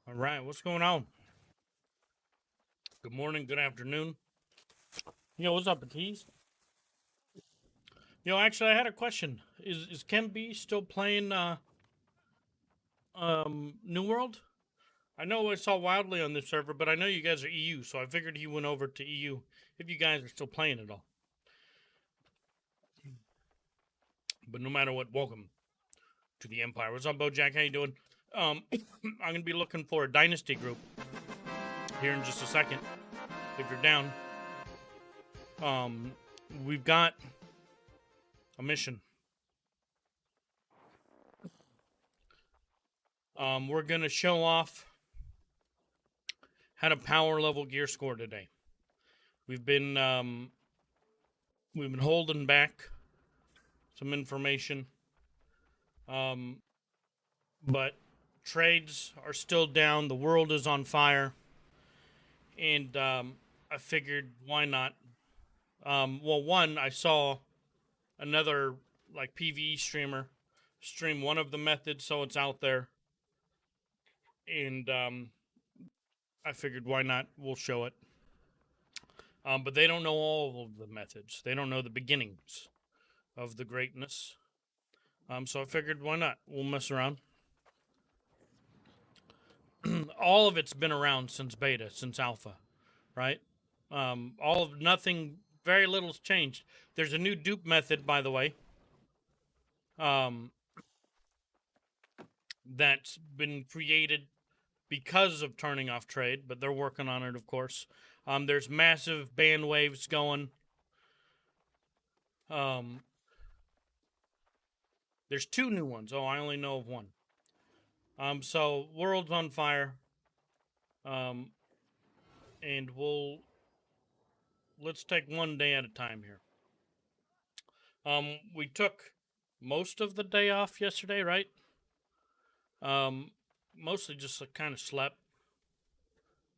All right, what's going on? Good morning, good afternoon. Yo, what's up, Batiste? Yo, actually, I had a question. Is Ken B still playing New World? I know I saw Wildly on this server, but I know you guys are EU, so I figured he went over to EU. If you guys are still playing it all, but no matter what, welcome to the Empire. What's up, BoJack? How you doing? I'm gonna be looking for a Dynasty group here in just a second. If you're down, um, we've got a mission. We're gonna show off had a power level gear score today. We've been holding back some information, but trades are still down. The world is on fire, and I figured why not. Well, one, I saw another like PVE streamer stream one of the methods, so it's out there, and I figured why not? We'll show it. But they don't know all of the methods. They don't know the beginnings of the greatness. So I figured why not? We'll mess around. All of it's been around since beta, since alpha, right? Nothing, very little's changed. There's a new dupe method, by the way, that's been created because of turning off trade, but they're working on it, of course. There's massive ban waves going. There's two new ones. Oh, I only know of one. So world's on fire. And let's take one day at a time here. We took most of the day off yesterday, right? Mostly just kind of slept.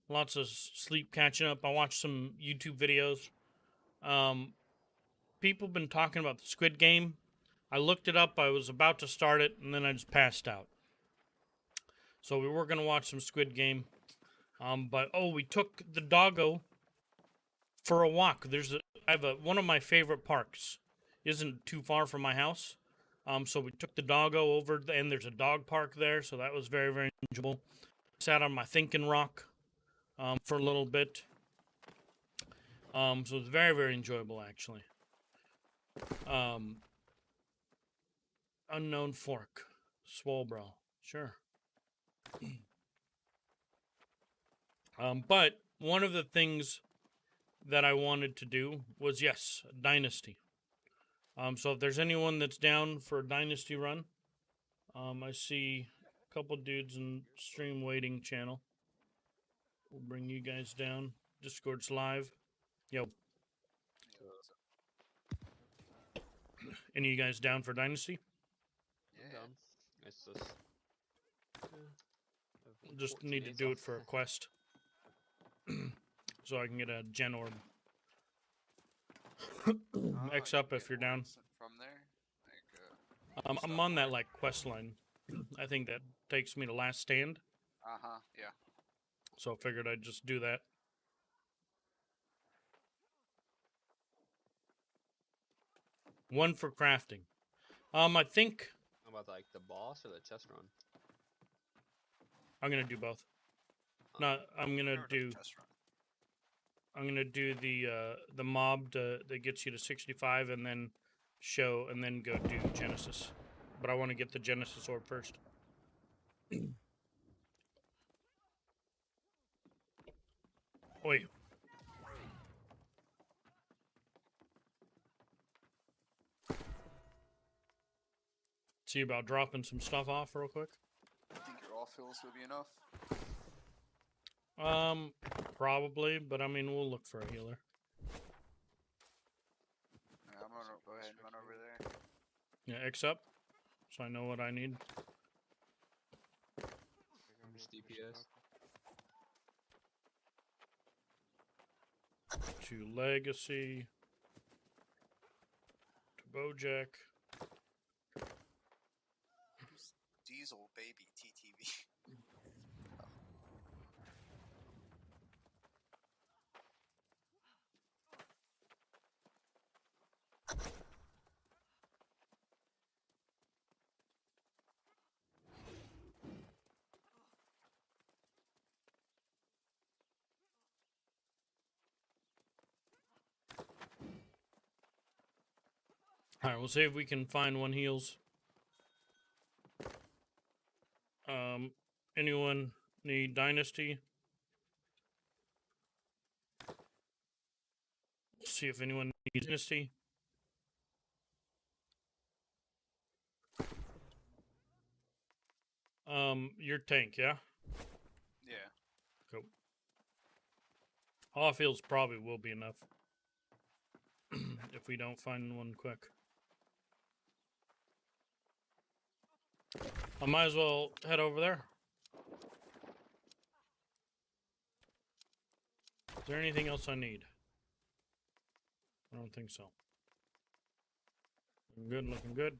Lots of sleep catching up. I watched some YouTube videos. People have been talking about the Squid Game. I looked it up. I was about to start it, and then I just passed out. So we were going to watch some Squid Game. But we took the doggo for a walk. One of my favorite parks. Isn't too far from my house. So we took the doggo over, and there's a dog park there, so that was very, very enjoyable. Sat on my thinking rock for a little bit. So it was very, very enjoyable, actually. Unknown fork. Swolbro. Sure. But one of the things that I wanted to do was, yes, Dynasty. So if there's anyone that's down for a Dynasty run, I see a couple dudes in stream waiting channel. We'll bring you guys down. Discord's live. Yo. Any of you guys down for Dynasty? Yeah. It's just need to do it for a quest. So I can get a gen orb. X up if you're down. From there? Like, I'm on that like quest line. I think that takes me to last stand. yeah. So I figured I'd just do that. One for crafting. I think How about like the boss or the chest run? I'm gonna do both. No, I'm gonna do the mob that gets you to 65 and then go do Genesis. But I want to get the Genesis orb first. Oi. See about dropping some stuff off real quick. I think your off fills would be enough. Probably, but I mean, we'll look for a healer. Yeah, I'm gonna go ahead and run over there. Yeah, X up, so I know what I need. Just DPS. To Legacy. To Bojack. Diesel baby TTV. Alright, we'll see if we can find one heals. Anyone need Dynasty? See if anyone needs Dynasty. Your tank, yeah? Yeah. Cool. Off heals probably will be enough. If we don't find one quick. I might as well head over there. Is there anything else I need? I don't think so. Looking good, looking good.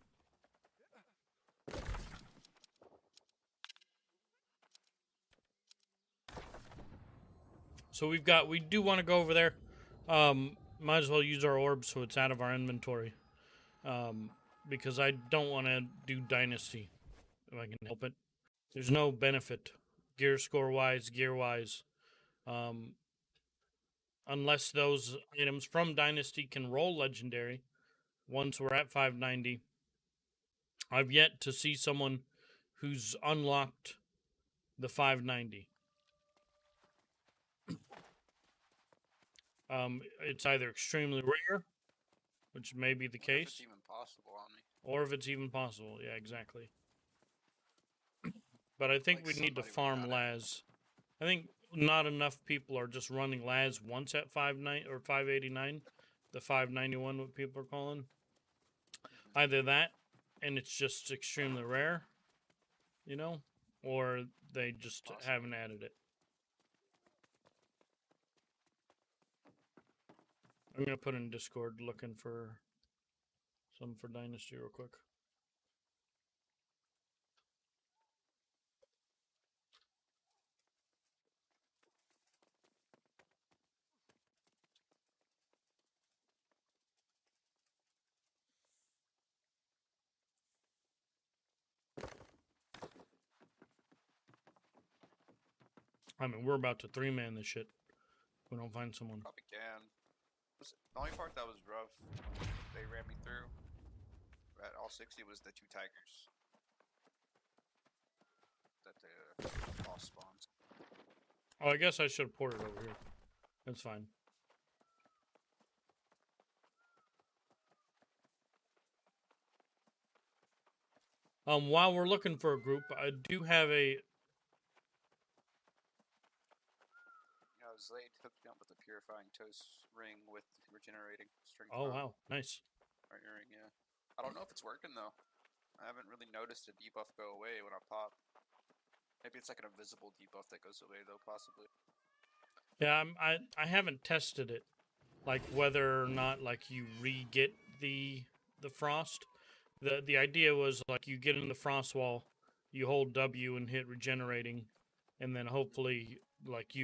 So we do want to go over there. Might as well use our orbs so it's out of our inventory. Because I don't want to do Dynasty, if I can help it. There's no benefit, gear score wise, gear wise. Unless those items from Dynasty can roll Legendary. Once we're at 590. I've yet to see someone who's unlocked the 590. It's either extremely rare, which may be the If case, it's even possible on me. or if it's even possible. Yeah, exactly. But I think Like we need to somebody farm without it. Laz. I think not enough people are just running Laz once at 590 or 589, the 591 what people are calling. Either that, and it's just extremely rare, you know, or they just Possible. haven't added it. I'm gonna put in Discord looking for some for Dynasty real quick. I mean, we're about to 3-man this shit. If we don't find someone. Probably can. The only part that was rough, they ran me through at all 60 was the 2 tigers. That the boss spawns. Oh, I guess I should have ported over here. That's fine. While we're looking for a group, I do have a. Yeah, I was late, hooked me up with a purifying toast ring with regenerating strength. Oh wow, nice. Right ring, yeah. I don't know if it's working though. I haven't really noticed a debuff go away when I pop. Maybe it's like an invisible debuff that goes away though, possibly. Yeah, I haven't tested it, like whether or not like you re-get the frost. The idea was like you get in the frost wall, you hold W and hit regenerating, and then hopefully like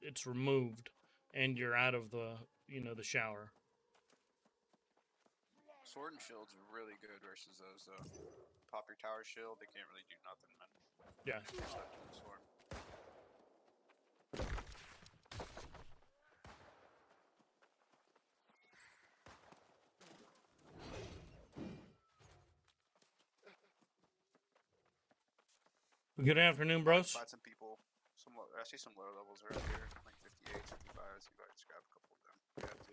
it's removed, and you're out of the the shower. Sword and shield's really good versus those though. Pop your tower shield, they can't really do nothing, man. Yeah. They're stuck in the sword. Good afternoon, bros. Find some people. I see some lower levels around here, like 58, 55. See if I can just grab a couple of them. We have to.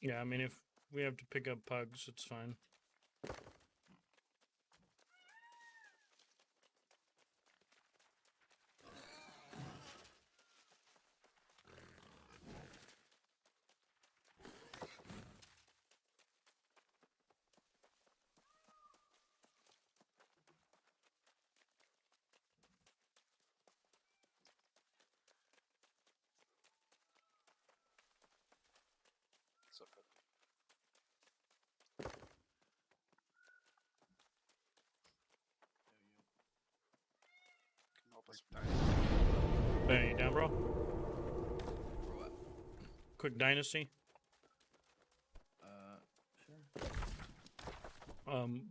Yeah, I mean if we have to pick up pugs, it's fine. So good. Can help us with Dynasty. Hey, you down, bro? For what? Quick Dynasty. Sure. I'm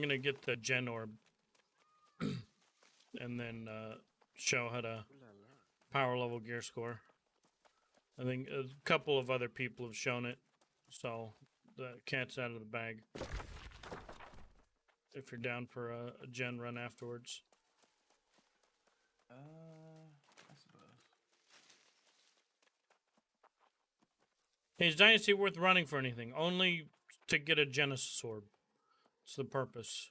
gonna get the Gen Orb, and then show how to Cool. power level gear score. I think a couple of other people have shown it, so the cat's out of the bag. If you're down for a gen run afterwards. I suppose. Hey, is Dynasty worth running for anything? Only to get a Genesis orb. It's the purpose.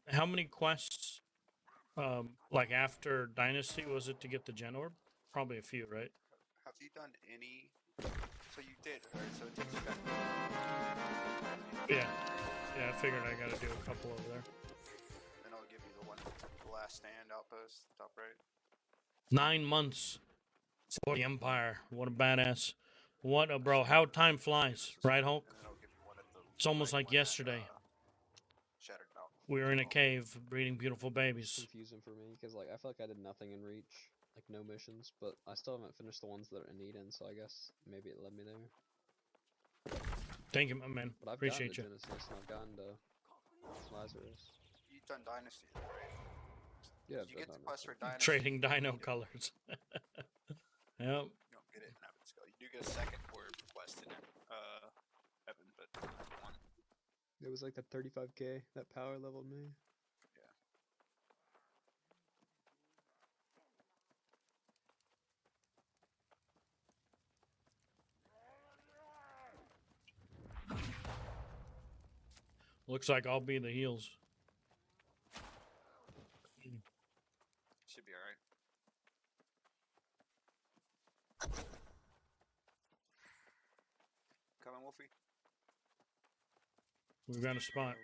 How many quests, like after Dynasty, was it to get the Gen orb? Probably a few, right? Have you done any? So you did, right? So it takes you back. Yeah. Yeah, I figured I gotta do a couple over there. Then I'll give you the one, the last stand outpost, top right. 9 months for the Empire. What a badass. What a bro. How time flies, right, Hulk? And then I'll give you one at the. It's almost right like one at, yesterday. Shattered Mountain. We were in a cave breeding beautiful It's babies. confusing for me because like I feel like I did nothing in Reach, like no missions, but I still haven't finished the ones that are in Eden, so I guess maybe it led me there. Thank you, my man. But I've Appreciate you. gotten to Genesis and I've gotten to Lazarus. You've done Dynasty, though, right? Yeah, Did you get the quest for Dynasty. Dynasty? Trading you dino need it. colors. Yep. You don't get it in Heaven Skull. You do get a second orb quest in it, Heaven, but not the one. It was like the 35k that power leveled me. Looks like I'll be the heels. Should be alright. Coming, Wolfie. We've got a spot.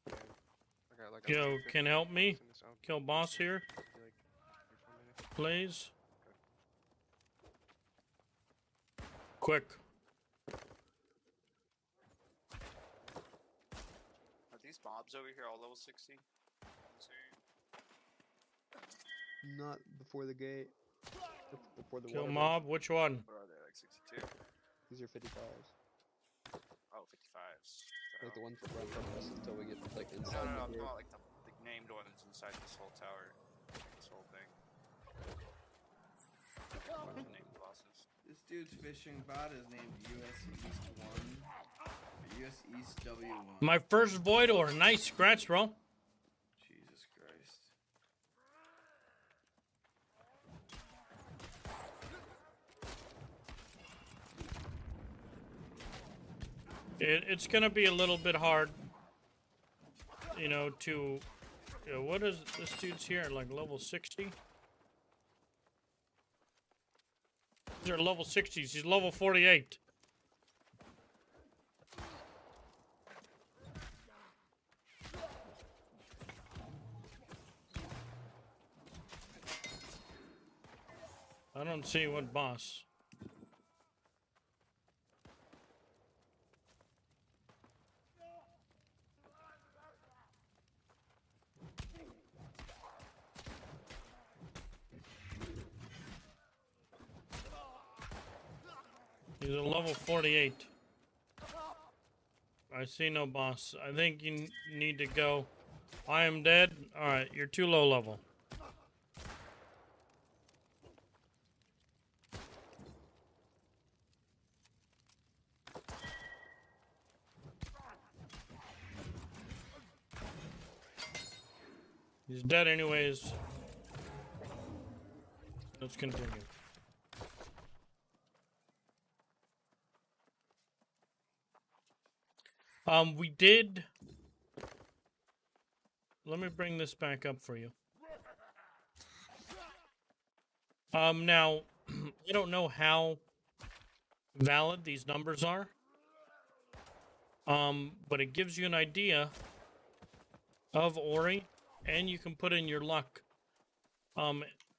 Yeah. I got like a Yo, 150 can help me? in this out- Kill boss here, maybe, like, 3-4 minutes. please. Quick. Are these mobs over here all level 60? Not before the gate. Before the Kill water mob. Which one? What are they, like 62? These are 55s. Oh, 55s. Like the ones that run from us until we get like No, inside no, no, I'm the talking gate. about like the named ones inside this whole tower. This whole thing. What are the named bosses? This dude's fishing bot is named US East 1. Or US East W1. My first void ore. Nice scratch, bro. Jesus Christ. It's gonna be a little bit hard, you know, to. What is this dude's here? Like level 60? These are level 60s. He's level 48. I don't see what boss. He's a level 48. I see no boss. I think you need to go. I am dead. Alright, you're too low level. He's dead anyways. Let's continue. We did. Let me bring this back up for you. Now, I don't know how valid these numbers are. But it gives you an idea of Ori, and you can put in your luck.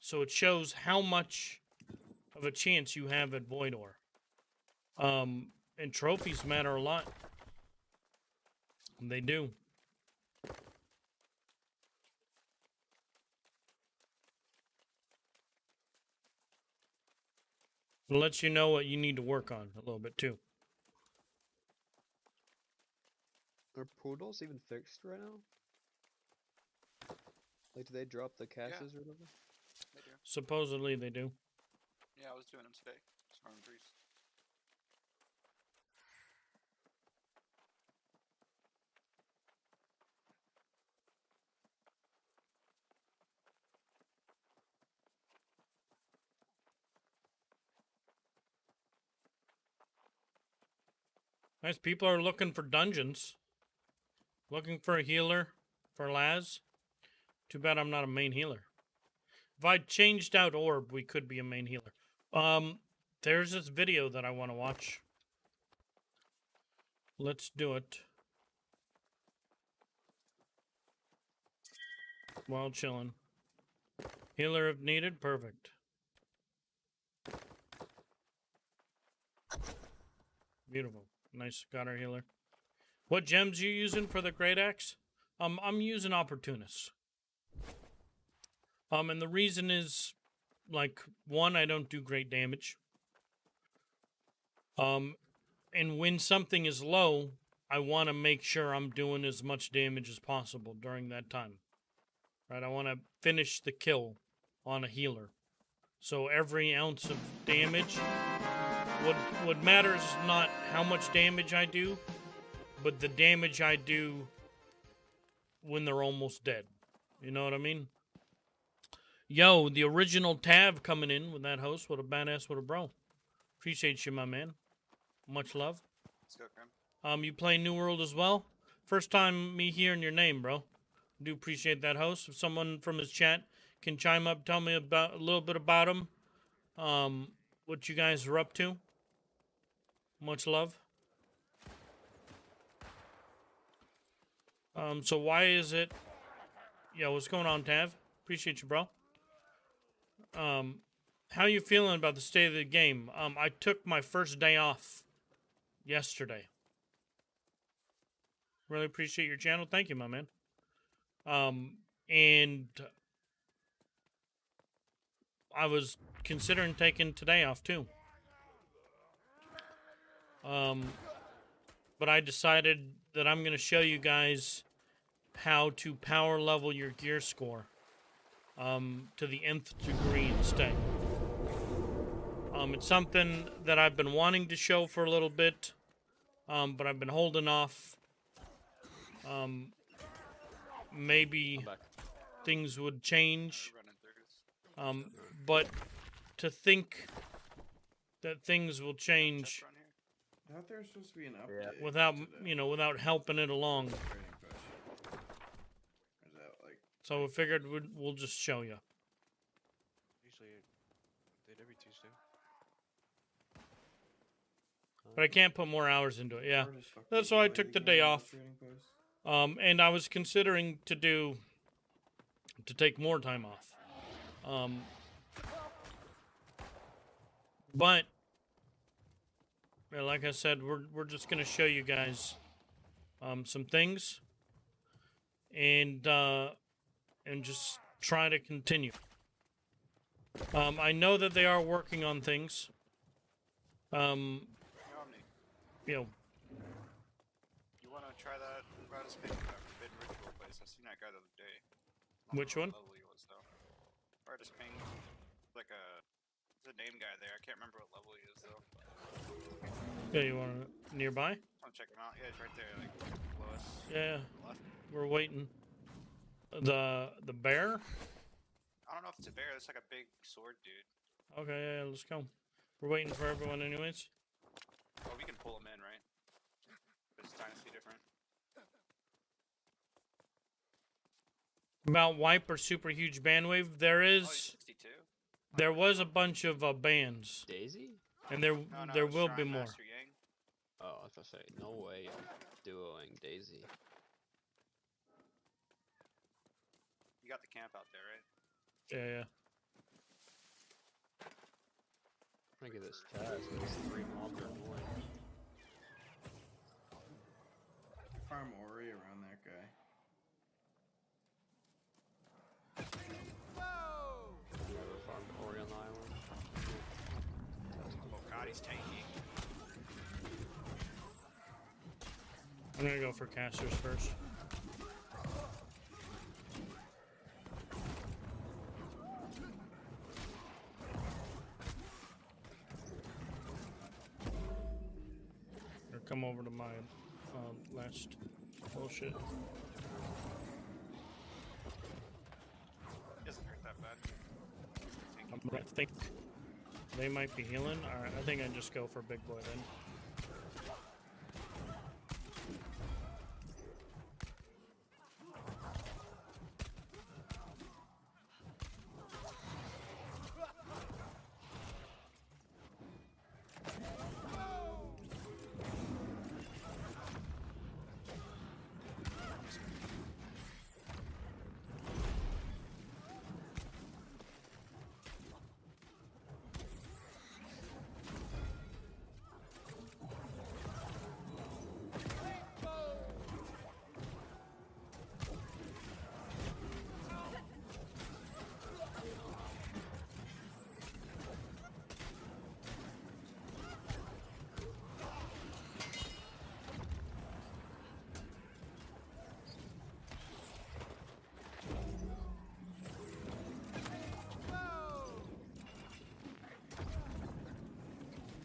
So it shows how much of a chance you have at Void Ore. And trophies matter a lot. They do. It lets you know what you need to work on a little bit too. Are portals even fixed right now? Like, do they drop the caches or whatever? They do. Supposedly they do. Yeah, I was doing them today. Storm trees. Nice. People are looking for dungeons. Looking for a healer for Laz. Too bad I'm not a main healer. If I changed out Orb, we could be a main healer. There's this video that I want to watch. Let's do it. While chilling. Healer if needed. Perfect. Beautiful. Nice. Got our healer. What gems you using for the great axe? I'm using Opportunist. And the reason is, like, one, I don't do great damage. And when something is low, I want to make sure I'm doing as much damage as possible during that time. Right? I want to finish the kill on a healer. So every ounce of damage, what matters is not how much damage I do, but the damage I do when they're almost dead. You know what I mean? Yo, the original Tav coming in with that host. What a badass, what a bro. Appreciate you, my man. Much love. Let's go, Grim. You play New World as well? First time me hearing your name, bro. Do appreciate that host. If someone from his chat can chime up, tell me about a little bit about him. What you guys are up to. Much love. So why is it... Yo, what's going on, Tav? Appreciate you, bro. How you feeling about the state of the game? I took my first day off yesterday. Really appreciate your channel. Thank you, my man. And I was considering taking today off too. But I decided that I'm going to show you guys how to power level your gear score to the nth degree instead. It's something that I've been wanting to show for a little bit, but I've been holding off. Maybe things would change, Running through this. but to think that things will change Chest run here. I thought there was supposed to be an update. without, today. without helping it along. Training question. Or is that like So we figured we'll just show you. Usually, did every Tuesday. But I can't put more hours into it, yeah. hard as fuck That's to why I play took the game day on off. training post? And I was considering to take more time off. But yeah, like I said, we're just gonna show you guys some things and just try to continue. I know that they are working on things. Hey, Omni, You know, you want to try that route of space, that forbidden ritual place? I seen that guy the other day. Which one? What level he was though. Artist ping, like there's a name guy there. I can't remember what level he is though. yeah, you want nearby? I want to check him out. Yeah, he's right there, like below us. Yeah, Left. we're waiting. The bear? I don't know if it's a bear. It's like a big sword dude. Okay, yeah, let's go. We're waiting for everyone anyways. Oh, we can pull him in, right? But his dynasty different. About wipe or super huge band wave, there Oh, he's is 62. there was a bunch of bands, Daisy? and there No, there it's will be Shrine more. Master Yang. Oh, I was gonna say, no way I'm duoing Daisy. You got the camp out there, right? Yeah, yeah. I'm gonna get this task. These 3 mobs are annoying. Farm Ori around that guy. Never farmed Ori on the island. Oh god, he's tanky. I'm gonna go for casters first. come over to my last bullshit. Doesn't hurt that bad. I think they might be healing. Alright, I think I just go for big boy then.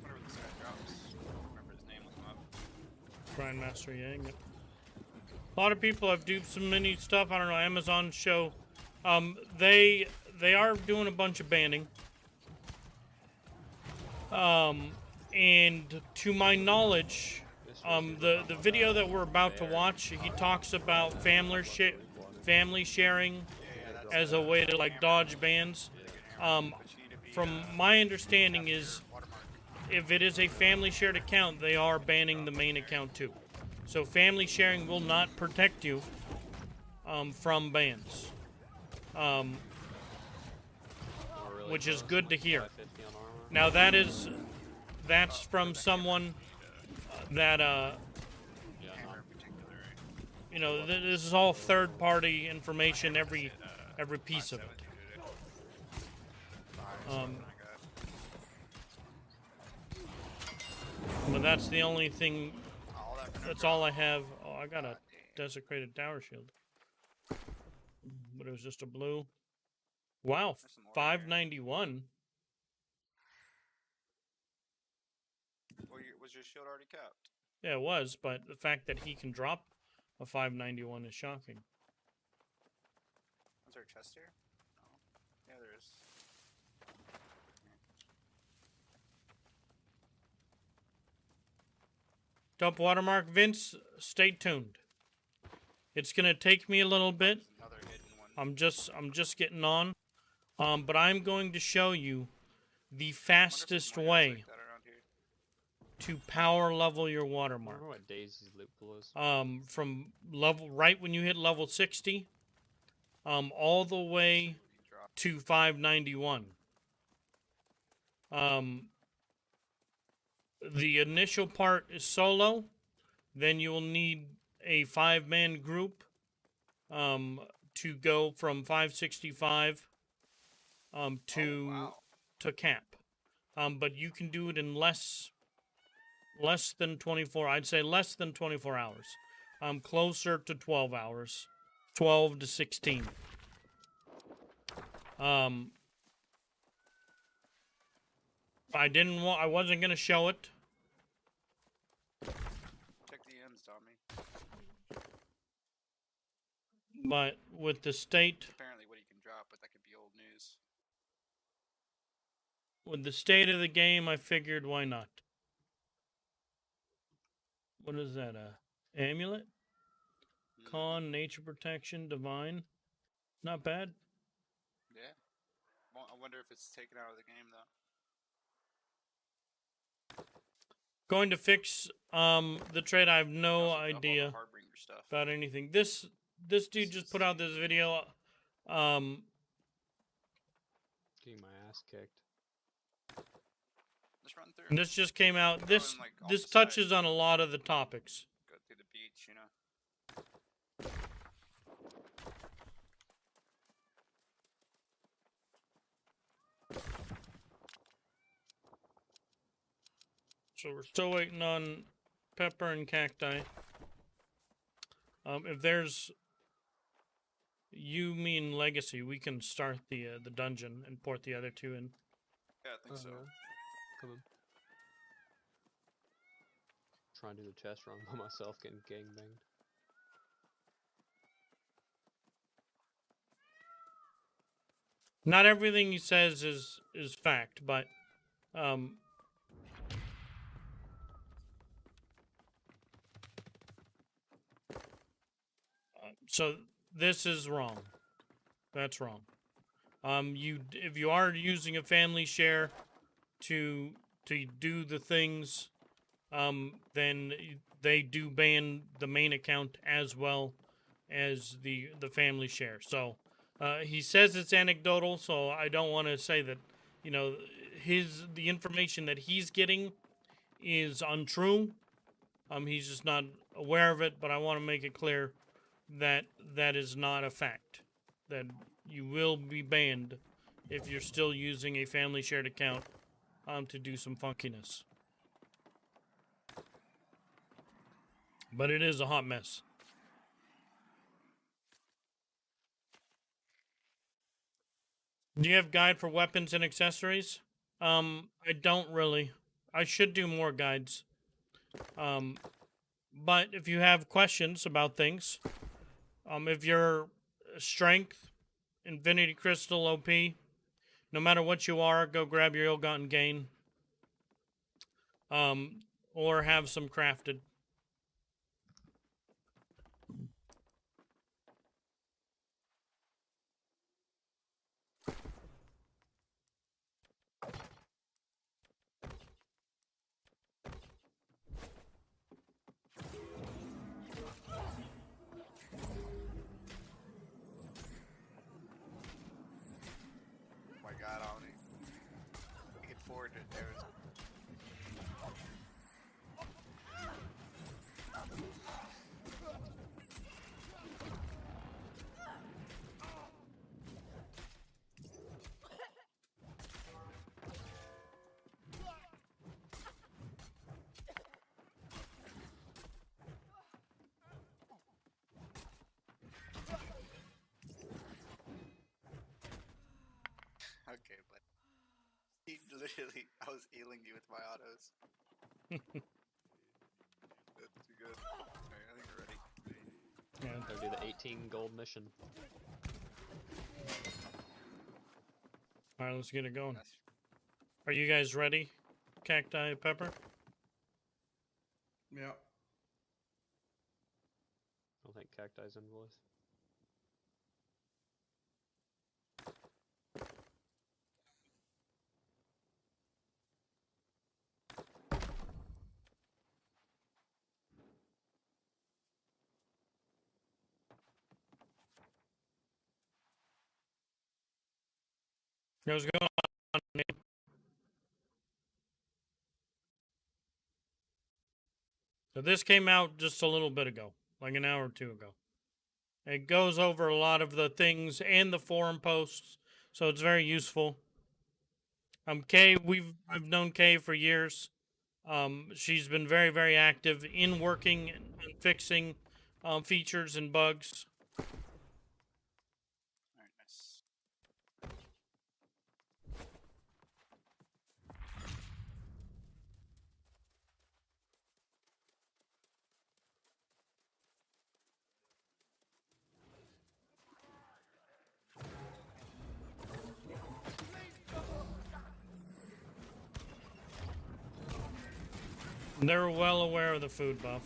Whatever this guy drops. I don't remember his name. Look him up. Grindmaster Yang. Yep. A lot of people have duped some mini stuff. I don't know. Amazon show. They are doing a bunch of banning. And to my knowledge, the video that we're about to watch, he talks about family sharing as a way to like dodge bans. From my understanding is, if it is a family shared account, they are banning the main account too. So family sharing will not protect you from bans, which is good to hear. Now that's from someone that you know, this is all third-party information. Every piece of it. But that's the only thing. That's all I have. Oh, I got a desecrated tower shield. But it was just a blue. Wow, 591. Well, was your shield already capped? Yeah, it was, but the fact that he can drop a 591 is shocking. Was there a chest here? No. Yeah, there is. Top watermark, Vince. Stay tuned. It's gonna take me a little bit. There's another hidden one. I'm just getting on. But I'm going to show you the fastest way Like that around here. to power level your I watermark. remember what Daisy's loot pool is. From level right when you hit level 60, all the way He dropped. to 591. The initial part is solo. Then you will need a 5-man group to go from 565 to Wow. to cap. But you can do it in less than 24. I'd say less than 24 hours. Closer to 12 hours. 12 to 16. I wasn't gonna show it. Check the ends, Tommy. But with the state, Apparently what he can drop, but that could be old news. with the state of the game, I figured why not. What is that? Amulet? Con, nature protection, divine. Not bad. Yeah. Well, I wonder if it's taken out of the game though. Going to fix the trade. I have no Also, up all the idea Harbinger stuff. about anything. This dude just put out this video. Getting my ass kicked. Just run through. This just came out. Throw This in, like, off this the side. touches on a lot of the topics. Go through the beach, you know. So we're still waiting on pepper and cacti. If there's you, me, and legacy, we can start the dungeon and port the other two in. Yeah, I think so. Come on. trying to do the chest run by myself, getting gangbanged. Not everything he says is fact, but so this is wrong. That's wrong. If you are using a family share to do the things, then they do ban the main account as well as the family share. So he says it's anecdotal, so I don't want to say that the information that he's getting is untrue. He's just not aware of it, but I want to make it clear that that is not a fact. That you will be banned if you're still using a family shared account to do some funkiness. But it is a hot mess. Do you have guide for weapons and accessories? I don't really. I should do more guides. But if you have questions about things, if you're strength, Infinity Crystal OP, no matter what you are, go grab your ill-gotten gain. Or have some crafted. Oh my god, Omni. Looking forward to it. Okay, but he literally, I was healing you with my autos. That's too good. Alright, I think we're ready. Yeah. Go do the 18 gold mission. Alright, let's get it going. Yes. Are you guys ready? Cacti Pepper? Yeah. I don't think Cacti's invoice. What's going on, Nate? So this came out just a little bit ago, like an hour or two ago. It goes over a lot of the things and the forum posts, so it's very useful. Kay, I've known Kay for years. She's been very, very active in working and fixing features and bugs. Alright, nice. They're well aware of the food buff.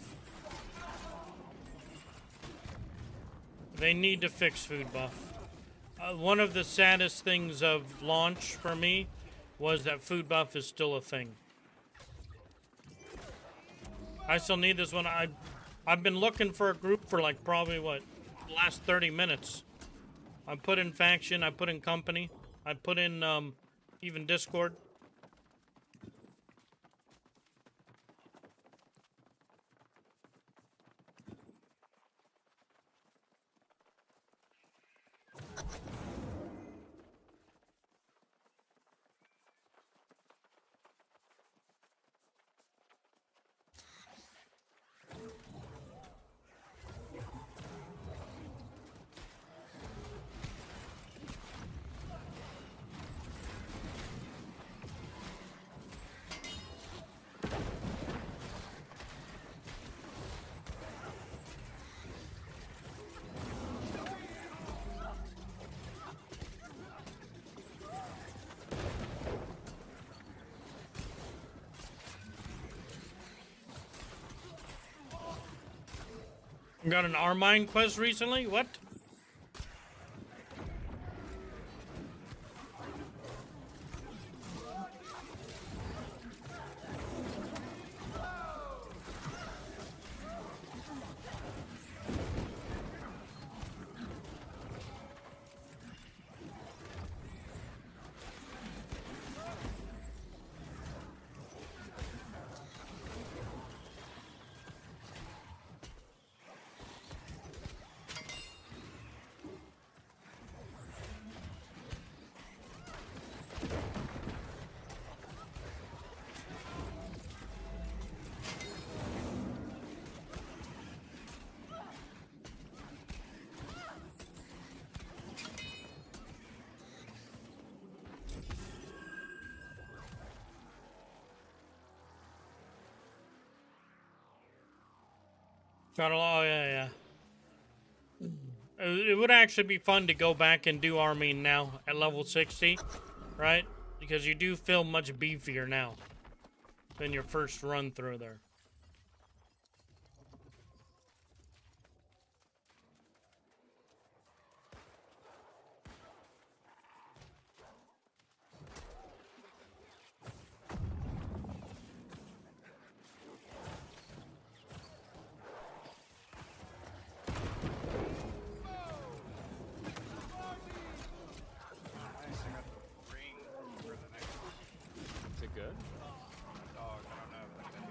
They need to fix food buff. One of the saddest things of launch for me was that food buff is still a thing. I still need this one. I've been looking for a group for like probably the last 30 minutes. I put in faction, I put in company, I put in even Discord. Got an Armine quest recently? What? Got a lot. Oh, yeah, yeah. It would actually be fun to go back and do Armine now at level 60, right? Because you do feel much beefier now than your first run through there. Nice, I got the ring for the next Is it good? dog. I don't know, but I got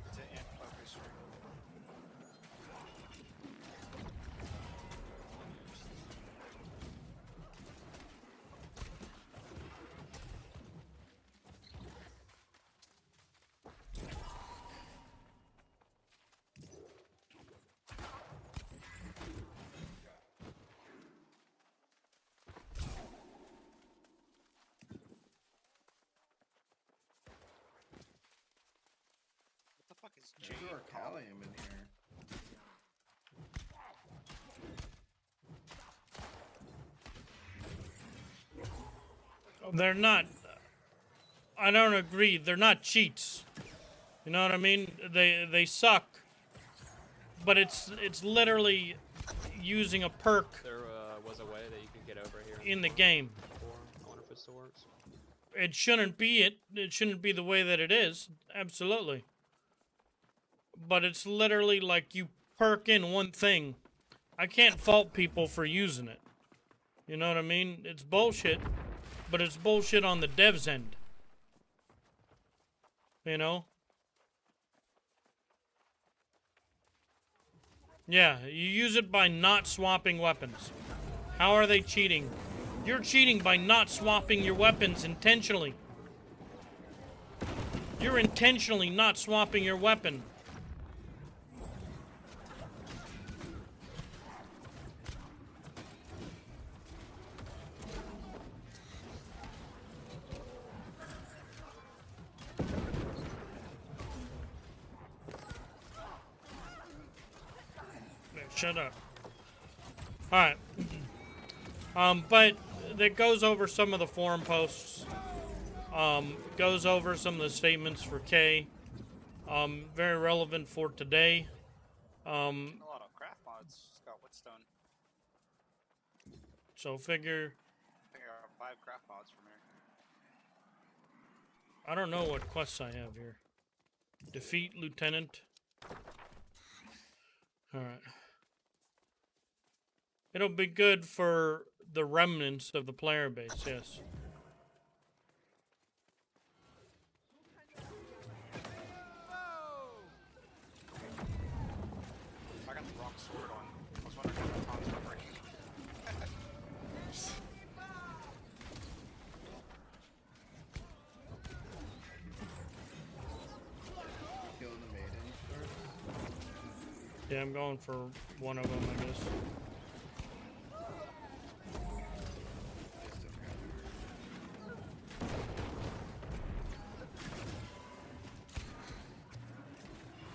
it's an ant focus ring. What the fuck is There's Jade? Orcalium in here. They're not. I don't agree. They're not cheats. You know what I mean? They suck. But it's literally using a perk There was a way that you could get over here in the game. before. I wonder if it still works. It shouldn't be it. It shouldn't be the way that it is. Absolutely. But it's literally like you perk in one thing. I can't fault people for using it. You know what I mean? It's bullshit. But it's bullshit on the dev's end. You know? Yeah, you use it by not swapping weapons. How are they cheating? You're cheating by not swapping your weapons intentionally. You're intentionally not swapping your weapon. Shut up. Alright. But that goes over some of the forum posts. Goes over some of the statements for K. Very relevant for today. A lot of craft mods. It's got Whetstone. So figure, I think I got 5 craft mods from here. I don't know what quests I have here. Defeat Lieutenant. Alright. It'll be good for the remnants of the player base, yes. I got the wrong sword on. I was wondering if my taunt's not working. Yeah, I'm going for one of them, I guess.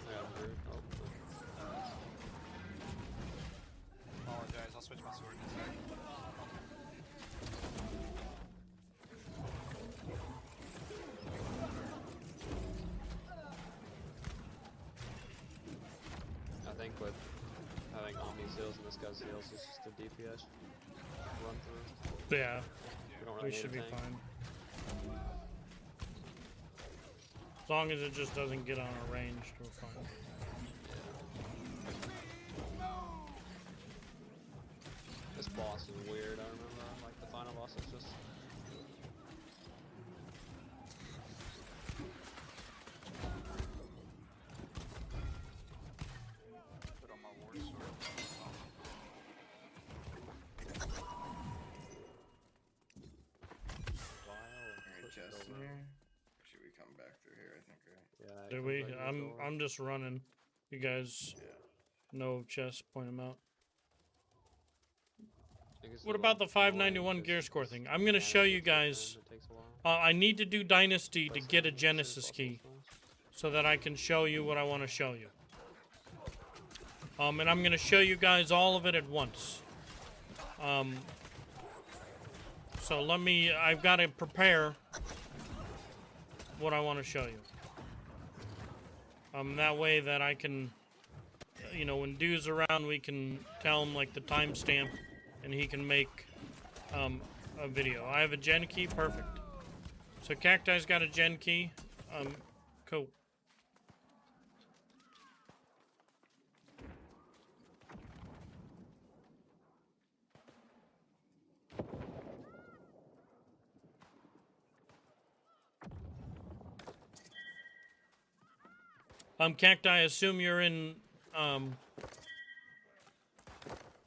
I got a root. Oh, Apologize, I'll switch my sword in a sec. I think with having Omni's heals and this guy's heals, it's just a DPS run through. Yeah, We don't really we need should a be tank. fine. As long as it just doesn't get on our range, we're fine. This boss is weird, I remember. Like, the final boss is just... Put on my war sword. Alright, chest in here. Should we come back through here? I think, right? Yeah, it Did comes we? back to the door. I'm just running. You guys Yeah. know chest, point them out. I think it's What the about the little 591 orange, gear it's- score it's thing? I'm gonna mana show you takes up guys. and it takes a while. I need to do Dynasty to Place get a it as soon as Genesis possible key, for us. so that I can show you what I want to show you. And I'm gonna show you guys all of it at once. So let me. I've got to prepare what I want to show you. That way that I can, you know, when Dude's around, we can tell him like the timestamp, and he can make a video. I have a gen key, perfect. So Cacti's got a gen key. Cool. Cacti, I assume you're in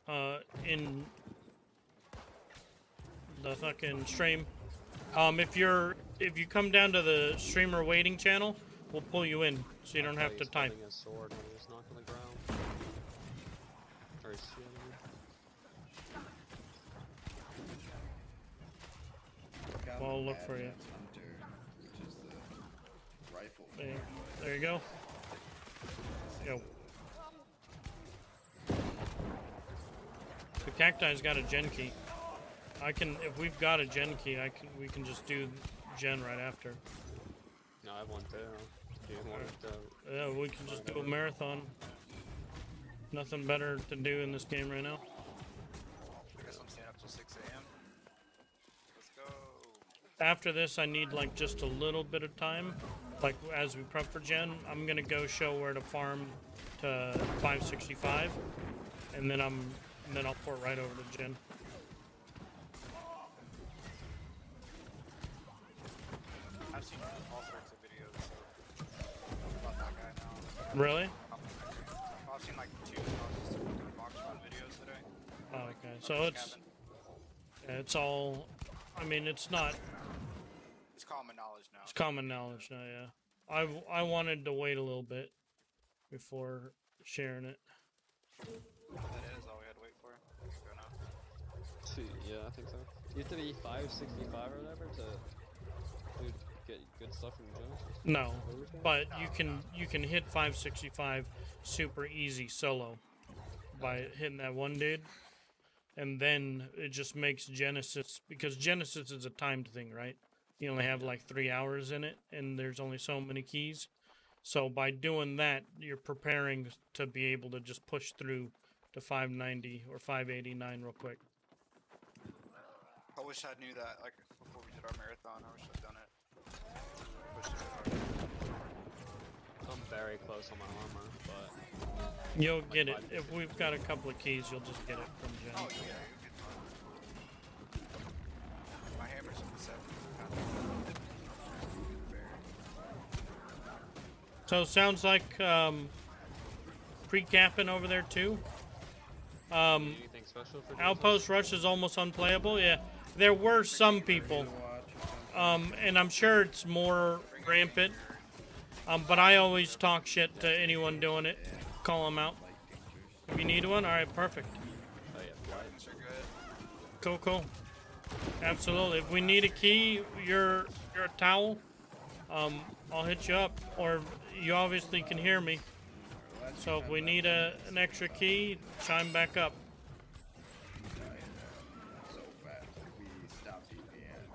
the fucking stream. If you come down to the streamer waiting channel, we'll pull you in, so you don't have to type. His sword when he was knocked on the ground. Or his shield, I mean. Well, I'll look for you. Hunter, which is the rifle. There you go. Yo. The Cacti's got a gen key. I can, if we've got a gen key, we can just do gen right after. No, I have one too. Do you want it to... Yeah, we can just do a marathon. Nothing better to do in this game right now. I guess I'm staying up till 6 a.m. Let's go. After this, I need like just a little bit of time. Like as we prep for gen, I'm gonna go show where to farm to 565, and then I'll port right over to gen. I've seen all sorts of videos about that guy now. Really? I've seen like 2 just box run videos today. Oh, okay. So it's all. I mean, it's not. It's common knowledge now. It's common knowledge now. Yeah. I wanted to wait a little bit before sharing it. That is all we had to wait for. Go now. Yeah, I think so. You have to be 565 or whatever to get good stuff from Genesis? No, but you can hit 565 super easy solo by hitting that one dude, and then it just makes Genesis, because Genesis is a timed thing, right? You only have like 3 hours in it, and there's only so many keys. So by doing that, you're preparing to be able to just push through to 590 or 589 real quick. I wish I knew that like before we did our marathon. I wish I'd done it. Pushed it harder. I'm very close on my armor, but... You'll get it. If we've got a couple of keys, you'll just get it from Gen. Oh yeah, you get my hammer's in the 7. So sounds like pre-capping over there too. Anything special for Outpost Rush is almost unplayable. Yeah, there were some people, and I'm sure it's more rampant. But I always talk shit to anyone doing it, call them out. If you need one, all right, perfect. Oh yeah, flight. Guidance are good. Cool, cool. Absolutely. If we need a key, you're a towel. I'll hit you up, or you obviously can hear me. So if we need an extra key, chime back up. So fast. We stopped DPS.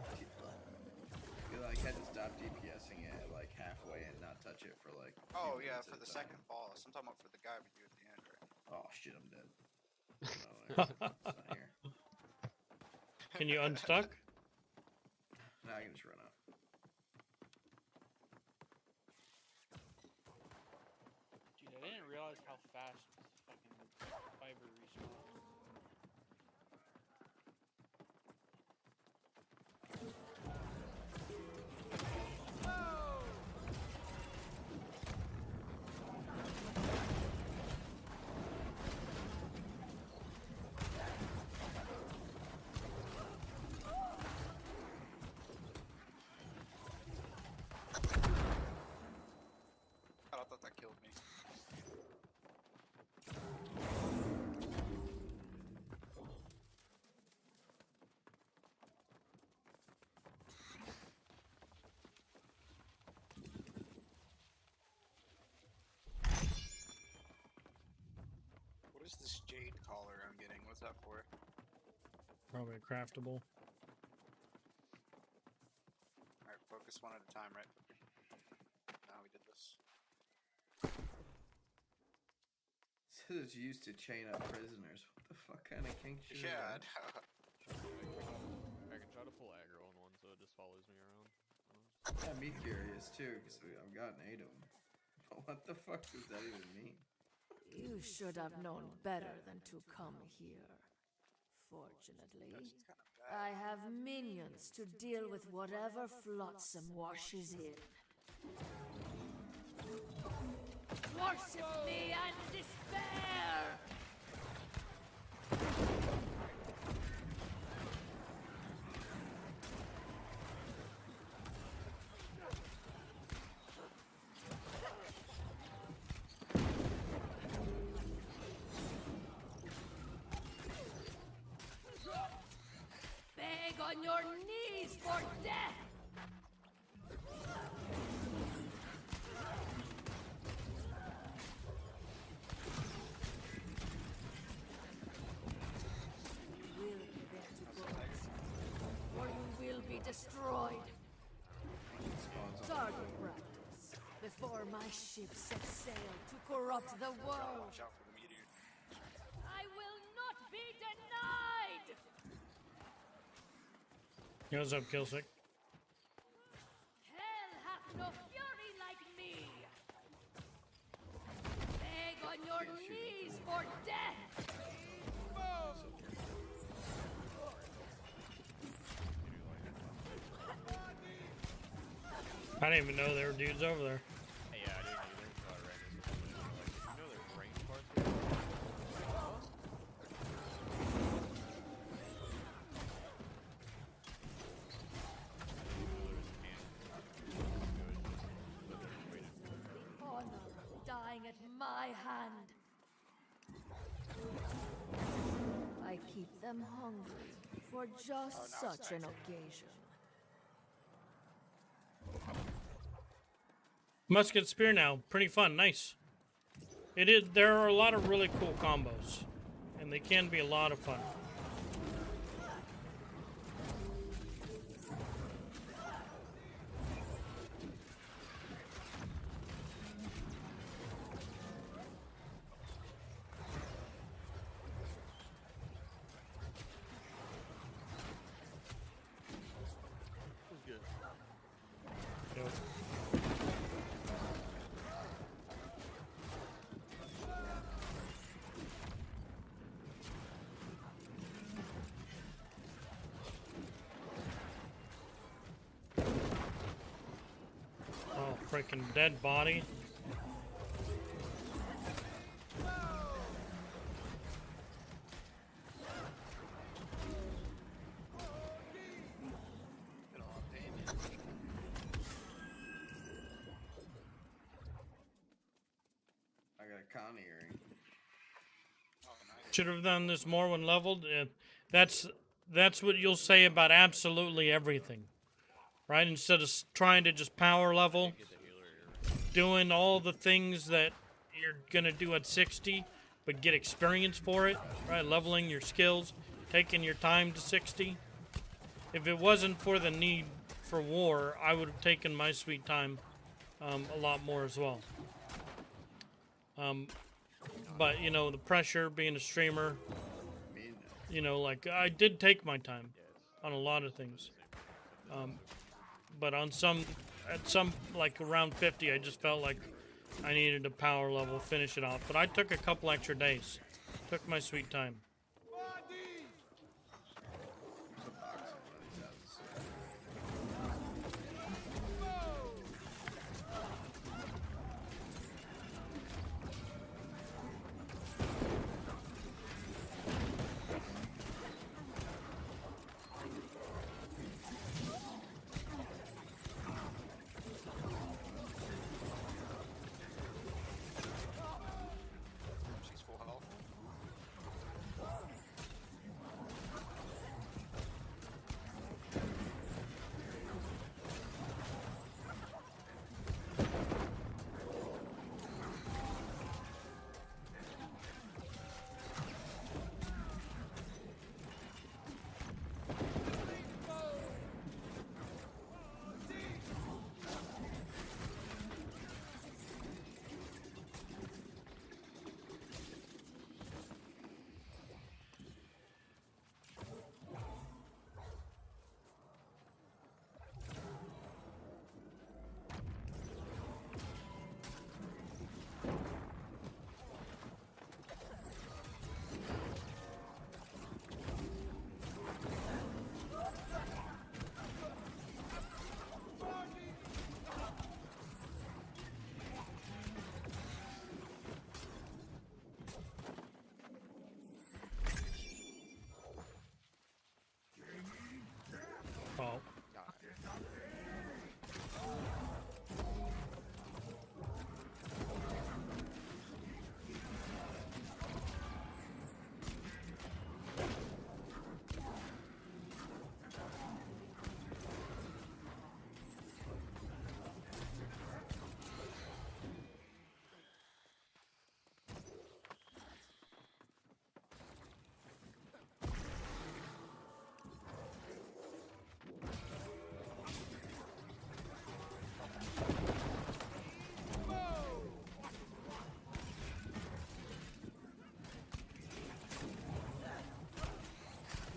We like had to stop DPSing it like halfway and not touch it for like. a few Oh yeah, minutes for at the a time. second boss. I'm talking about for the guy we do at the end, right? Oh shit, I'm dead. Oh, it's not here. Can you unstuck? Now I can just run off. Dude, I didn't realize how fast fucking fiber respawns. I thought that killed me. What is this jade collar I'm getting? What's that for? Probably craftable. Alright, focus one at a time, right? Now we did this. Says it's used to chain up prisoners. What the fuck kind of kink shit? Yeah, I Is that? know. I can try to pull aggro on one so it just follows me around. Yeah, me curious too, because I've gotten 8 of them. But what the fuck does that even mean? You should have known better than to come here. Fortunately, I have minions to deal with whatever flotsam washes in. Worship me and despair! Beg on your knees for death! You will be there to bullets, or you will be destroyed. Target practice before my ship sets sail to corrupt the world. Watch out for the meteor. I will not be denied! What's up, Killsick? Hell hath no fury like me! Beg on your knees for death! I didn't even know there were dudes over there. Hey, yeah, I didn't either, so I ran into something. Like, you know there's range parts here? Honor dying at my hand. I keep them hungry for just such an occasion. Musket spear now, pretty fun, nice. It is. There are a lot of really cool combos, and they can be a lot of fun. Good. Yep. Oh, freaking dead body. Did a lot of damage. I got a con earring. Should have done this more when leveled. That's that's what you'll say about absolutely everything, right? Instead of trying to just power level, Get the healer. doing all the things that you're gonna do at 60, but get experience for it, right? Leveling your skills, taking your time to 60. If it wasn't for the need for war, I would have taken my sweet time a lot more as well. But you know, the pressure being a streamer, I mean, you know, like I did take my time on a lot of things. But on at some, like around 50, I just felt like I needed to power level, finish it off. But I took a couple extra days. Took my sweet time. there's a box in one of these houses. She's full health. Oh.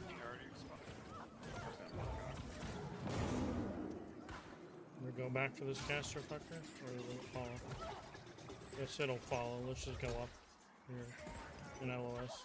He already responded. We go back for this caster fucker, or will it follow? Guess it'll follow. Let's just go up here in LOS.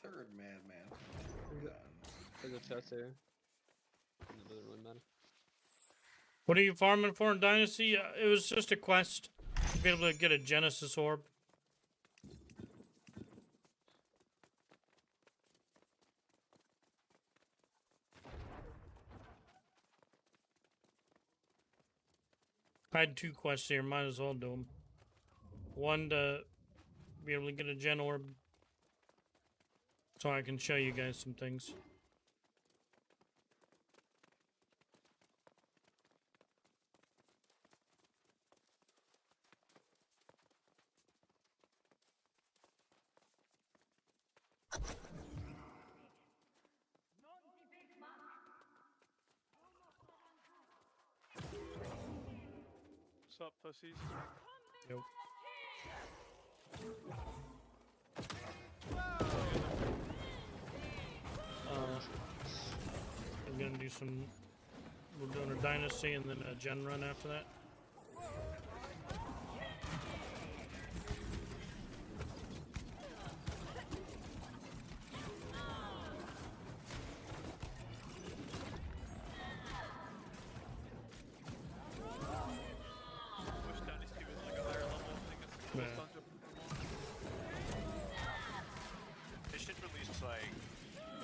Third madman. Is it- Done. There's a chest here. It doesn't really matter. What are you farming for in Dynasty? It was just a quest to be able to get a Genesis orb. I had 2 quests here. Might as well do them. One to be able to get a Gen orb, so I can show you guys some things. What's up, pussies? Yep. I'm gonna do some. We're doing a dynasty and then a gen run after that. Wish Dynasty was like a higher level. I think it's Yeah. almost on They should release like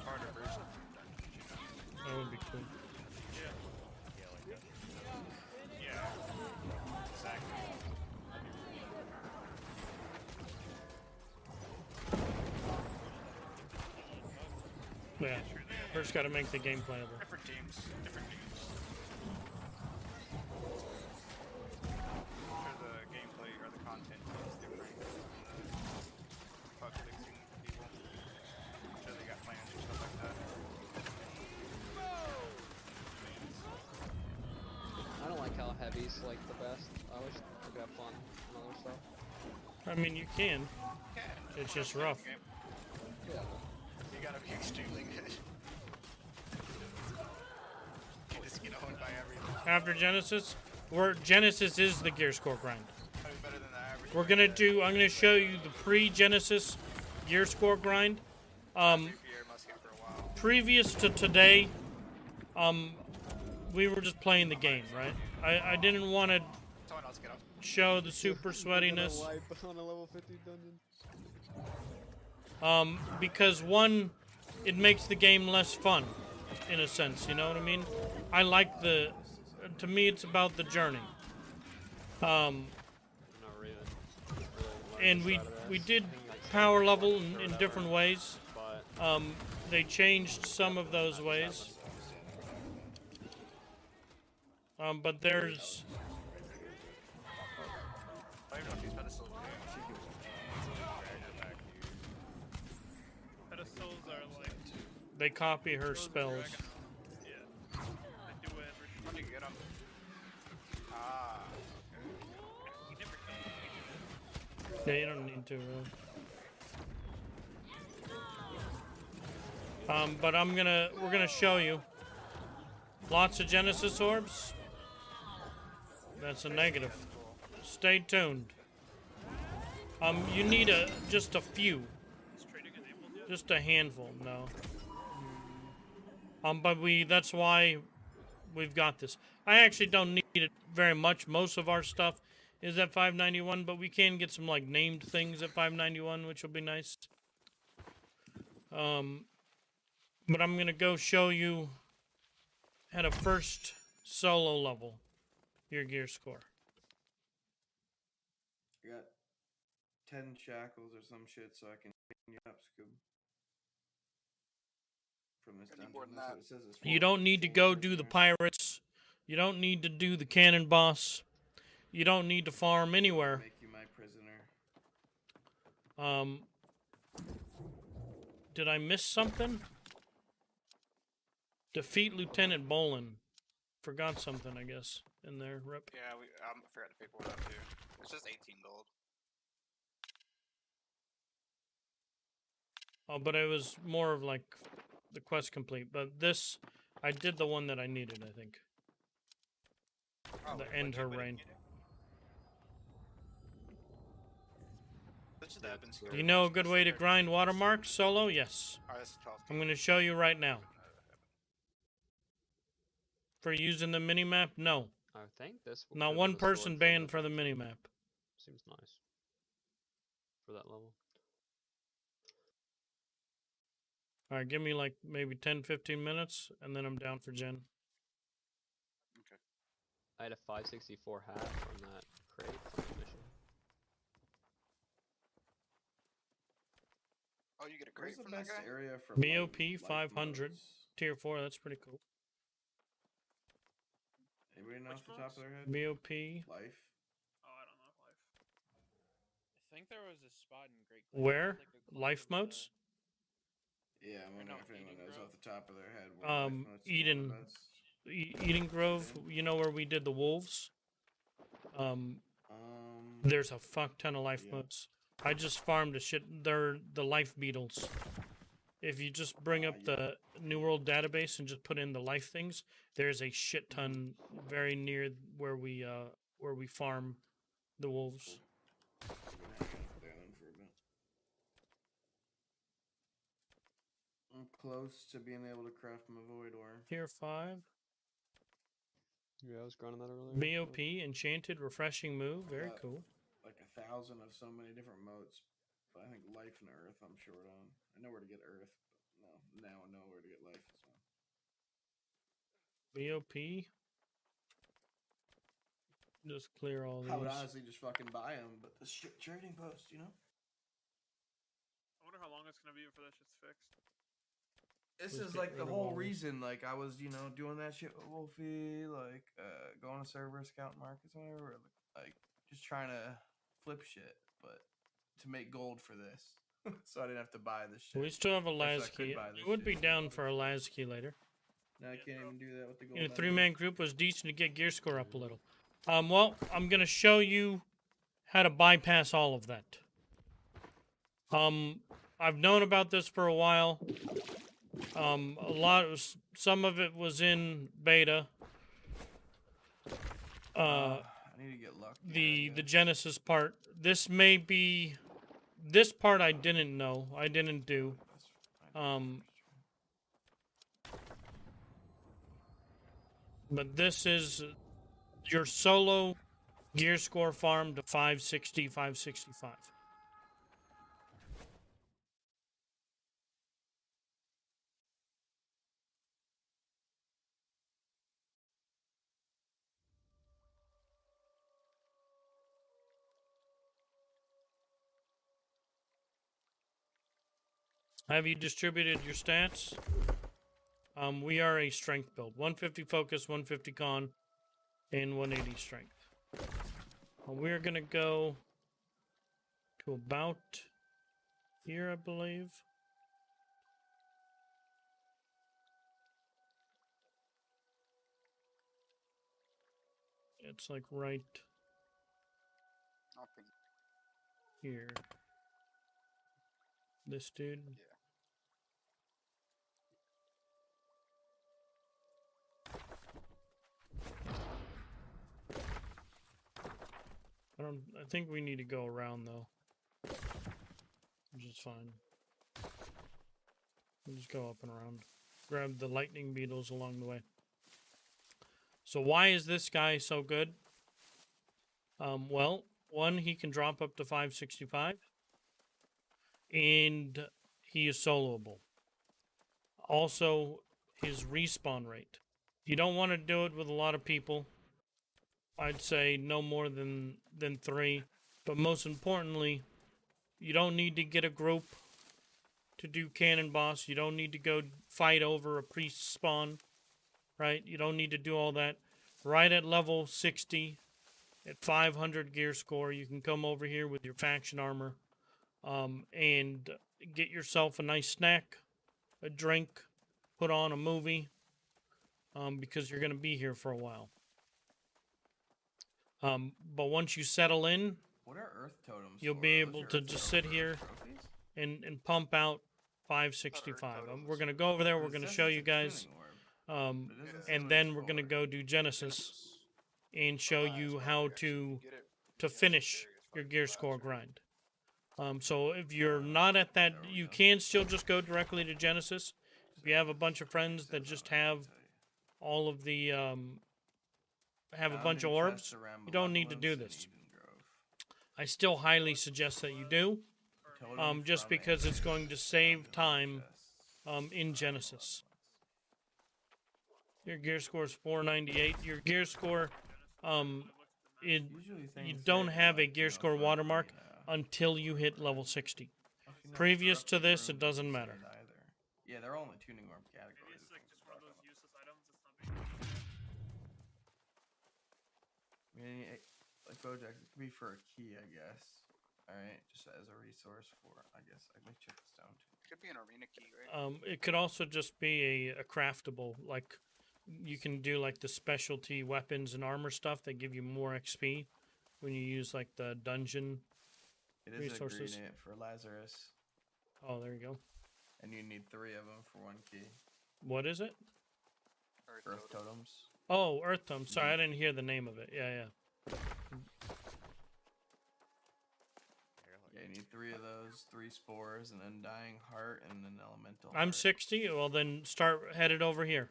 harder versions of Dungeons, you know? That would be cool. Yeah. Yeah, like that. Yeah. Exactly. Yeah. First, got to make the game playable. Different teams. Different teams. Sure, the gameplay or the content is different. Bug fixing people. I'm sure they got plans or stuff like that. I don't like how heavy's like the best. I wish I could have fun and other stuff. I mean, you can. It's just rough. Yeah. You gotta be extremely good. You just get owned by everything. After Genesis, Genesis is the gear score grind. Probably better than the average. We're gonna do. I'm gonna show you the pre-Genesis gear score grind. Year must get for a while. Previous to today, we were just playing the game, right? I didn't want to Someone else get up. show the super sweatiness. Wipe on a level 50 dungeon. Because one, it makes the game less fun, in a sense. You know what I mean? I like the. To me, it's about the journey. Not really. And we did power level in different ways. But They changed some of those ways. But there's. I don't even know if these pedestals are pedestals are like. They copy her those are spells. dragon- Yeah. They do whatever. How do you get them? Ah. You never can. Yeah, you don't need to really. But we're gonna show you lots of Genesis orbs. That's a negative. Stay tuned. You need just a few, Is trading enabled yet? just a handful. No. But that's why we've got this. I actually don't need it very much. Most of our stuff is at 591, but we can get some like named things at 591, which will be nice. But I'm gonna go show you at a first solo level your gear score. I got 10 shackles or some shit, so I can clean you up, Scoob. From this I need dungeon. more than That's that. what it says it's You for. don't need to go do the pirates. You don't need to do the cannon boss. You don't need to farm anywhere. Make you my prisoner. Did I miss something? Defeat Lieutenant Bolin. Forgot something, I guess, in there. Rip. Yeah, I forgot to pick one up too. It's just 18 gold. Oh, but it was more of like the quest complete. But this, I did the one that I needed, I think. Oh, The wait, end but her you reign. didn't get it. That should have been Do scary. you know a good way to grind watermarks solo? Yes. Oh, that's 12. I'm going to show you right now. For using the minimap? No. I think this. will Not give one us a sword person from banned the- for the minimap. Seems nice. For that level. Alright, give me like maybe 10-15 minutes, and then I'm down for Gen. Okay. I had a 564 hat from that crate from the mission. Oh, you get a Where's crate the from that best guy? area for BOP life 500. modes? Tier 4, that's pretty cool. Anybody know Which off the top of their head? BOP. Life. Oh, I don't know life. I think there was a spot in Great. Where? Life modes? Yeah, I'm wondering no, if anyone Eden knows Grove. off the top of their head. What life modes are the Eden. best. Eden Grove, you know where we did the wolves? There's a fuck ton of life Yeah. modes. I just farmed a shit. They're the life beetles. If you just bring up Yeah. the New World database and just put in the life things, there's a shit ton very near where we farm the wolves. Cool. I'm gonna hang out there then for a bit. I'm close to being able to craft my void ore. Tier 5. Yeah, I was grinding that earlier. BOP, enchanted, refreshing move. Very got cool. Like 1,000 of so many different motes, but I think life and earth I'm short on. I know where to get earth, but no, now I know where to get life as well. BOP. Just clear all I would these. honestly just fucking buy them, but the shit trading post, you know? I wonder how long it's gonna be before that shit's fixed. This Just is get like the rid of whole all this. reason. Like I was, doing that shit with Wolfie, like going to server, scouting markets, whatever. Like just trying to flip shit, but to make gold for this, so I didn't have to buy this shit. We still have a Or so I las could key. buy this I would be shit. down for a las key later. Now I can't even do that with the gold. In a I 3-man group was decent to get gear score up a little. Well, I'm gonna show you how to bypass all of that. I've known about this for a while. Some of it was in beta. I need to get lucky. The Genesis part. This part I didn't know. I didn't do. But this is your solo gear score farm to 560, 565. Have you distributed your stats? We are a strength build. 150 focus, 150 con, and 180 strength. We're going to go to about here, I believe. It's like right Nothing. here. This dude. I think we need to go around though. Which is fine. We'll just go up and around. Grab the lightning beetles along the way. So why is this guy so good? Well, one, he can drop up to 565. And he is soloable. Also, his respawn rate. You don't want to do it with a lot of people. I'd say no more than 3. But most importantly, you don't need to get a group to do cannon boss. You don't need to go fight over a priest spawn. Right? You don't need to do all that. Right at level 60, at 500 gear score, you can come over here with your faction armor and get yourself a nice snack, a drink, put on a movie, because you're going to be here for a while. But once you settle in, What are earth totems? you'll for? be Are those able your to earth just totems sit for here trophies? and pump out 565. totems. We're going to go over there. We're It going to says show it's you a guys. tuning orb, but it doesn't say And what then it's we're going to for. go do Genesis and show you how to Get it. finish your gear score grind. So if you're not at that, you can still just go directly to Genesis. If you have a bunch of friends that just have all of the have a bunch of orbs, you don't need to do this. I still highly suggest that you do, just because it's going to save time in Genesis. Your gear score is 498. Your gear score, you don't have a gear score watermark until you hit level 60. Previous to this, it doesn't matter. Yeah, they're all in the tuning orb category. Maybe it's like just one of those useless items. It's not big. I mean, like Bojack, it could be for a key, I guess. Alright, just as a resource for, I guess. I might check this down too. Could be an arena key, right? It could also just be a craftable, like you can do like the specialty weapons and armor stuff that give you more XP when you use like the dungeon. It is Resources. a grenade for Lazarus, Oh, there you go. and you need 3 of them for 1 key. What is it? Earth totem. totems. Oh, Earth Tome. Sorry, I didn't hear the name of it. Yeah. Yeah, you need 3 of those, 3 spores, an undying heart, and an elemental. I'm heart. 60. Well, then start headed over here.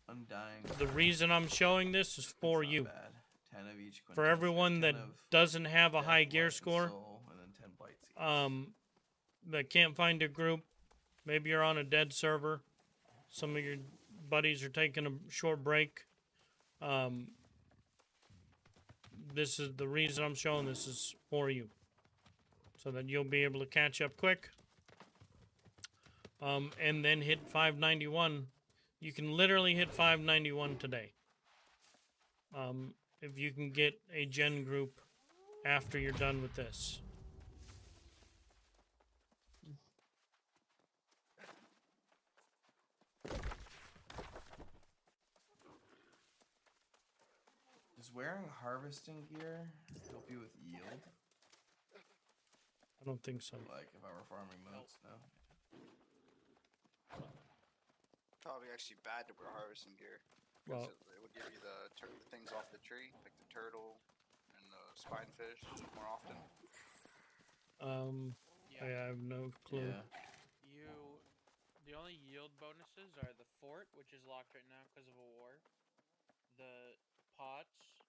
Undying. The heart. reason I'm showing this is That's for not you. bad. 10 of each. For quintessence, everyone 10 that of doesn't have a death, high gear life, and score, soul, and then 10 blight seeds. that can't find a group, maybe you're on a dead server, some of your buddies are taking a short break. This is the reason I'm showing this is for you, so that you'll be able to catch up quick. And then hit 591. You can literally hit 591 today. If you can get a gen group after you're done with this. Does wearing harvesting gear help you with yield? I don't think so. Like if I were farming moats, no. Probably actually bad to wear harvesting gear. 'Cause Well, it would give you the things off the tree, like the turtle and the spinefish, more often. I have no clue. Yeah. The only yield bonuses are the fort, which is locked right now because of a war, the pots,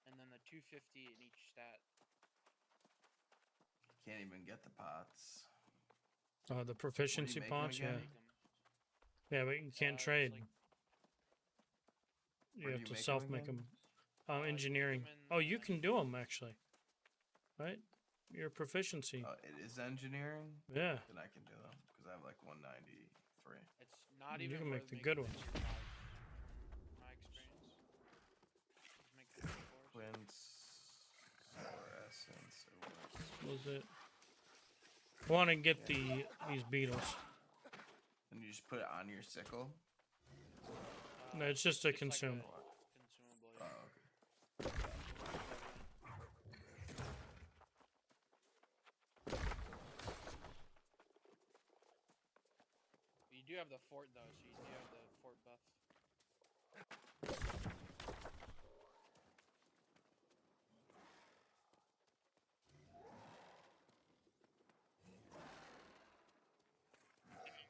and then the 250 in each stat. Can't even get the pots. The proficiency make 'em pots, yeah. again? Make 'em. Yeah, but you can't It's trade. like, You Where have do you to make 'em self-make again? them. you make Engineering. 'em in, Oh, you can do them, actually. Right? Your proficiency. It is engineering? Yeah. Then I can do them because I have like 193. it's not You even can make worth the making good it ones. tier 5, from my experience. Just make the tier 4s. Quince, solar essence, it was. Was it? I want to get these beetles. And you just put it on your sickle. No, it's just a It's like consumable. consumable, Oh, yeah. okay. You do have the fort though, so you do have the fort buff.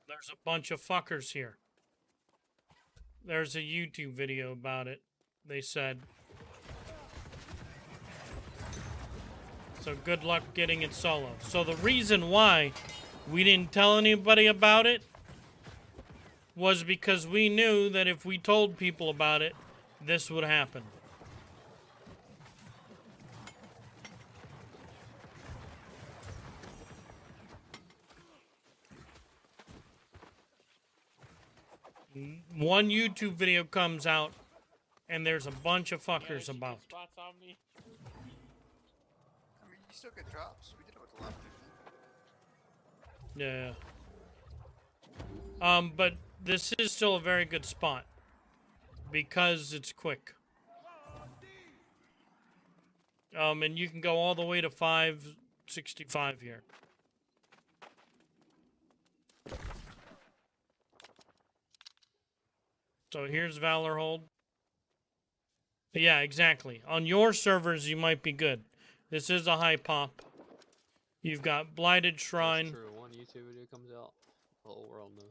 There's a bunch of fuckers here. There's a YouTube video about it. They said. So good luck getting it solo. So the reason why we didn't tell anybody about it was because we knew that if we told people about it, this would happen. One YouTube video comes out, and there's a bunch of Yeah, fuckers she gets about. spots on me. I mean, you still get drops. We did it with the left. Yeah. But this is still a very good spot because it's quick. And you can go all the way to 565 here. So here's Valor Hold. Yeah, exactly. On your servers, you might be good. This is a high pop. You've got Blighted Shrine. That's true. One YouTube video comes out, the whole world knows.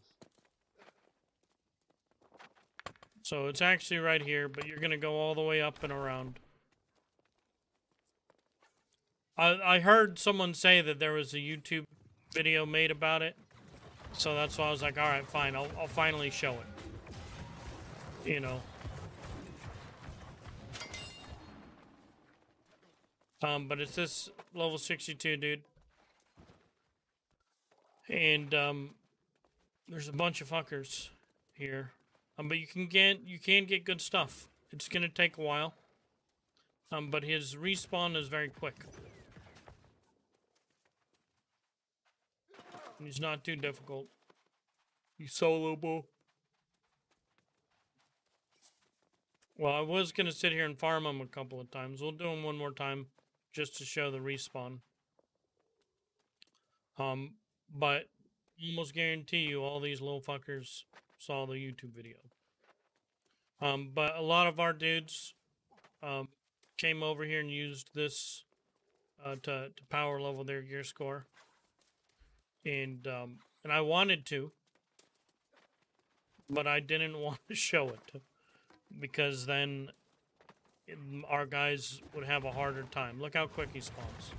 So it's actually right here, but you're going to go all the way up and around. I heard someone say that there was a YouTube video made about it. So that's why I was like, all right, fine. I'll finally show it. You know. But it's this level 62 dude. And there's a bunch of fuckers here. But you can get good stuff. It's gonna take a while. But his respawn is very quick. And he's not too difficult. He's soloable. Well, I was gonna sit here and farm them a couple of times. We'll do them one more time, just to show the respawn. But almost guarantee you, all these little fuckers saw the YouTube video. But a lot of our dudes, came over here and used this, to power level their gear score. And I wanted to, but I didn't want to show it, because then our guys would have a harder time. Look how quick he spawns.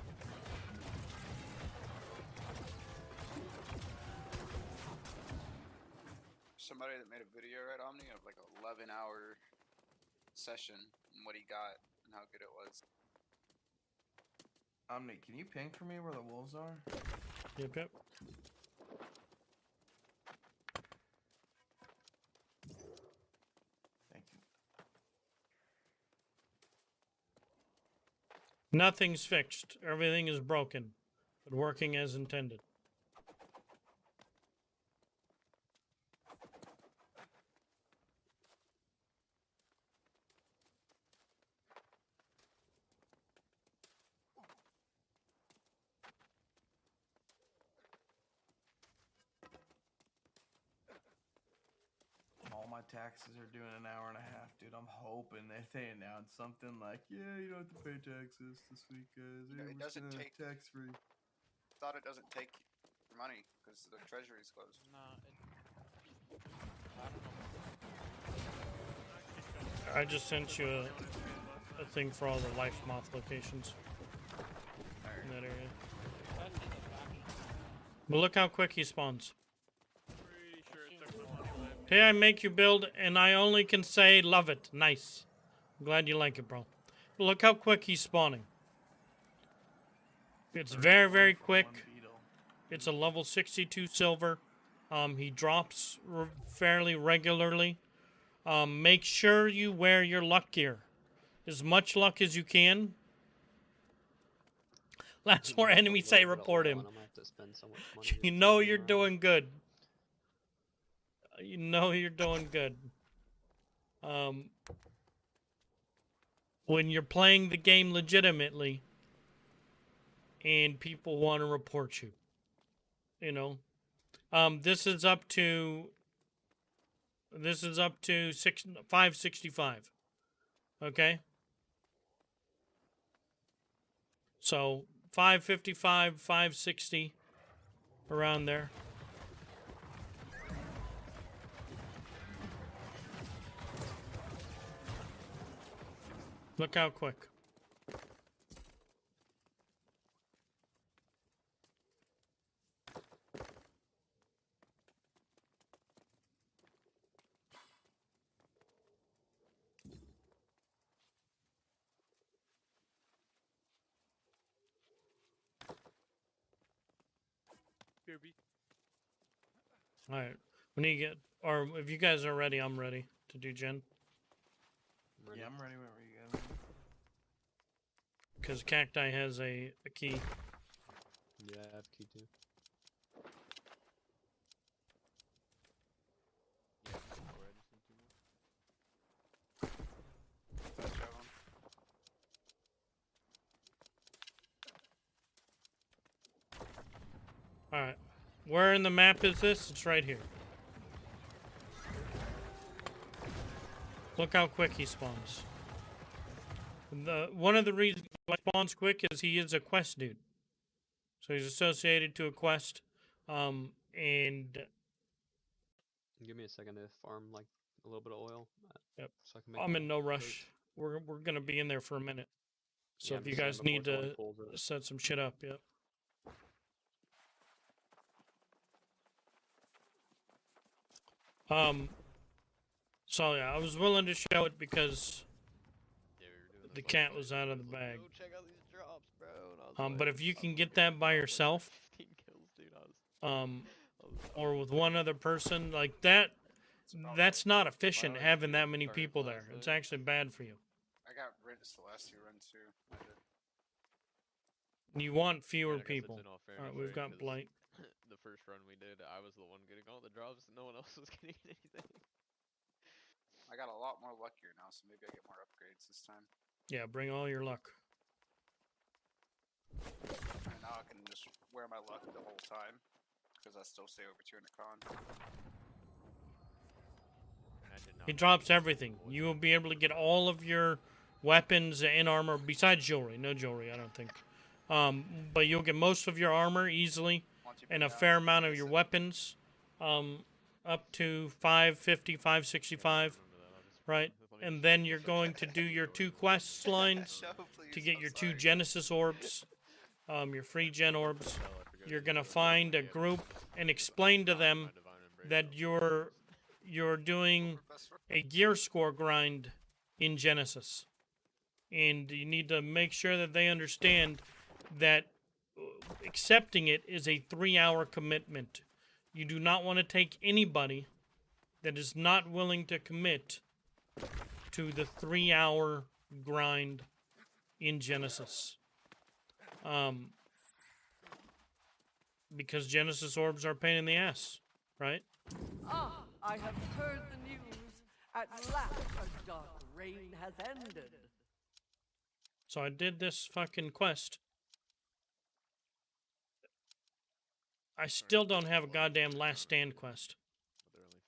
Somebody that made a video, right, Omni, of like a 11-hour session and what he got and how good it was. Omni, can you ping for me where the wolves are? Yep, yep. Thank you. Nothing's fixed. Everything is broken, but working as intended. All my taxes are due in an hour and a half, dude. I'm hoping that they announce something like, yeah, you don't have to pay taxes this week, guys. You know, Hey, it we're just doesn't gonna take- tax free. Thought it doesn't take your money because the treasury's closed. No, I don't know. I just sent you a thing for all the life moth locations in that area. Especially the faction. But look how quick he spawns. Pretty sure it took them anyway. Hey, I make you build, and I only can say love it. Nice. I'm glad you like it, bro. But look how quick he's spawning. It's very, very quick. One beetle. It's a level 62 silver. He drops fairly regularly. Make sure you wear your luck gear. As much luck as you can. That's where Just a enemies little say bit of report oil him. and I'm gonna have to spend so much money You just know keeping you're around. doing good. You know you're doing good. When you're playing the game legitimately and people want to report you. You know. This is up to 565. Okay? So 555, 560 around there. Look how quick. Kirby. All right. When you get, or if you guys are ready, I'm ready to do Gen. I'm ready. Yeah, I'm ready whenever you guys are. Because Cacti has a key. Yeah, I have key too. Yeah, already sent you more. Touch of them. Alright. Where in the map is this? It's right here. Look how quick he spawns. One of the reasons why he spawns quick is he is a quest dude. So he's associated to a quest. And Give me a second to farm like a little bit of oil. Yep. So I can make I'm my in no torch. rush. We're gonna be in there for a minute. So Yeah, if I'm you just saying guys before need someone to pulls it. set some shit up, yep. So yeah, I was willing to show it because Yeah, we were doing the this cat last was night, out and of it the was like, bag. "Yo, check out these drops, bro." And I was But like, if you I can was get looking that by for, like, yourself, 15 kills, dude. I was or with one other person like that, that's not efficient already having that killed many birds people last there. It's night. actually bad for you. I got rinsed the last 2 runs too. I did. You want fewer I guess it's people. in all fairness, Alright, we've right, got 'cause Blight. the first run we did, I was the one getting all the drops, and no one else was getting anything. I got a lot more luckier now, so maybe I get more upgrades this time. Yeah, bring all your luck. And now I can just wear my luck the whole time, because I still stay over 200 con. He drops everything. You will be able to get all of your weapons and armor, besides jewelry. No jewelry, I don't think. But you'll get most of your armor easily, Once you and bring a down fair amount of this your and- weapons, up to 550, 565, right? And then you're going to do your 2 quest lines No, to please, get I'm your 2 sorry. Genesis orbs, your free gen orbs. You're gonna find a group and explain to them that you're doing a gear score grind in Genesis, and you need to make sure that they understand that accepting it is a 3-hour commitment. You do not want to take anybody that is not willing to commit to the 3-hour grind in Genesis. Because Genesis orbs are a pain in the ass, right? Ah, I have heard the news. At last, a dark reign has ended. So I did this fucking quest. I still don't have a goddamn last stand quest.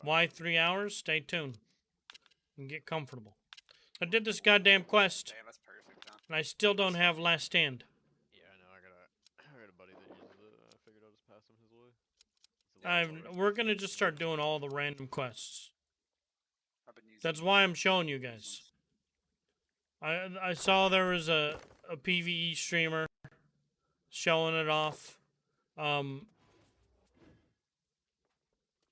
Why 3 hours? Stay tuned and get comfortable. I did this goddamn quest, Damn, that's perfect, huh? and I still don't have last stand. Yeah, I know. I got a buddy that uses it. I figured I'll just pass him his way. It's a little more We're gonna expensive, just you start know? doing all the random quests. I've been using That's why I'm showing you these guys. ones. I saw there was a PvE streamer showing it off.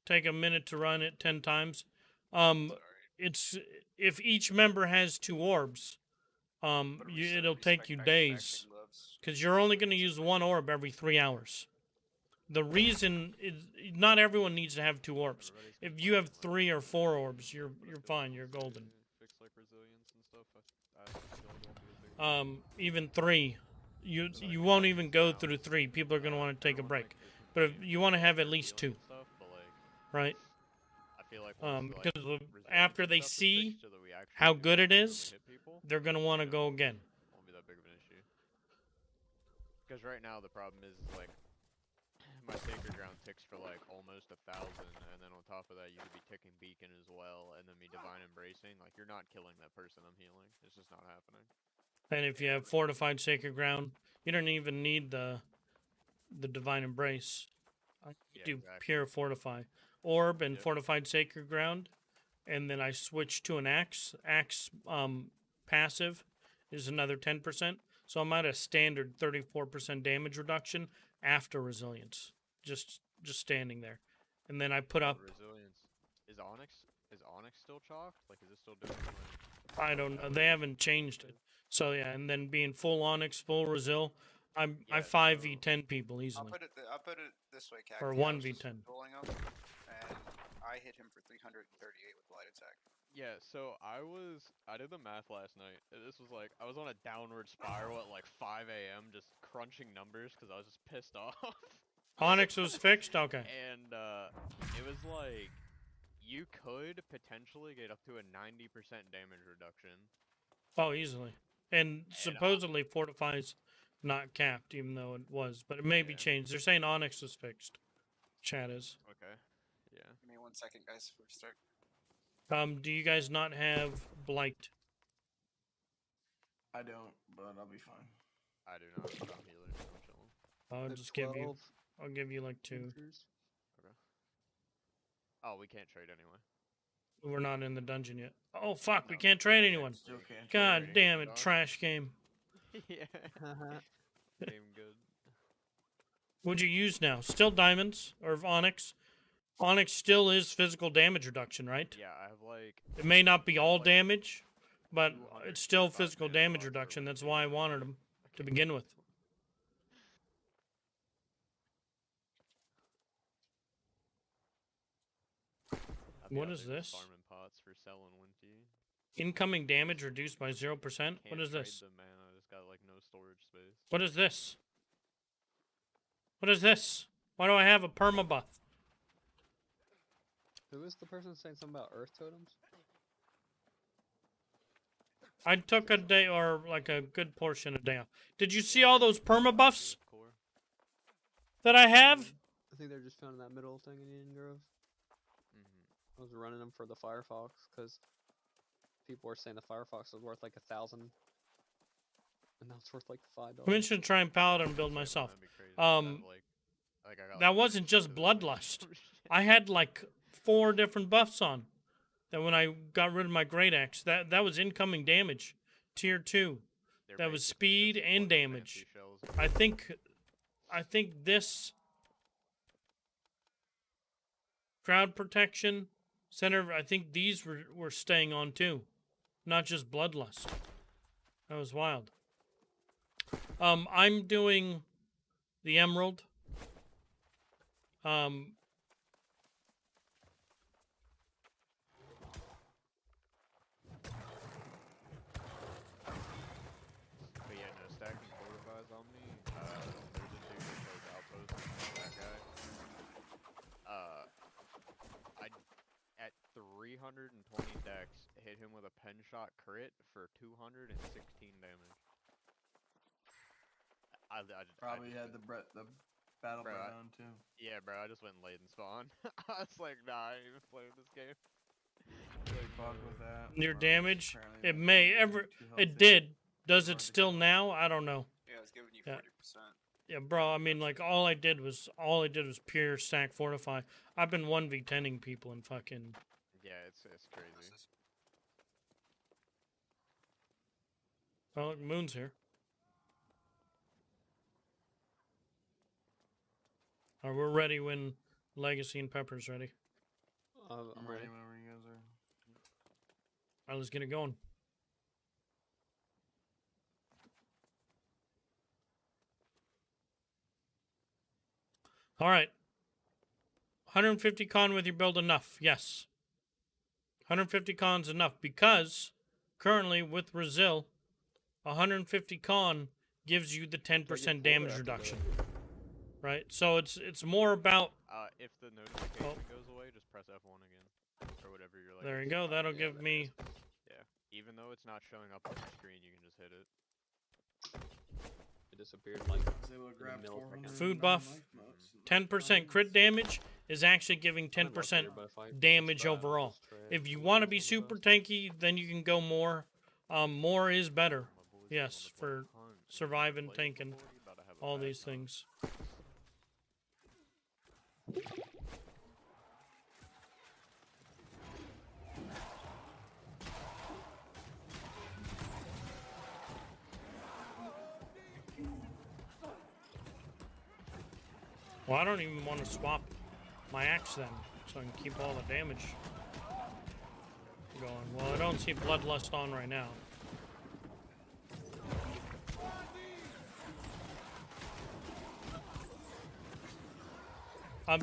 Take a minute to run it 10 times. Sorry. It's if each member has 2 orbs, But are we still it'll gonna be take you days, manufacturing gloves? because you're only going to use 1 orb every 3 hours. The reason is not everyone needs to have 2 orbs. If you have 3 or 4 orbs, you're fine. You're golden. Fix like resilience and stuff. I feel like it won't be a big Even 3, you won't even go through 3. People are going to want to take a break. But if you want to have at least 2, stuff, but like right? I feel like once the, Because like, after resilience they stuff is see fixed so that we actually how do good it really is, hit people, they're going to want to go again. won't be that big of an issue. Because right now the problem is like my sacred ground ticks for like almost 1,000, and then on top of that you could be ticking beacon as well, and then me divine embracing. Like you're not killing that person I'm healing. It's just not happening. And if you have fortified sacred ground, you don't even need the divine embrace. I Yeah, do exactly. pure fortify, orb and Yep. fortified sacred ground, and then I switch to an axe. Axe passive is another 10%. So I'm at a standard 34% damage reduction after resilience. Just standing there, and then I put up. Resilience is Onyx still chalked? Like is it still doing like I don't know. They haven't changed it. So yeah, and then being full onyx, full resil, I Yeah, 5v10 people I'll easily. put it this way, Cacti. Or I was 1v10. just dueling him, and I hit him for 338 with light attack. Yeah, so I did the math last night. This was like, I was on a downward spiral at like 5 a.m. just crunching numbers because I was just pissed off. Onyx was fixed? Okay. And it was like, you could potentially get up to a 90% damage reduction. Oh, easily. And supposedly fortifies not capped, even though it was. But it may be Yeah. changed. They're saying Onyx is fixed. Chat is. Okay. Yeah. Give me 1 second, guys, before we start. Do you guys not have Blight? I don't, but I'll be fine. I do not. I'm healer. So I'm chilling. I'll Uh, just give you. I'll give you like 2. Oh, we can't trade anyway. We're not in the dungeon yet. Oh fuck, we No, can't trade anyone. Still can't. God trading, damn it, dog. trash game. Yeah. Game good. What'd you use now? Still diamonds or Onyx? Onyx still is physical damage reduction, right? Yeah, I have like It may not be all like damage, but 200 it's still 25 physical mana damage slots for reduction. like That's why I healing. wanted them to begin with. I'll be What out is there just this? Farming pots for selling Winty. Incoming damage reduced by 0%? Can't What is trade this? them, man. I just got like no storage space. What is this? What is this? Why do I have a permabuff? Who is the person saying something about earth totems? I took a day, or like a good portion of day off. Did you see all those perma buffs Core. that I have? I think they're just found in that middle thing in Eden Grove. Mm-hmm. I was running them for the Firefox because people were saying the Firefox was worth like 1,000, and now it's worth like $5. I'm interested to try and paladin build myself. That'd be crazy. I got, That like, wasn't 30% just of it, like, bloodlust. some shit. I had like 4 different buffs on. That when I got rid of my great axe, that was incoming damage, tier 2. They're That was basically speed just and fucking damage. fancy shells. I think this crowd protection center. I think these were staying on too, not just bloodlust. That was wild. I'm doing the emerald. But yeah, no, stacking fortifies on me. There's a dude that plays outpost, that guy. I at 320 dex hit him with a pen shot crit for 216 damage. Probably had the battle Bro, bread on too. Yeah, bro, I just went late and spawned. I was like, nah, I ain't even playing this game. Bug with that. Your or damage. apparently It making may you ever. too It healthy. did. Does it Hard to still kill. now? I don't know. Yeah, it's giving you Yeah. 40%. Yeah, bro. I mean, like all I did was pure stack fortify. I've been 1v10ing people and fucking. Yeah, it's crazy. This is Oh, look, Moon's here. Alright, we're ready when Legacy and Pepper's ready. I'm I'm ready. ready whenever you guys are. Alright, let's get it going. Alright. 150 con with your build enough. Yes. 150 con's enough because currently with Brazil, 150 con gives you the 10% damage reduction. Right? So it's more about. If the notification goes away, just press F1 again. Or whatever you're like. There you go. That'll give me. Yeah. Even though it's not showing up on the screen, you can just hit it. It disappeared like I was able to grab middle 409 Food buff, life motes and 10% crit damage is actually giving 10% damage overall. If you want to be super tanky, then you can go more. More is better. Yes, for surviving, tanking, all these things. Well, I don't even want to swap my axe then, so I can keep all the damage going. Well, I don't see Bloodlust on right now.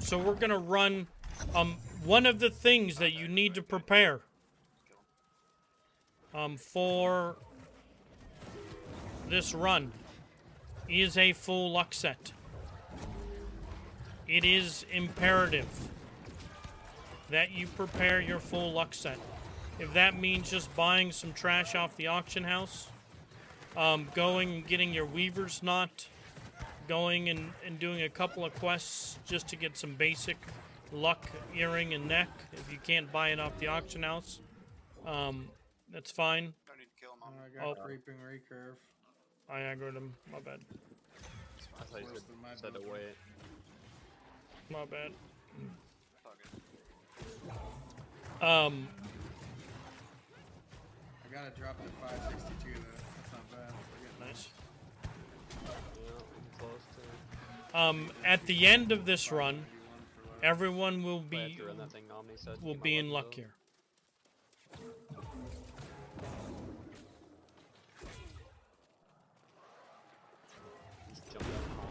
So we're gonna run. One of the things that you need to prepare. For this run is a full luck set. It is imperative that you prepare your full luck set. If that means just buying some trash off the auction house, going and getting your Weaver's Knot, going and doing a couple of quests just to get some basic luck earring and neck, if you can't buy it off the auction house, that's fine. don't need to kill him. I got creeping recurve. I aggroed him. My bad. I thought you Worse than my said to builder. wait. My bad. It's all good. I gotta drop to 562 though. That's not bad. We're getting Nice. Yeah, I'm close to. At the end of this run, 91 for luck. everyone will But I have be to run that thing Omni said to will get be my in luck luck build. here. Just jump up high.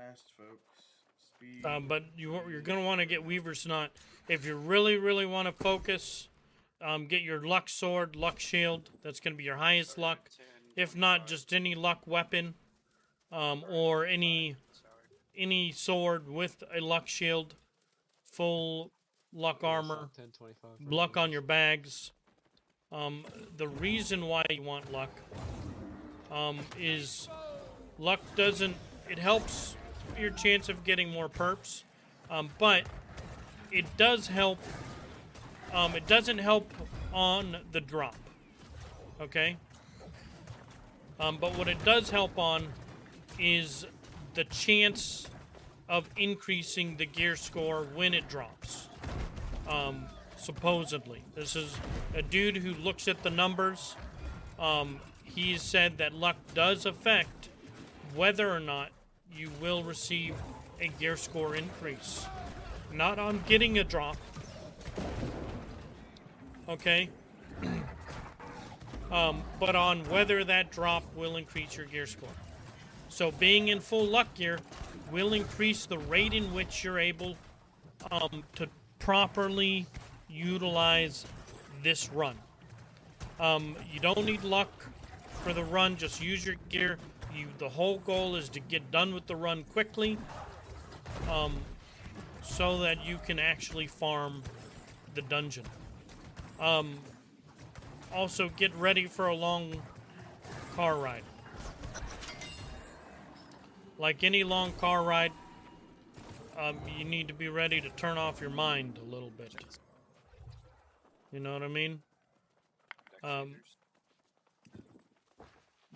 fast, folks. Speed. But you're going to want to get Weaver's Knot. If you really want to focus, get your luck sword, luck shield. That's going to be your highest Sorry, luck. 10, If not, 25. just any luck weapon, or any sword with a luck shield, full luck armor, 10, 25. luck on your bags. The reason why you want luck is luck doesn't. It helps your chance of getting more perps, but it does help. It doesn't help on the drop. Okay. But what it does help on is the chance of increasing the gear score when it drops. Supposedly. This is a dude who looks at the numbers. He said that luck does affect whether or not you will receive a gear score increase. Not on getting a drop. Okay? But on whether that drop will increase your gear score. So being in full luck gear will increase the rate in which you're able to properly utilize this run. You don't need luck for the run, just use your gear. The whole goal is to get done with the run quickly, so that you can actually farm the dungeon. Also, get ready for a long car ride. Like any long car ride, you need to be ready to turn off your mind a little bit. You know what I mean?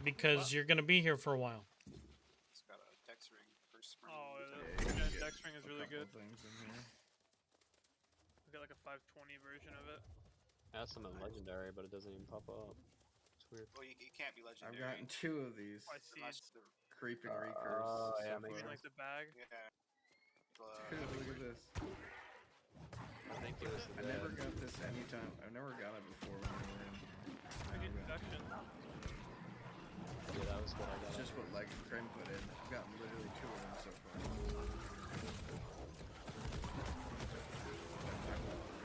Because you're going to be here for a while. It's got a dex ring for spring. Oh, Yeah, yeah, you get Dex Ring is a really couple good. Things in here. We got like a 520 version of it. That's something legendary, but it doesn't even pop up. It's weird. Well, you can't be I've legendary. gotten 2 of these. I see. Unless the, Creeping Reekers. Oh, so yeah, You makes mean far. like the bag? yeah. Dude, look at this. I think it was I the never got this anytime. I've never got it before when we were in here. I get Now I got it. infection. Yeah, that was what I It's got. just what Leg and Crim put in. I've gotten literally 2 of them so far.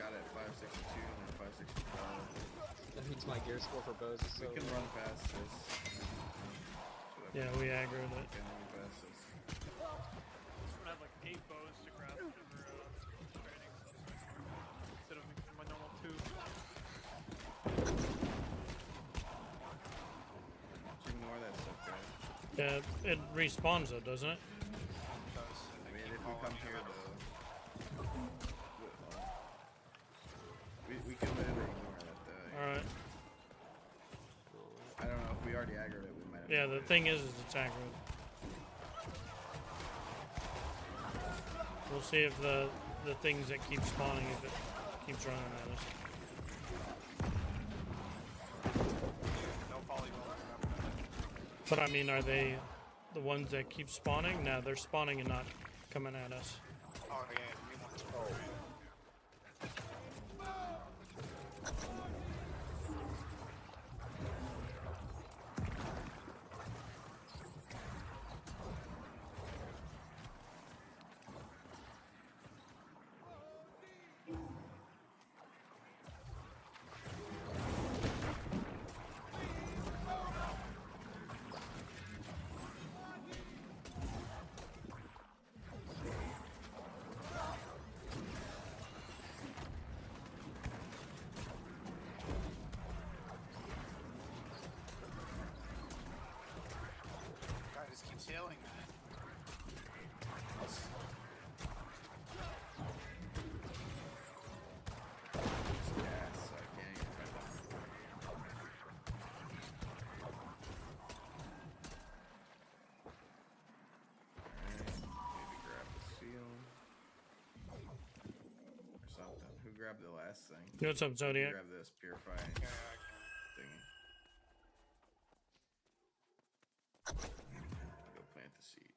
Got it at 562 and then 565. That means my gear score for bows is so We can low. run past this. Yeah, we aggroed it. We can run past this. I have like 8 bows to craft for training instead of my normal 2. Just ignore that stuff, guys. Yeah, it respawns though, doesn't it? I mean, if we come here, though, we can literally ignore that, though. Alright. I don't know if we already aggroed it. We might have. Yeah, to the wait. thing is it's aggroed. We'll see if the things that keep spawning, if it keeps running at us. no volley But I mean, are they the ones that keep spawning? No, they're spawning and not coming at us. Oh yeah, new ones. Oh. Guy just keeps healing, man. Yes, I can't even find that. Alright, maybe grab the seal. Or something. Who grabbed the last thing? What's up, Zodiac? Grab this purifying Yeah, thingy. Go plant the seed.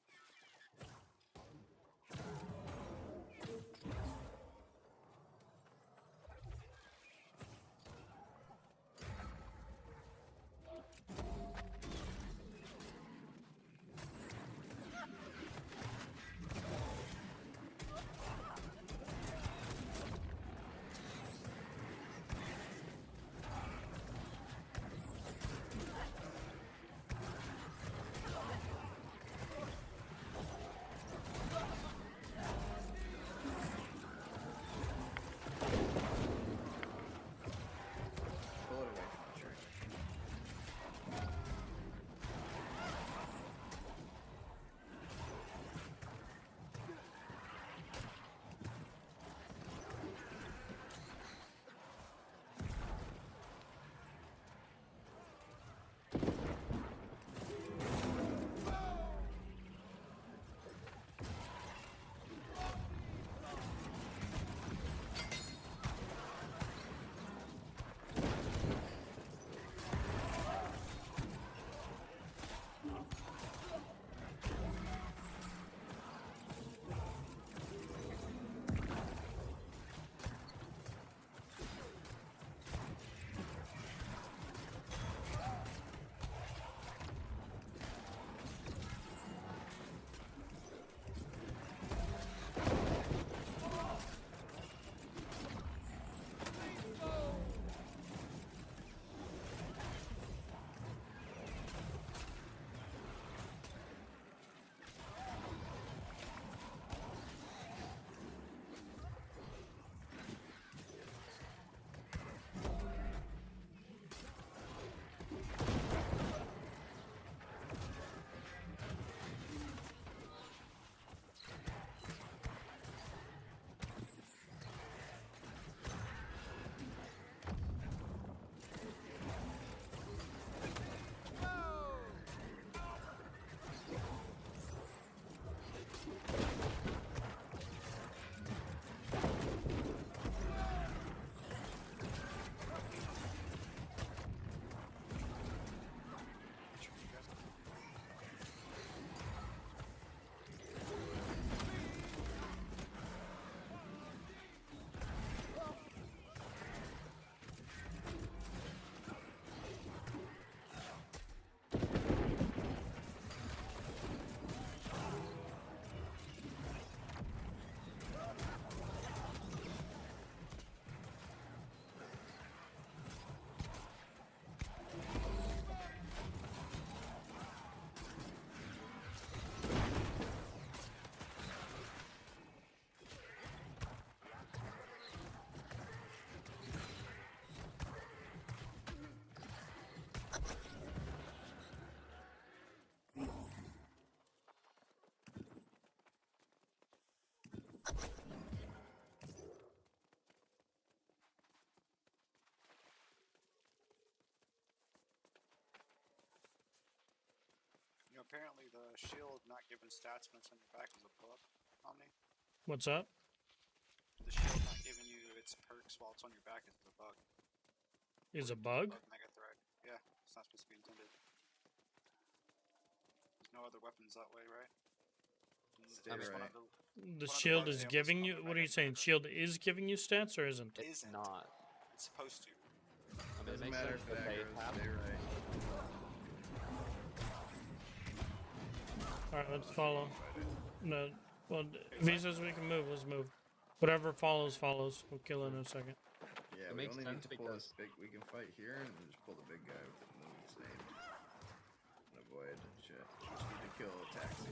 know, apparently the shield not giving stats when it's on your back is a bug. Omni. What's up? The shield not giving you its perks while it's on your back is a bug. Is a According to bug? Bug Mega Thread. Yeah, it's not supposed to be intended. There's no other weapons that way, right? Stay There's one right. of The one of the shield bug is examples giving on you. the What are Mega you saying? Thread. Shield is giving you stats or isn't? It isn't. Not. It's supposed to. I mean, it Doesn't makes matter sense if it that they aggroes, have. stay right. All right, let's follow. No, well, if he says we can move, let's move. Whatever follows, follows. We'll kill it in a second. Yeah, It we makes only need sense to pull because- this big. We can fight here and then just pull the big guy with the move same. And avoid shit. Just need to kill a taxi.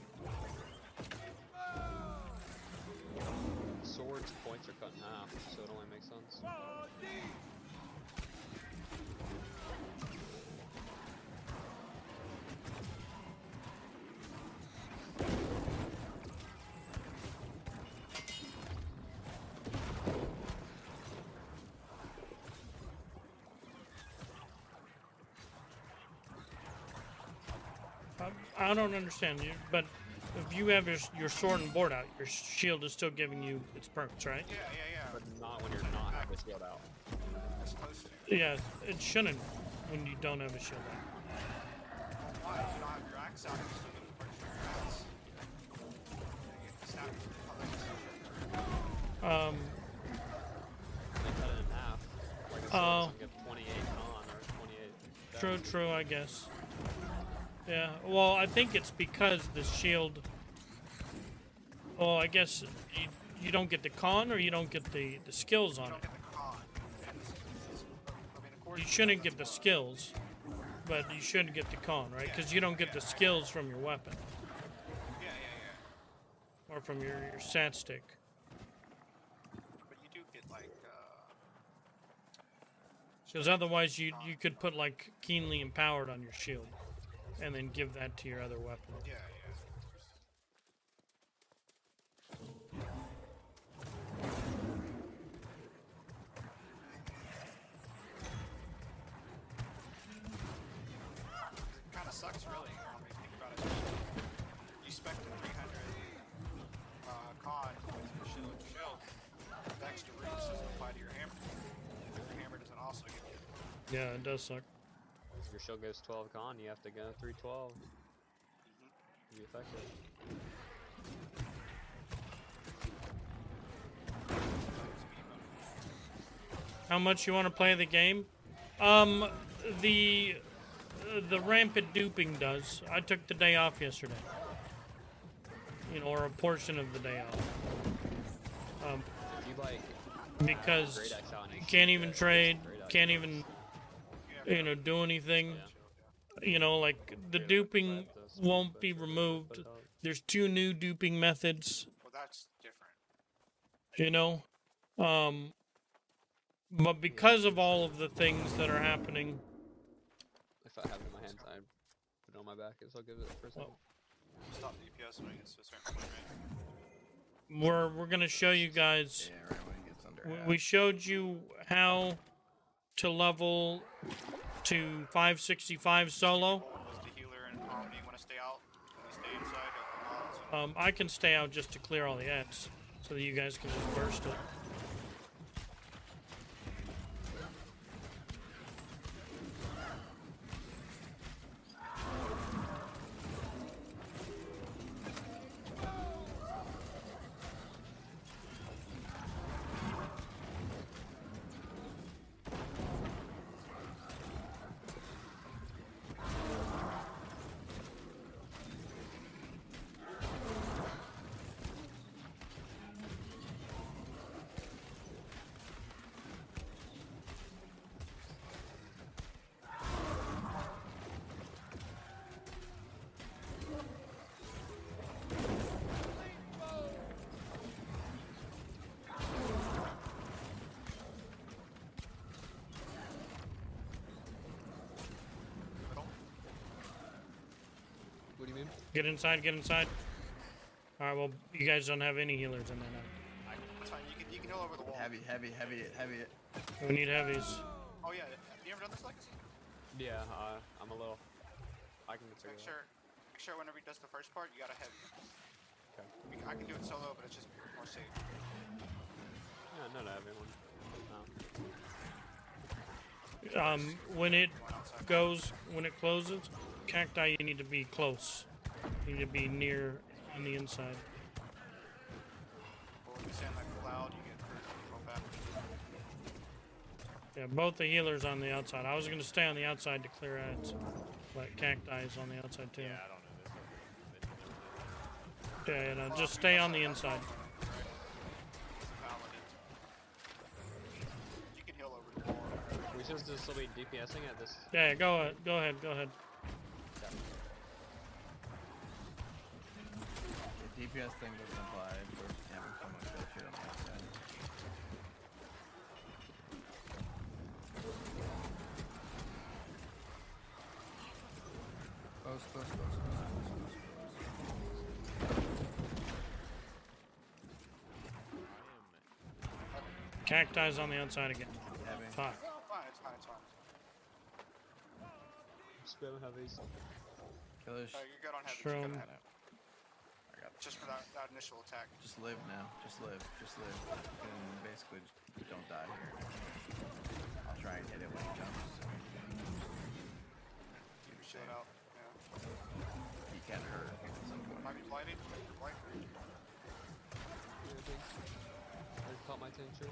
Sword's points are cut in half, so it only makes sense. I don't understand you, but if you have your sword and board out, your shield is still giving you its perks, right? Yeah. But not when you're not have the shield out. It's supposed to. Yeah, it shouldn't when you don't have a shield out. Why? If you don't have your axe out, you still get the perks from your axe. You get the stat from They cut it in half. Like a sword doesn't give 28 con or 28. True, I guess. Yeah, well, I think it's because the shield. Well, I guess you don't get the con or you don't get the skills on You it. don't get the con. I mean, according You to shouldn't that, get the that's why. skills, but you should get the con, right? Because you don't get the skills from your weapon Yeah. or from your stat stick. But you do get like. Because otherwise, you could put like keenly empowered on your shield, and then give that to your other weapon. Yeah. It kind of sucks, really. When you think about it. You spec the 300 con with your shield. The extra roots doesn't apply to your hammer. Your hammer doesn't also give you. Yeah, it does suck. If your shield goes 12 con, you have to go 312 to be effective. How much you want to play the game? The rampant duping does. I took the day off yesterday. You know, or a portion of the day off. If you like, Because Great X out and you you can't see even that, trade, Great X can't out. even, you know, do anything. Yeah. You know, like the Great X duping out does won't put be it up, removed. put it up. There's 2 new duping methods. Well, that's different. You know, but because of all of the things that are happening, If I have it in my hands, I put it on my back, so I'll give it for a second. Stop DPS when it gets to a certain point, right? we're gonna show you guys. Yeah, right when it gets under half. We showed you how to level to 565 solo. Was the healer and Omni want to stay out? Can we stay inside or come out? I can stay out just to clear all the X, so that you guys can just burst it. What do you mean? Get inside, get inside. Alright, well, you guys don't have any healers in there now. That's fine. You can heal over the wall. Heavy it. We need heavies. Oh yeah. Have you ever done this, Legacy? Yeah, I'm a little. I can Let's figure make it sure. make sure whenever he does the first part, you gotta heavy him. Okay. I can do it solo, but it's just more safe. Yeah, not everyone. When it Going outside. goes, when it closes, cacti, you need to be close. You need to be near on the inside. Or when you stand like a cloud, you get hurt real bad. Yeah, both the healers on the outside. I was gonna stay on the outside to clear ads, but cacti is on the outside too. Yeah, I don't know this. Yeah, no, just stay on the inside. Paladins. You can heal over the wall. We should just still be DPSing at this. Yeah, go ahead, go ahead, go ahead. The DPS thing doesn't apply if we're having someone kill shit on the outside. Close, close, close, close, close, close, close. Cacti's on the outside again. Heavy. Fuck. Fine, it's fine, it's fine. Spam heavies. Killers. You're good on heavy. Strom. You're good on heavy. I got Just for that initial attack. Just live now. Just live. Just live. And basically, just don't die here. I'll try and hit it when he jumps. Keep it Shield safe. out. Yeah. He can hurt at some point. Might be blighted. Blight. I caught my attention.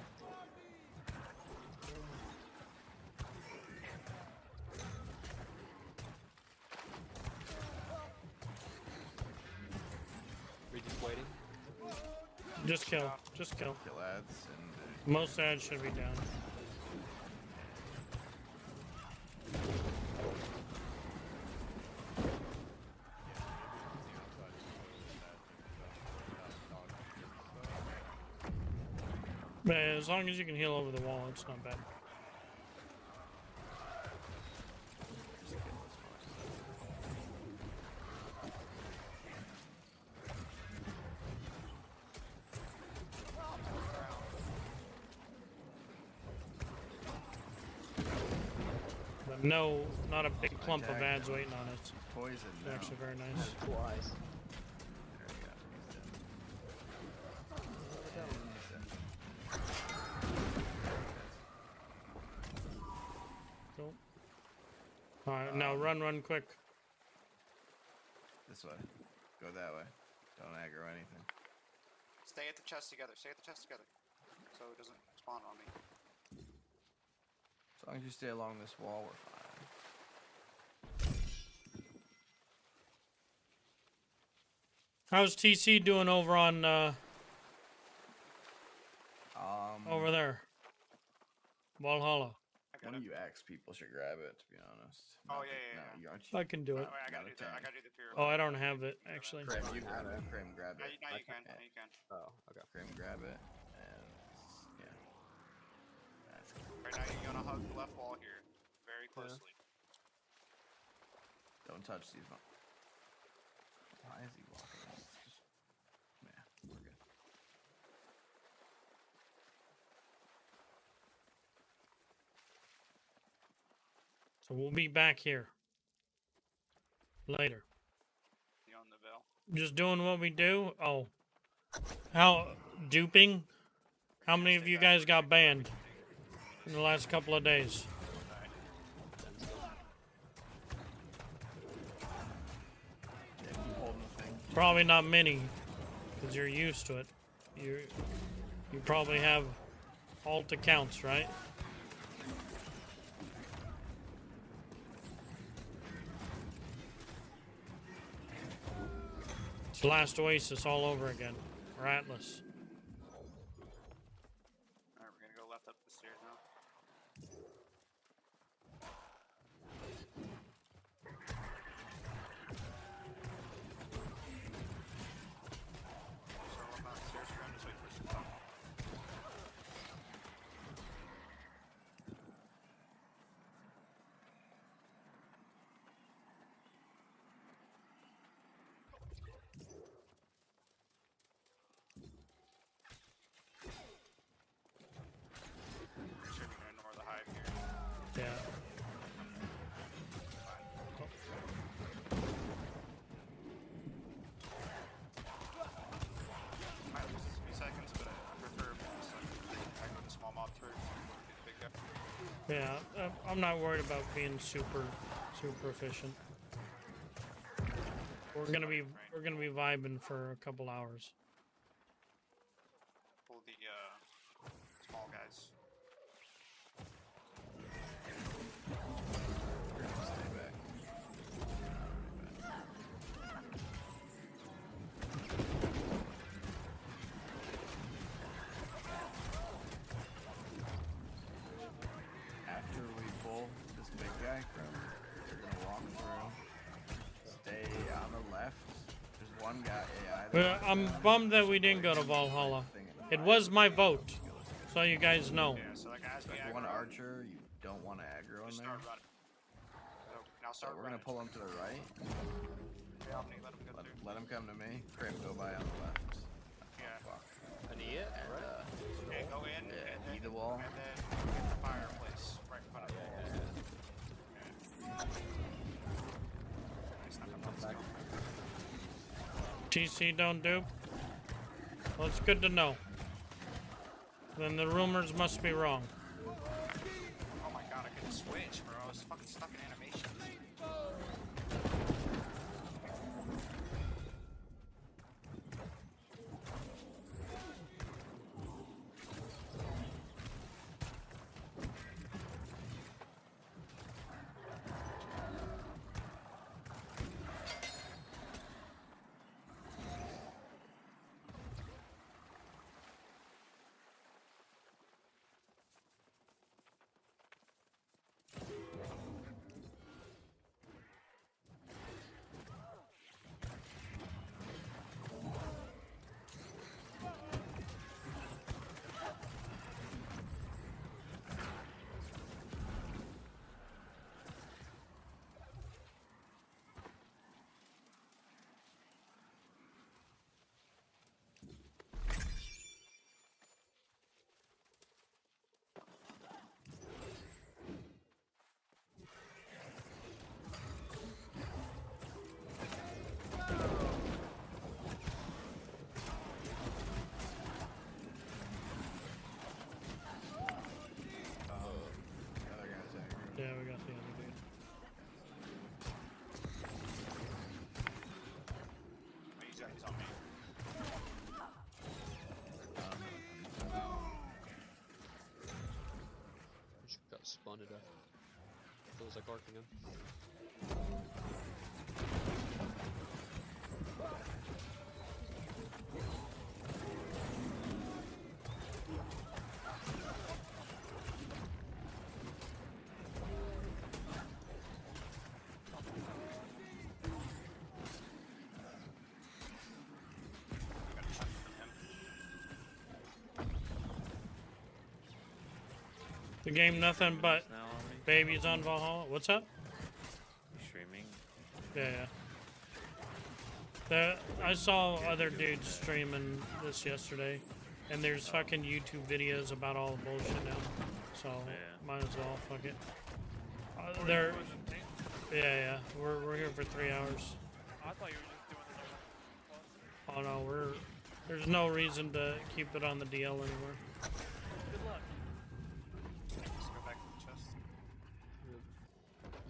We just waiting. Just kill. Just kill. Kill ads and Most ads should be down. But as long as you can heal over the wall, it's not bad. just kill this But no, not a big clump of ads waiting on us. Poison They're now. actually very nice. Twice. There we go. He's dead. Cool. Alright, now run quick. This way. Go that way. Don't aggro anything. Stay at the chest together. Stay at the chest together. So it doesn't spawn on me. As long as you stay along this wall, we're fine. How's TC doing over on over there? Valhalla. I got One it. of you axe people should grab it, to be honest. Oh, Not yeah, the- yeah, no, yeah. you aren't. I can do it. Oh, wait, I gotta Not do a the. I tank. gotta do the pure. Oh, I don't have it actually. Krim, you grab it. Krim, grab Now it. you, now you can. Now you can. Oh, okay. Krim, grab it. And yeah. That's good. Right now you're gonna hug the left wall here, very closely. Don't touch these. Why is he walking? It's just. Yeah, we're good. So we'll be back here later. Beyond the veil. Just doing what we do. Oh, how duping? How many of you guys got banned in the last couple of days? Yeah, keep holding the thing. Probably not many, because you're used to it. You probably have alt accounts, right? It's Last Oasis all over again, or Atlas. Alright, we're gonna go left up the stairs now. So I'm not stairs around, just wait for some time. Should be gonna ignore the hive here. Yeah. Yeah, I'm not worried about being super efficient. We're gonna be vibing for a couple hours. Pull the small guys. Stay back. After we pull this big guy, they're gonna walk through. Stay on the left. There's one guy. Yeah, I'm bummed that we didn't go to Valhalla. It was my vote, so you guys know. Yeah, so like as we If you aggro, want archer, you don't want to aggro in just there. start running. So now So start we're gonna running. pull him to the right. Okay, Omni, let him go through. Let him come to me. Crim, go by on the left. Yeah. Fuck. An it? And Okay, go in yeah, and then eat the wall. and then get the fireplace right in front of the wall. Nice, knock him down, let's go. TC don't dupe. Well, it's good to know. Then the rumors must be wrong. Oh my god, I couldn't switch, bro. I was fucking stuck in animations. Other guy's aggro. Yeah, we got the other dude. He's on me. Just got spun to death. Feels like arcing him. The game nothing but Now on me? babies on Valhalla. What's up? You streaming? Yeah. I saw other dudes streaming this yesterday, and there's fucking YouTube videos about all the bullshit now. So Yeah. might as well fuck it. They're yeah. We're here for 3 hours. I thought you were just doing the normal. Oh no, there's no reason to keep it on the DL anymore. Good luck. Let's go back to the chest.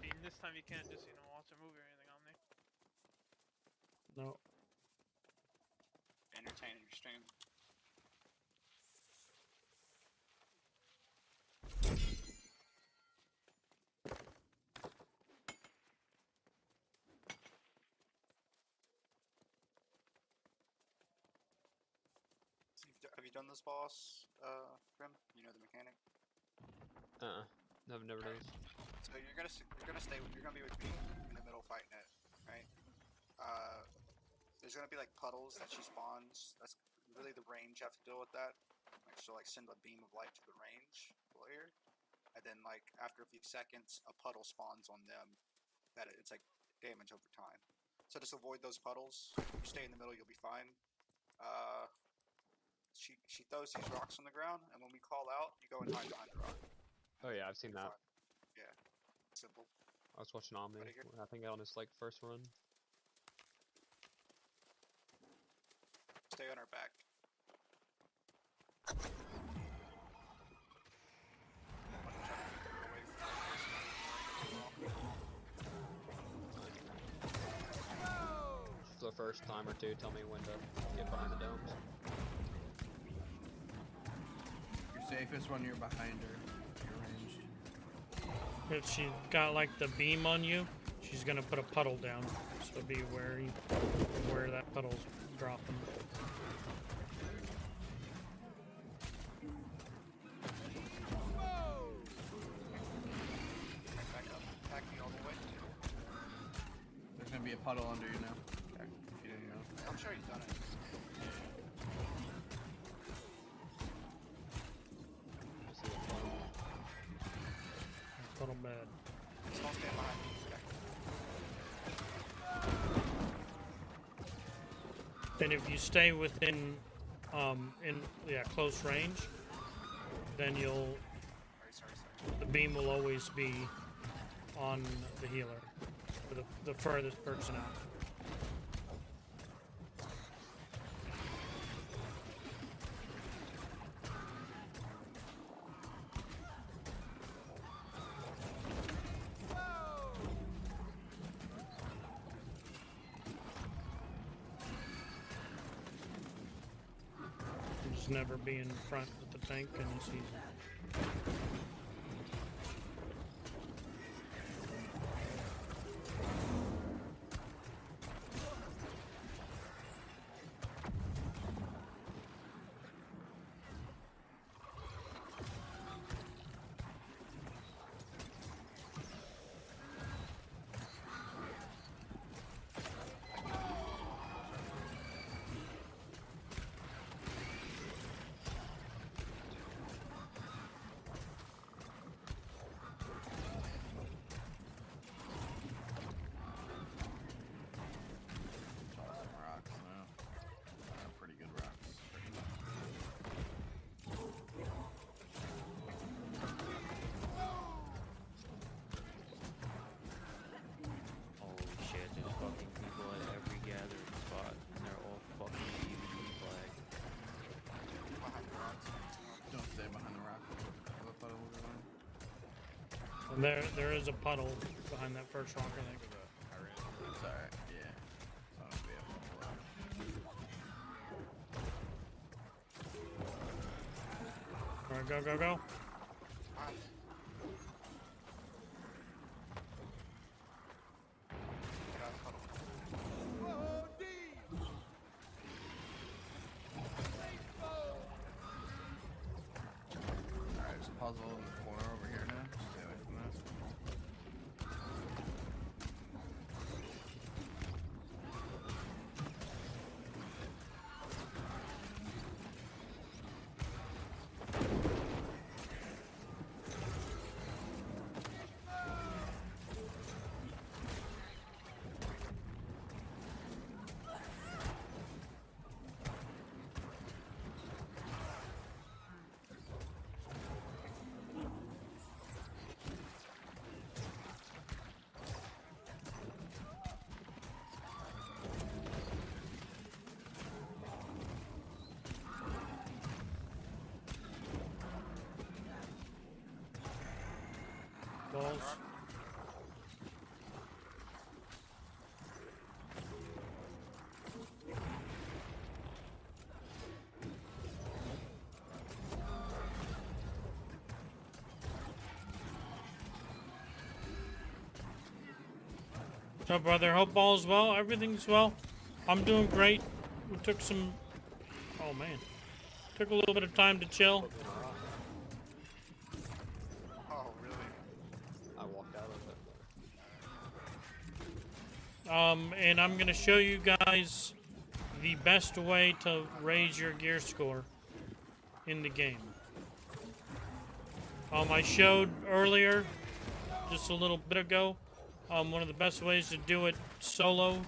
And this time you can't just, watch a movie or anything on there. No. Entertaining your stream. So have you done this boss, Grim? You know the mechanic. I've never done this. So you're gonna be with me in the middle fighting it, right? There's gonna be like puddles that she spawns. That's really the range. You have to deal with that. Like she'll like send a beam of light to the range player, and then like after a few seconds, a puddle spawns on them. That it's like damage over time. So just avoid those puddles. You stay in the middle, you'll be fine. She throws these rocks on the ground, and when we call out, you go and hide behind the rock. Oh yeah, I've seen that. Yeah, simple. I was watching Omni. Right here. I think on his like first run. Stay on our back. first time or two, tell me when to get behind the domes. You're safest when you're behind her. You're ranged. If she got like the beam on you, she's gonna put a puddle down. So be wary of where that puddle's dropping. Back up. Attack me all the way. There's gonna be a puddle under you now. Okay, if you didn't know. I'm sure he's done it. I see the puddle. Puddle bad. Just don't stand behind me. Okay. Then if you stay within, close range, then Sorry. the beam will always be on the healer, or the furthest person out. Just never be in front with the tank any season. Some rocks now. Pretty good rocks. Holy shit, there's fucking people at every gathering spot, and they're all fucking PvP flag. Behind the rocks. Don't stay behind the rock. Have a puddle over there. And there is a puddle behind that first rock, I think. It's alright, yeah. As long as we have a rock. Alright, go. Behind. Get out of the puddle. Alright, there's a puzzle in the corner over here now. Stay away from that. Balls. What's up, brother? Hope all's well. Everything's well. I'm doing great. We took some. Oh man, took a little bit of time to chill. Oh, really? I walked out of it. And I'm gonna show you guys the best way to raise your gear score in the game. I showed earlier, just a little bit ago, one of the best ways to do it solo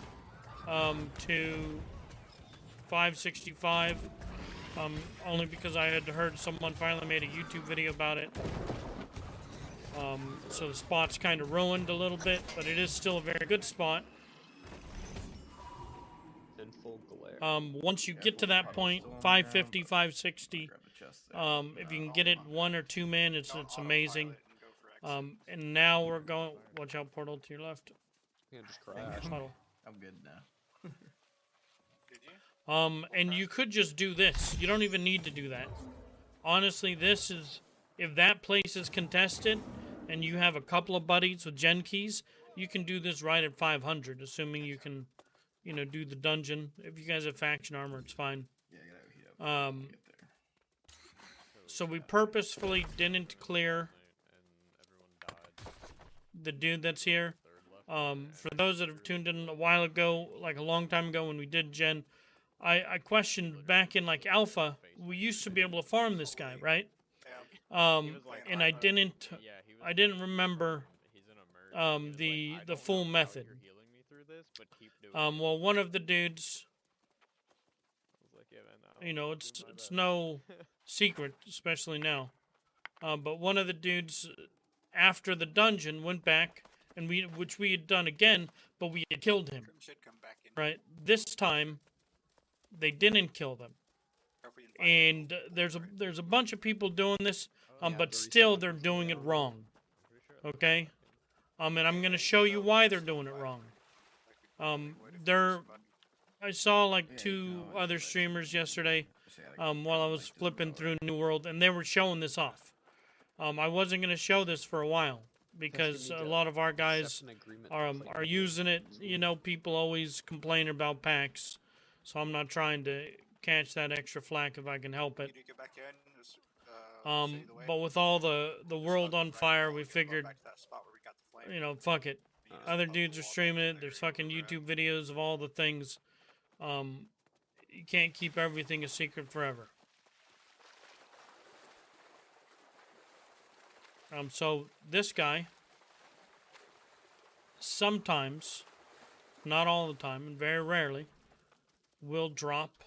to 565. Only because I had heard someone finally made a YouTube video about it. So the spot's kind of ruined a little bit, but it is still a very good spot. In full glare. Once you get to that point, 550, 560, Grab the chest there. if you can get it 1 or 2 man, it's amazing. And now we're going. Watch out, portal to your left. Yeah, just crash. Puddle. I'm good now. And you could just do this. You don't even need to do that. Honestly, this is, if that place is contested and you have a couple of buddies with gen keys, you can do this right at 500, assuming you can, you know, do the dungeon. If you guys have faction armor, it's fine. Yeah, I gotta heat up. Um, Get there. So we purposefully didn't clear And everyone died. the dude that's here. Third left. For those that have tuned in a while ago, like a long time ago when we did Gen, I questioned back in like Alpha, we used to be able to farm this guy, right? And I didn't remember He's in a merge. the full method. You're healing me through this, but keep doing it. Well, one of the dudes, I was like, yeah, man, you know, I'll it's do my best. no secret, especially now. But one of the dudes after the dungeon went back, and which we had done again, but we had killed him. Should come back in. Right, this time they didn't kill them, and there's a bunch of people doing this, but still they're doing it wrong. Okay, and I'm gonna show you why they're doing it wrong. I saw like two other streamers yesterday, while I was flipping through New World, and they were showing this off. I wasn't gonna show this for a while because a lot of our guys are using it. You know, people always complain about packs, so I'm not trying to catch that extra flack if I can help it. You get back in, just, show you the way. But with all the world on fire, we figured, Back to that spot where we got the flame. you know, fuck it. Other dudes are streaming it. There's fucking YouTube videos of all the things. You can't keep everything a secret forever. So this guy sometimes, not all the time, and very rarely, will drop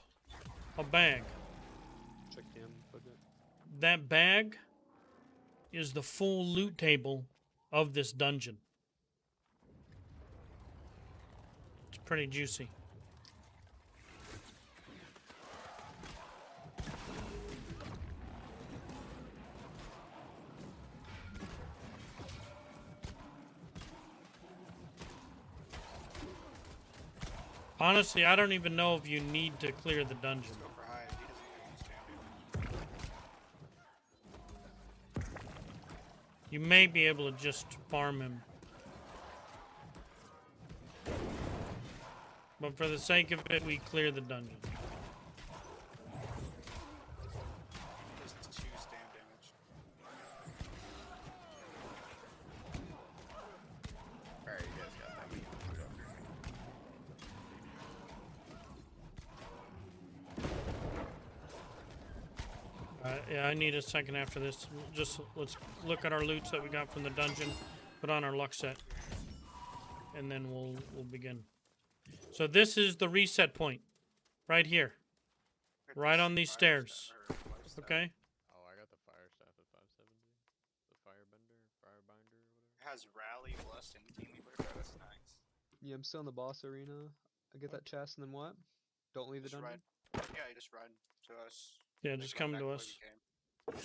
a bag. Check the budget. That bag is the full loot table of this dungeon. It's pretty juicy. Honestly, I don't even know if you need to clear the dungeon. Go for high. He doesn't even use standing. You may be able to just farm him. But for the sake of it, we clear the dungeon. Just 2 stam damage. Alright, you guys got that. We can move it over. Yeah, I need a second after this. Just let's look at our loots that we got from the dungeon, put on our luck set, and then we'll begin. So this is the reset point, right here, right on these stairs. Okay. Oh, I got the fire staff at 570. The firebinder, firebinder, or whatever. It has rally, lust, and team leader. That's nice. Yeah, I'm still in the boss arena. I get that chest and then what? Don't leave the Just dungeon? ride. Yeah, you just ride to us. Yeah, Like, just run come back to the way us. we came. Okay.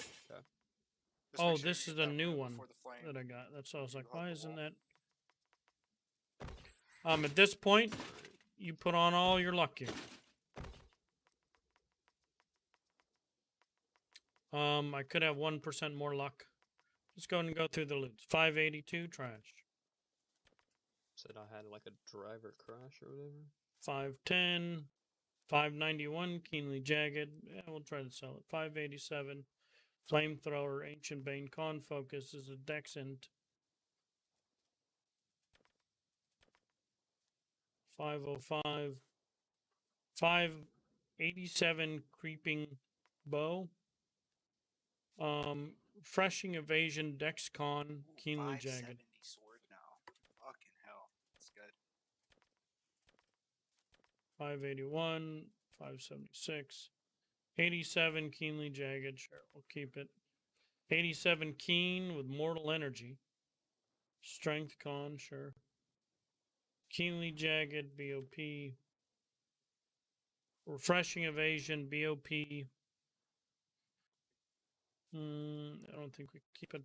Just Oh, make sure this you is get a that new blue one before the flame. that I got. That's why I was like, You hug why the isn't wall. that? At this point, you put on all your luck gear. I could have 1% more luck. Let's go and go through the loots. 582 trash. Said I had like a driver crash or whatever. 510, 591 keenly jagged. Yeah, we'll try to sell it. 587 flamethrower ancient bane con focus is a dexant. 505 587 creeping bow. Freshing evasion dex con keenly jagged. 570 sword now. Fucking hell. That's good. 581, 576, 87 keenly jagged. Sure, we'll keep it. 87 keen with mortal energy. Strength con, sure. Keenly jagged, BOP. Refreshing evasion, BOP. I don't think we keep it.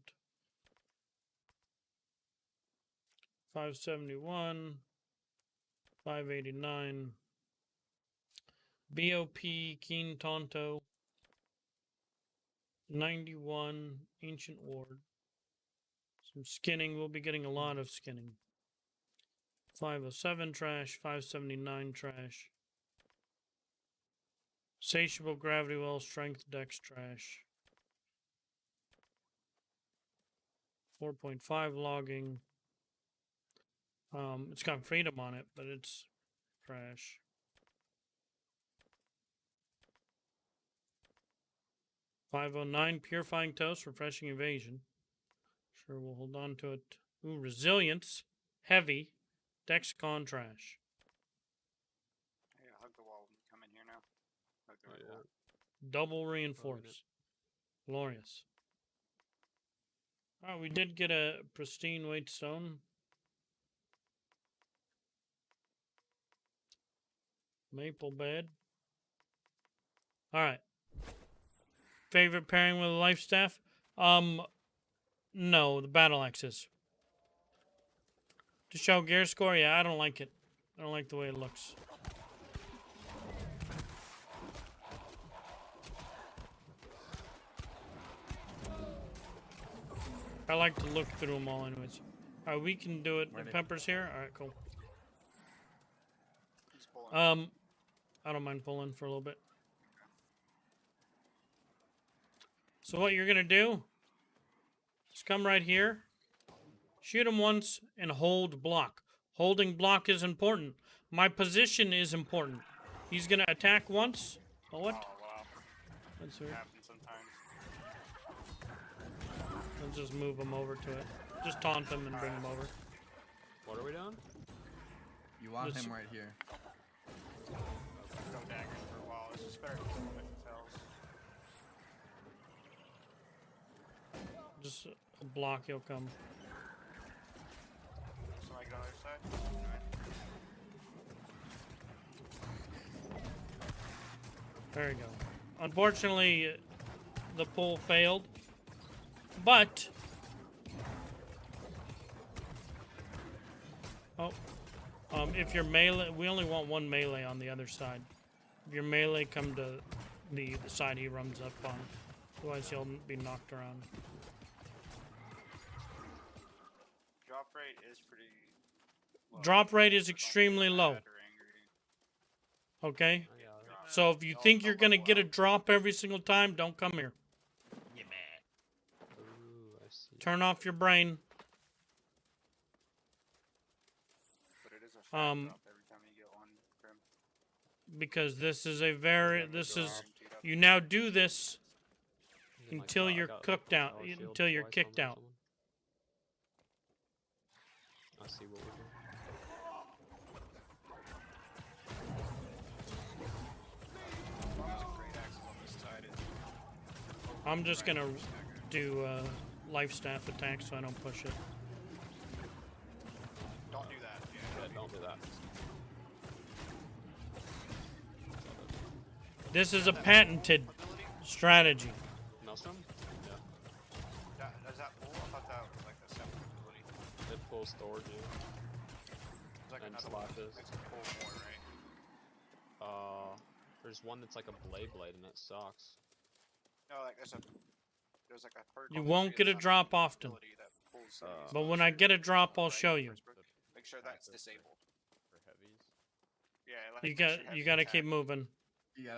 571, 589. BOP, Keen Tonto. 91, Ancient Ward. Some skinning. We'll be getting a lot of skinning. 507 trash, 579 trash. Satiable Gravity Well, Strength Dex trash. 4.5 logging. It's got freedom on it, but it's trash. .509 Purifying Toast, Refreshing Evasion. Sure, we'll hold on to it. Ooh, Resilience, Heavy, Dexcon trash. Yeah, hug the wall when you come in here now. Hug the Oh, wall. yeah. Double Reinforce. Glorious. Oh, we did get a pristine weight stone. Maple bed. Alright. Favorite pairing with a life staff? No, the battle axes. To show gear score? Yeah, I don't like it. I don't like the way it looks. I like to look through them all anyways. Alright, we can do it. The Pepper's here? Alright, cool. He's pulling. I don't mind pulling for a little bit. So what you're gonna do is come right here, shoot him once, and hold block. Holding block is important. My position is important. He's gonna attack once. Oh, what? Oh, wow. That's weird. Happens sometimes. Let's just move him over to it. Just taunt him and bring him over. What are we doing? You want This- him right here. Go daggers for a while. It's just better to kill him if he tells. Just a block, he'll come. Somebody get on the other side? Alright. There you go. Unfortunately, the pull failed. But... Oh. If you're melee... We only want one melee on the other side. If your melee, come to the side he runs up on. Otherwise, he'll be knocked around. Drop rate is pretty low. Drop rate is As long as extremely you're low. mad or angry. Okay? I got it. So if you think you're gonna get a drop every single time, don't come here. Ooh, I see. Turn off your brain. But it is a fat drop every time you get one, Grim. Because this is a very... This is... Guaranteed up. You now do this Then, like, until I you're got, cooked like, out, power shield until you're twice kicked on out. someone. I see what we do. As long as a great axe is on this side, it's I'm just gonna staggered. do life staff attack so I don't push it. Don't do that. Yeah, don't do that. This is a patented Ability? strategy. Maelstrom? Yeah. Does that pull? I thought that was like a separate ability. It pulls storage, yeah. It's like And another one. slashes. Makes it pull more, right? There's one that's like a blade and it sucks. No, like there's like a hard You copy won't get a that's drop often. ability that pulls But when I get a drop, I'll show you. Make sure that's disabled. For heavies. Yeah, like You make sure got have you the gotta attack. keep moving. You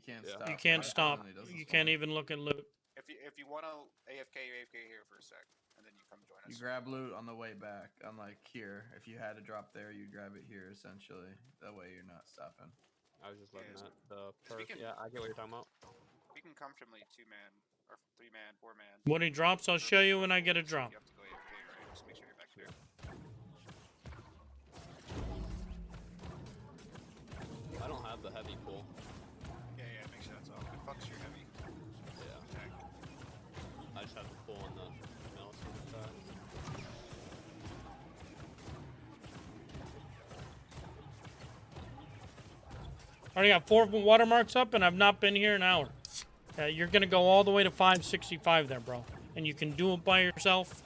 can't Yeah. stop. You can't It stop. definitely doesn't You stop. can't even look at loot. If you wanna AFK here for a sec, and then you come join us. You grab loot on the way back, unlike here. If you had to drop there, you grab it here, essentially. That way you're not stopping. I was just looking Yeah, at the we perk. can- Yeah, I get what you're talking about. We can comfortably 2-man or 3-man, 4-man. When he drops, I'll show you when I get a drop. You have to go AFK, right? Just make sure you're back there. I don't have the heavy pull. Yeah, make sure that's off. It fucks your heavy Yeah. attack. I just have the pull on the Maelstrom side. Already got 4 watermarks up, and I've not been here an hour. You're gonna go all the way to 565 there, bro. And you can do it by yourself.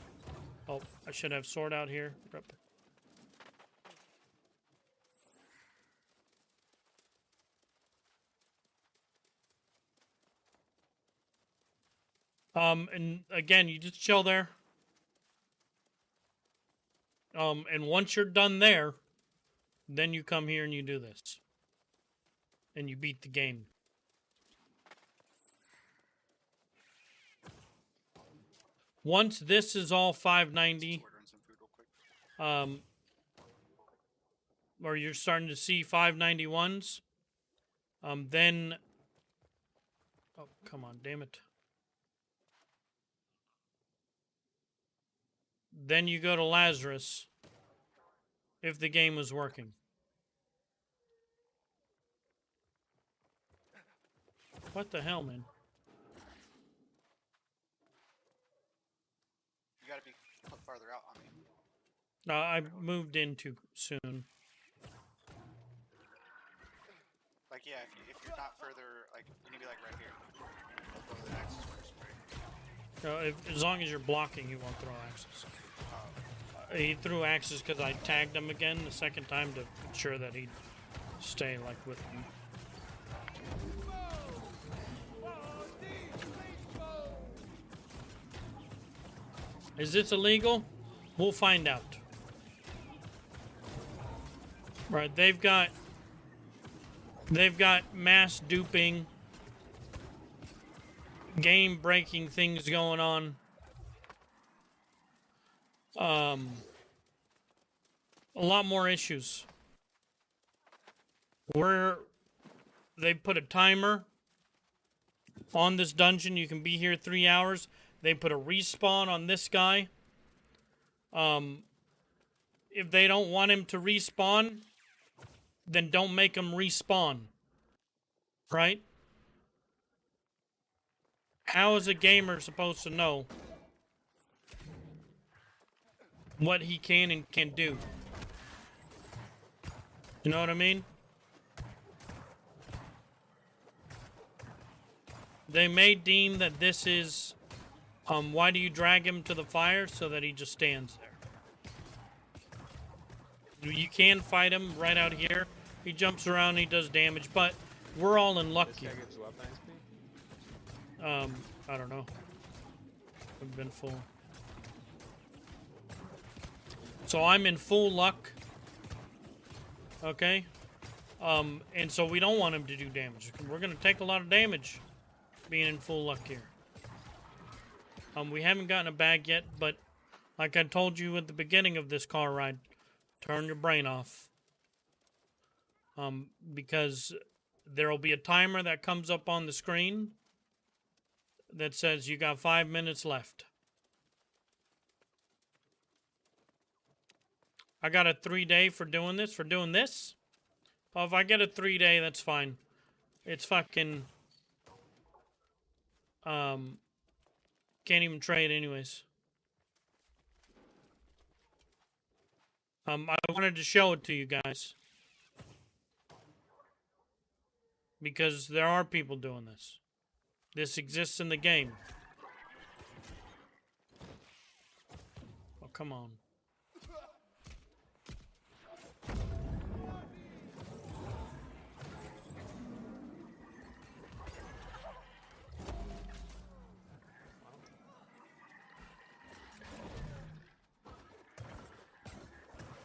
Oh, I should have sword out here. Rip. And again, you just chill there. And once you're done there, then you come here and you do this. And you beat the game. Once this is all 590, Ordering some food real quick. or you're starting to see 591s, then, oh, come on, damn it. Then you go to Lazarus if the game was working. What the hell, man? You gotta be put farther out on me. No, I moved in too soon. Like, yeah, if you're not further, like, you need to be like right here. I'll go to the axis first, right? As long as you're blocking, he won't throw axes. He threw axes because I tagged him again the second time to ensure that he'd stay like with me. Is this illegal? We'll find out. Right, they've got mass duping, game breaking things going on. A lot more issues. They put a timer on this dungeon. You can be here 3 hours. They put a respawn on this guy. If they don't want him to respawn, then don't make him respawn. Right? How is a gamer supposed to know what he can and can't do? You know what I mean? They may deem that this is, why do you drag him to the fire? So that he just stands there. You can fight him right out here. He jumps around, he does damage, but we're all in luck here. I don't know. I've been full. So I'm in full luck. Okay? And so we don't want him to do damage. We're going to take a lot of damage being in full luck here. We haven't gotten a bag yet, but like I told you at the beginning of this car ride, turn your brain off. Because there will be a timer that comes up on the screen that says you got 5 minutes left. I got a 3-day for doing this. Well, if I get a 3-day, that's fine. It's fucking... can't even trade anyways. I wanted to show it to you guys. Because there are people doing this. This exists in the game. Oh, come on.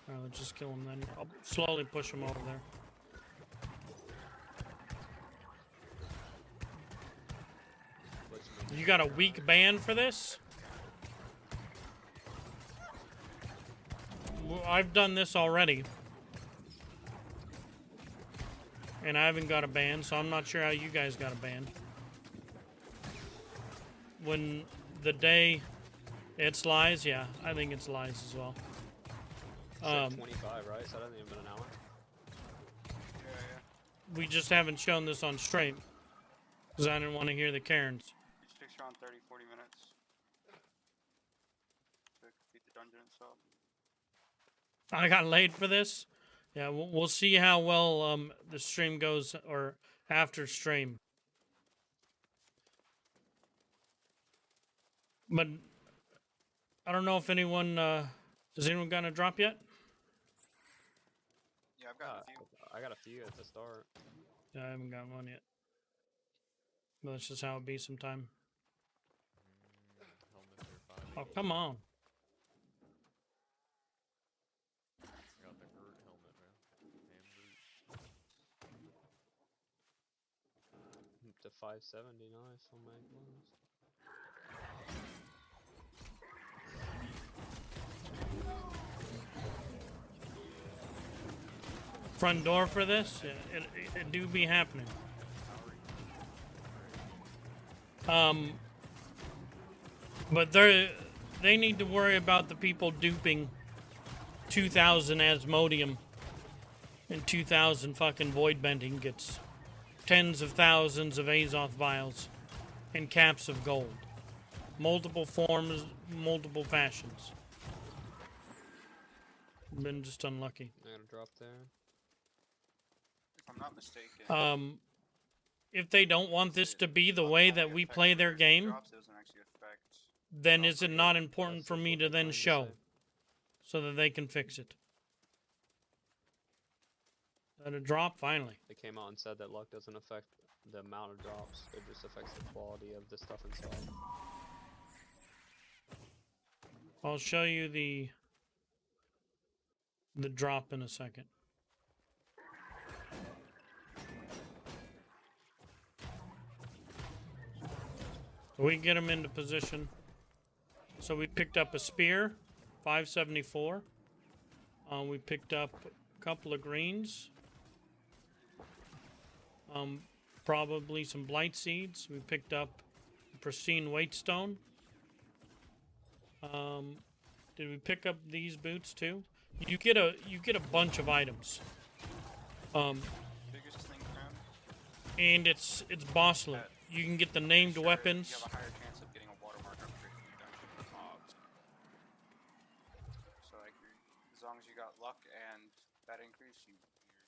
Alright, let's just kill him then. I'll slowly push him over there. You got a weak ban for this? Well, I've done this already. And I haven't got a ban, so I'm not sure how you guys got a ban. When the day it's lies, yeah, I think it's lies as well. 25, right? So that hasn't even been an hour. Yeah. We just haven't shown this on stream. Because I didn't want to hear the Karens. Each takes around 30, 40 minutes to complete the dungeon itself. I got laid for this. Yeah, we'll see how well the stream goes, or after stream. But I don't know if anyone has anyone gotten a drop yet? Yeah, I've got a few. I got a few at the start. Yeah, I haven't got one yet. But that's just how it be sometime. Oh, come on. Got the Groot helmet, man. Damn Groot. To 570, nice on Mag Blues. Front door for this? It do be happening. But they need to worry about the people duping 2,000 Asmodium and 2,000 fucking Void Bending gets tens of thousands of Azoth vials and caps of gold. Multiple forms, multiple fashions. Been just unlucky. I got a drop there. If I'm not mistaken. If they don't want this to be the way that we play their game, then is it not important for me to then show so that they can fix it? Let it drop finally. They came out and said that luck doesn't affect the amount of drops, it just affects the quality of the stuff inside. I'll show you the drop in a second. We get them into position. So we picked up a spear, 574. We picked up a couple of greens. Probably some blight seeds. We picked up a pristine weight stone. Did we pick up these boots too? You get a bunch of items. Biggest thing around. And it's boss loot. You can get the named weapons. You have a higher chance of getting a watermark upgrade from dungeon mobs. So like, as long as you got luck and that increase, your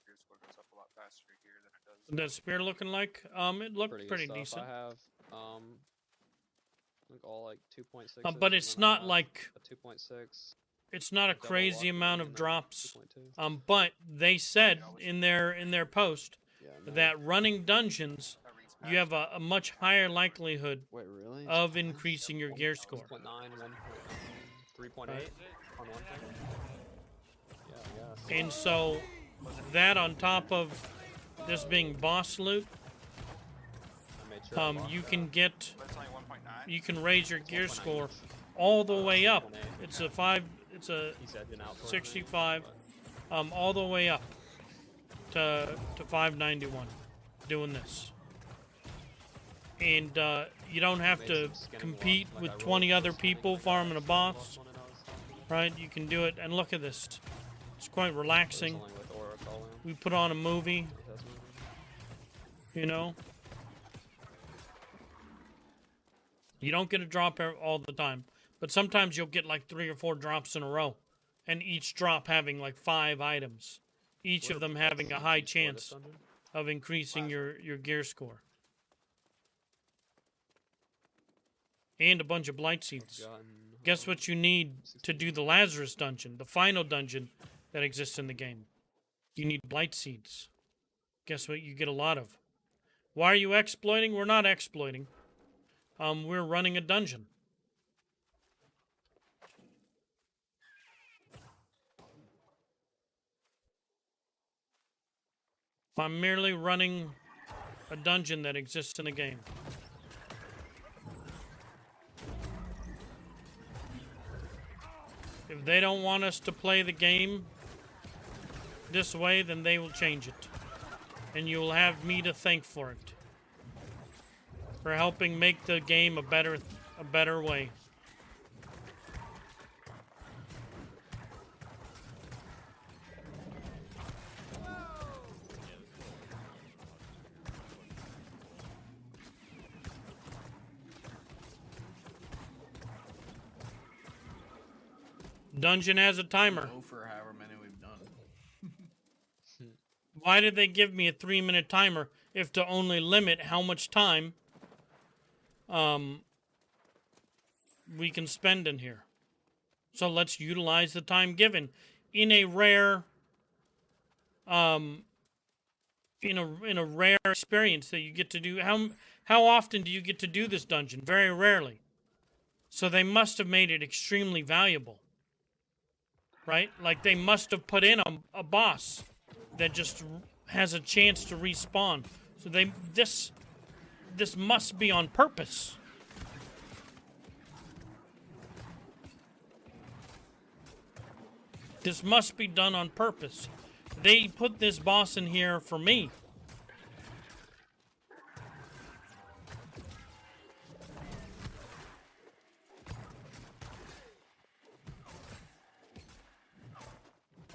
gear score goes up a lot faster here than it does. What that spear looking like? It looked pretty good decent. stuff. I have I think all like 2.6. But it's not like a 2.6. It's not a double crazy luck amount and of then drops. 2.2. But they said in their post Yeah, no. that running dungeons, you have a much higher likelihood Wait, really? of increasing your gear score. 1.9, 1.9, 3.8 Right. on one thing. Yeah, yes. And so that on top of this being boss loot, I made sure I bought you that. can get, But it's only 1.9. you can raise your gear 1.9 score each. all the way up. 1.8. It's a He said an outdoor 65, thing, all the way up to 591 doing this. And you don't have to compete with 20 other people farming a boss, right? You can do it, and look at this. It's quite relaxing. We put on a movie, you know. You don't get a drop all the time, but sometimes you'll get like 3 or 4 drops in a row, and each drop having like 5 items, each of them having a high chance of increasing your gear score. And a bunch of blight seeds. Guess what you need to do the Lazarus dungeon, the final dungeon that exists in the game? You need blight seeds. Guess what you get a lot of? Why are you exploiting? We're not exploiting. We're running a dungeon. I'm merely running a dungeon that exists in the game. If they don't want us to play the game this way, then they will change it. And you will have me to thank for it. For helping make the game a better way. Dungeon has a timer. Go for however many we've done. Why did they give me a 3-minute timer if to only limit how much time we can spend in here? So let's utilize the time given in a rare in a rare experience that you get to do. How often do you get to do this dungeon? Very rarely. So they must have made it extremely valuable. Right? Like they must have put in a boss that just has a chance to respawn. So this must be on purpose. This must be done on purpose. They put this boss in here for me.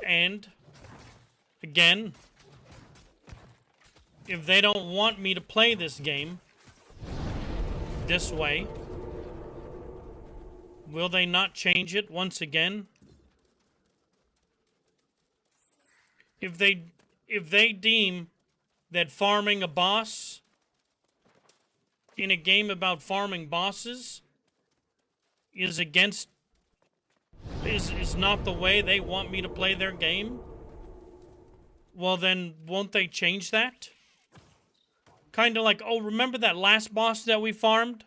And, again, if they don't want me to play this game this way, will they not change it once again? If they deem that farming a boss in a game about farming bosses is not the way they want me to play their game, well then won't they change that? Kind of like, oh, remember that last boss that we farmed?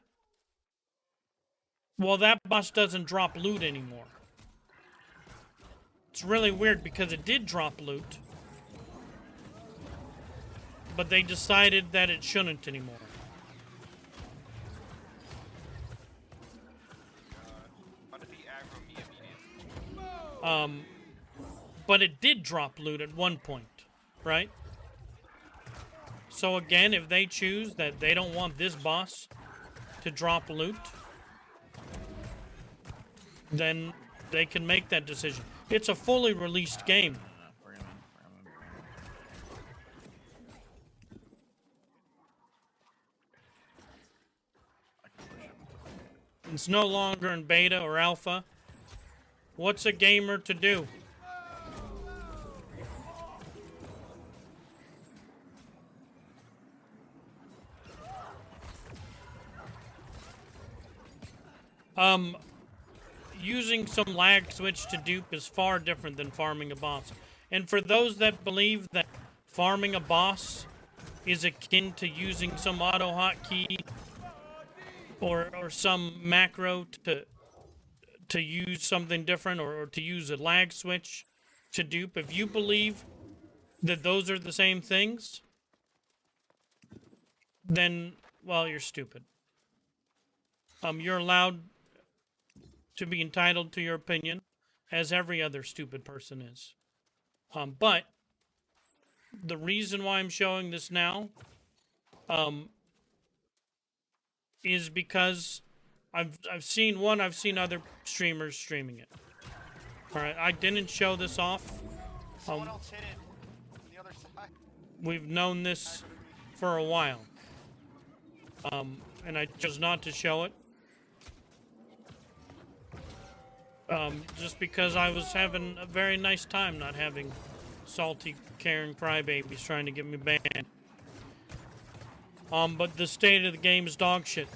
Well, that boss doesn't drop loot anymore. It's really weird because it did drop loot, but they decided that it shouldn't anymore. But it did drop loot at one point, right? So again, if they choose that they don't want this boss to drop loot, then they can make that decision. It's a fully released game. It's no longer in beta or alpha. What's a gamer to do? Using some lag switch to dupe is far different than farming a boss. And for those that believe that farming a boss is akin to using some auto hotkey or some macro to use something different or to use a lag switch to dupe, if you believe that those are the same things, then, well, you're stupid. You're allowed to be entitled to your opinion, as every other stupid person is. But the reason why I'm showing this now is because I've seen other streamers streaming it. All right, I didn't show this off. Someone else hit it on the other side. We've known this for a while. And I chose not to show it. Just because I was having a very nice time not having salty Karen crybabies trying to get me banned. But the state of the game is dog shit.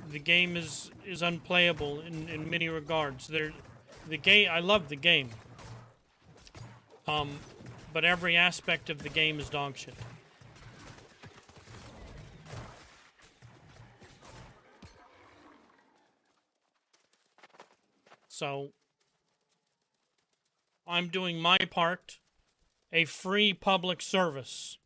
The game is unplayable in many regards. I love the game. But every aspect of the game is dog shit. So, I'm doing my part, a free public service.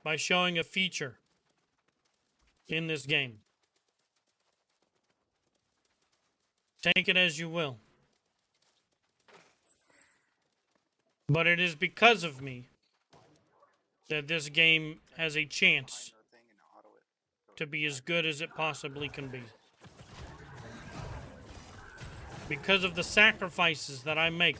By showing a feature in this game. Take it as you will. But it is because of me that this game has a chance to be as good as it possibly can be. Because of the sacrifices that I make.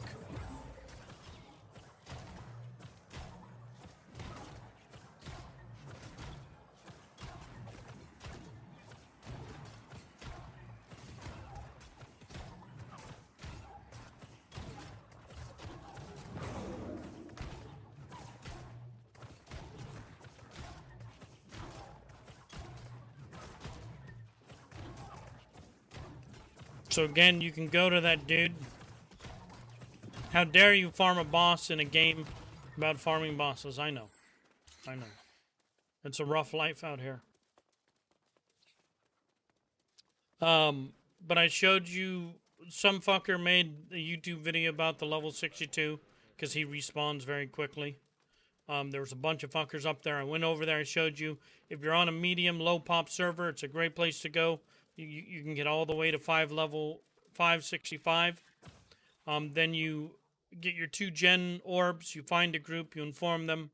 So again, you can go to that dude. How dare you farm a boss in a game about farming bosses? I know. I know. It's a rough life out here. But I showed you, some fucker made a YouTube video about the level 62 because he respawns very quickly. There was a bunch of fuckers up there. I went over there. I showed you. If you're on a medium low pop server, it's a great place to go. You can get all the way to 565. Then you get your 2 gen orbs. You find a group. You inform them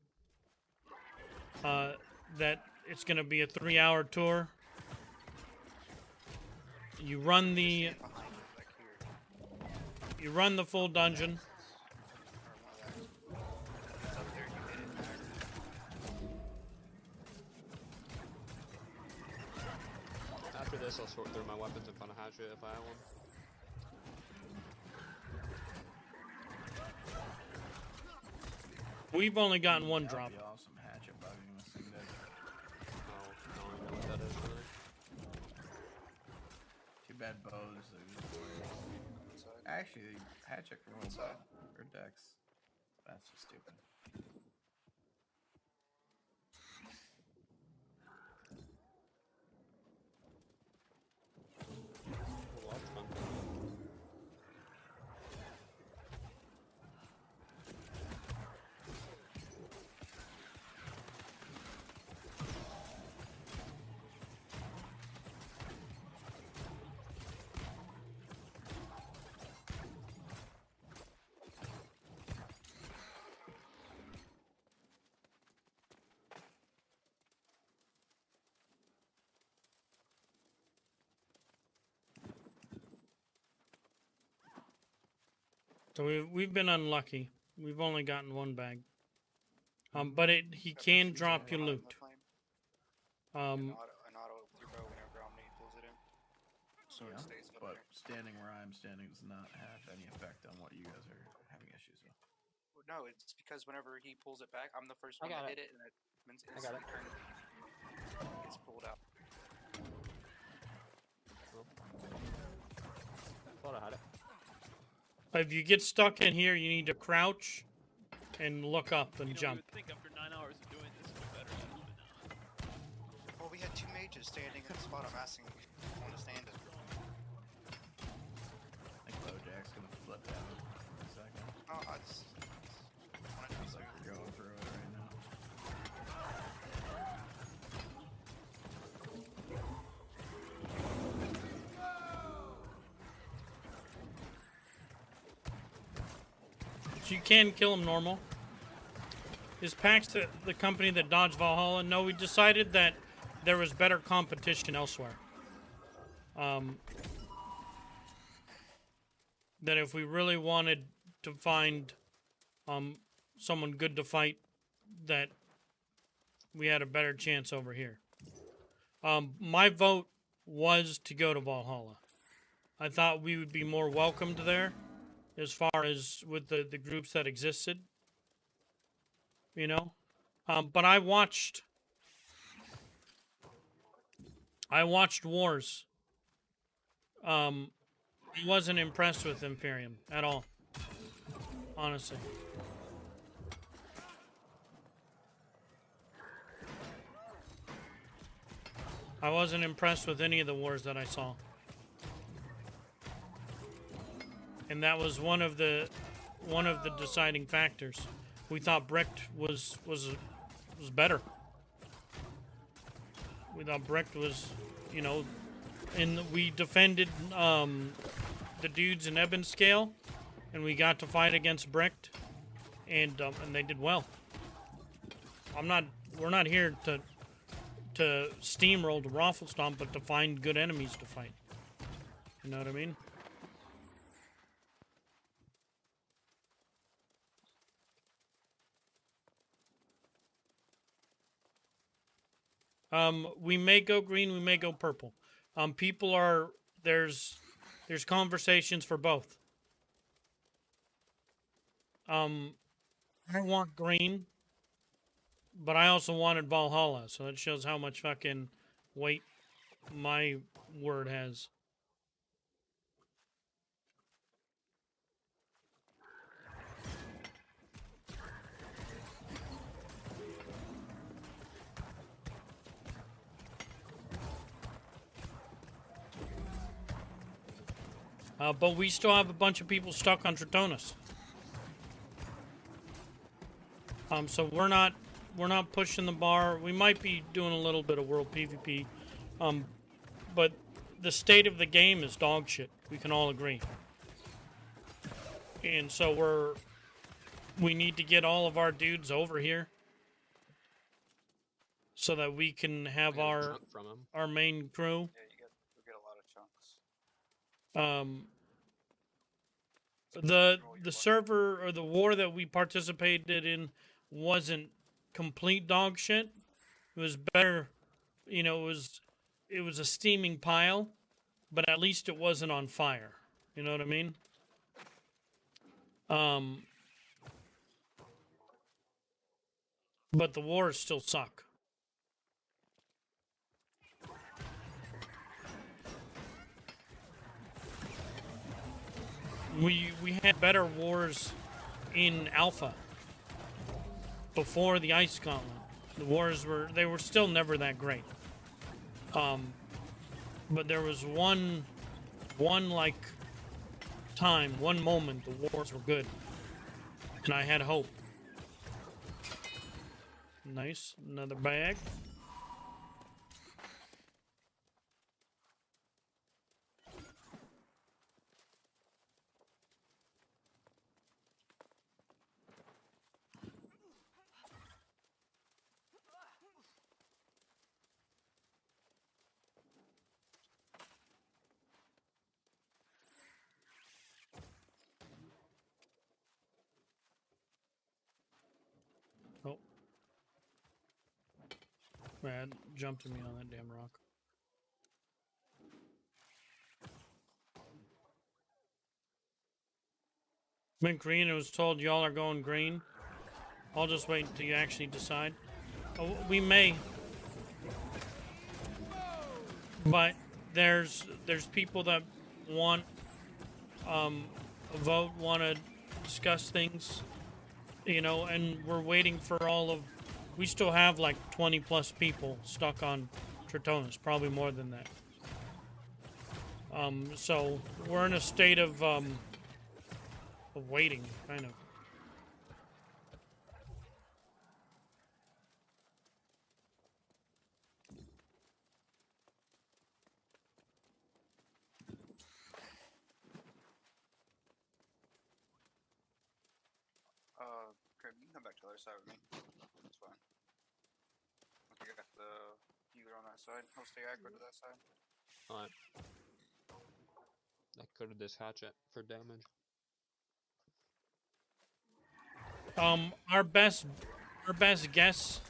that it's going to be a 3-hour tour. You run the Stand behind you, like here. you run the full dungeon. Or one of that. It's up there, you hit it back. After this, I'll sort through my weapons in front of Hatchet if I have one. We've only gotten one That'd drop. be awesome. Hatchet bugging this thing dead. No, I don't even know what that is really. Too bad bows. Inside. Actually, Hatchet can roll Inside. bow or Dex. That's just stupid. Well, that's fun. So we've been unlucky. We've only gotten one bag. But he can drop you Behind loot. the flame. Um, An auto throw whenever Omni pulls it in. So Yeah, it stays up but there. standing where I'm standing does not have any effect on what you guys are having issues with. Well, no, it's because whenever he pulls it back, I'm the first I one to got hit it, and it means I got it. It's pulled out. Thought I had it. if you get stuck in here, you need to crouch and look up and jump. I think after 9 hours of doing this, we're better at it, but no. Well, we had 2 mages standing in the spot I'm asking if you want to stand it. I think Bojack's gonna flip down in a second. Oh, I just wanted to be Sounds like we're going through it right now. So you can kill him normal. Is PAX the company that dodged Valhalla? No, we decided that there was better competition elsewhere. That if we really wanted to find someone good to fight, that we had a better chance over here. My vote was to go to Valhalla. I thought we would be more welcomed there as far as with the groups that existed. You know? But I watched Wars. I wasn't impressed with Imperium at all. Honestly. I wasn't impressed with any of the wars that I saw. And that was one of the deciding factors. We thought Brecht was better. We thought Brecht was, you know, and we defended the dudes in Ebon Scale, and we got to fight against Brecht, and they did well. We're not here to steamroll, to raffle stomp, but to find good enemies to fight. You know what I mean? We may go green, we may go purple. There's conversations for both. I want green, but I also wanted Valhalla, so that shows how much fucking weight my word has. But we still have a bunch of people stuck on Tritonis. So we're not pushing the bar. We might be doing a little bit of world PvP, but the state of the game is dog shit. We can all agree. And so we need to get all of our dudes over here so that we can have I got a our chunk from him. our main crew. Yeah, you get a lot of chunks. The server or the war that we participated in wasn't complete dog shit. It was better, you know, it was a steaming pile, but at least it wasn't on fire. You know what I mean? But the wars still suck. We had better wars in Alpha before the Ice Gauntlet. The wars were still never that great. But there was one like time, one moment the wars were good. And I had hope. Nice, another bag. Oh. Man, jumped me on that damn rock. Went green and was told y'all are going green. I'll just wait until you actually decide. Oh, we may. But there's people that want a vote, want to discuss things, you know, and we're waiting for all of. We still have like 20 plus people stuck on Tritonis, probably more than that. So we're in a state of waiting, kind of. Crib, you can come back to the other side with me. That's fine. I got the healer on that side. I'll stay aggro to that side. Alright. I could this hatchet for damage. Our best guess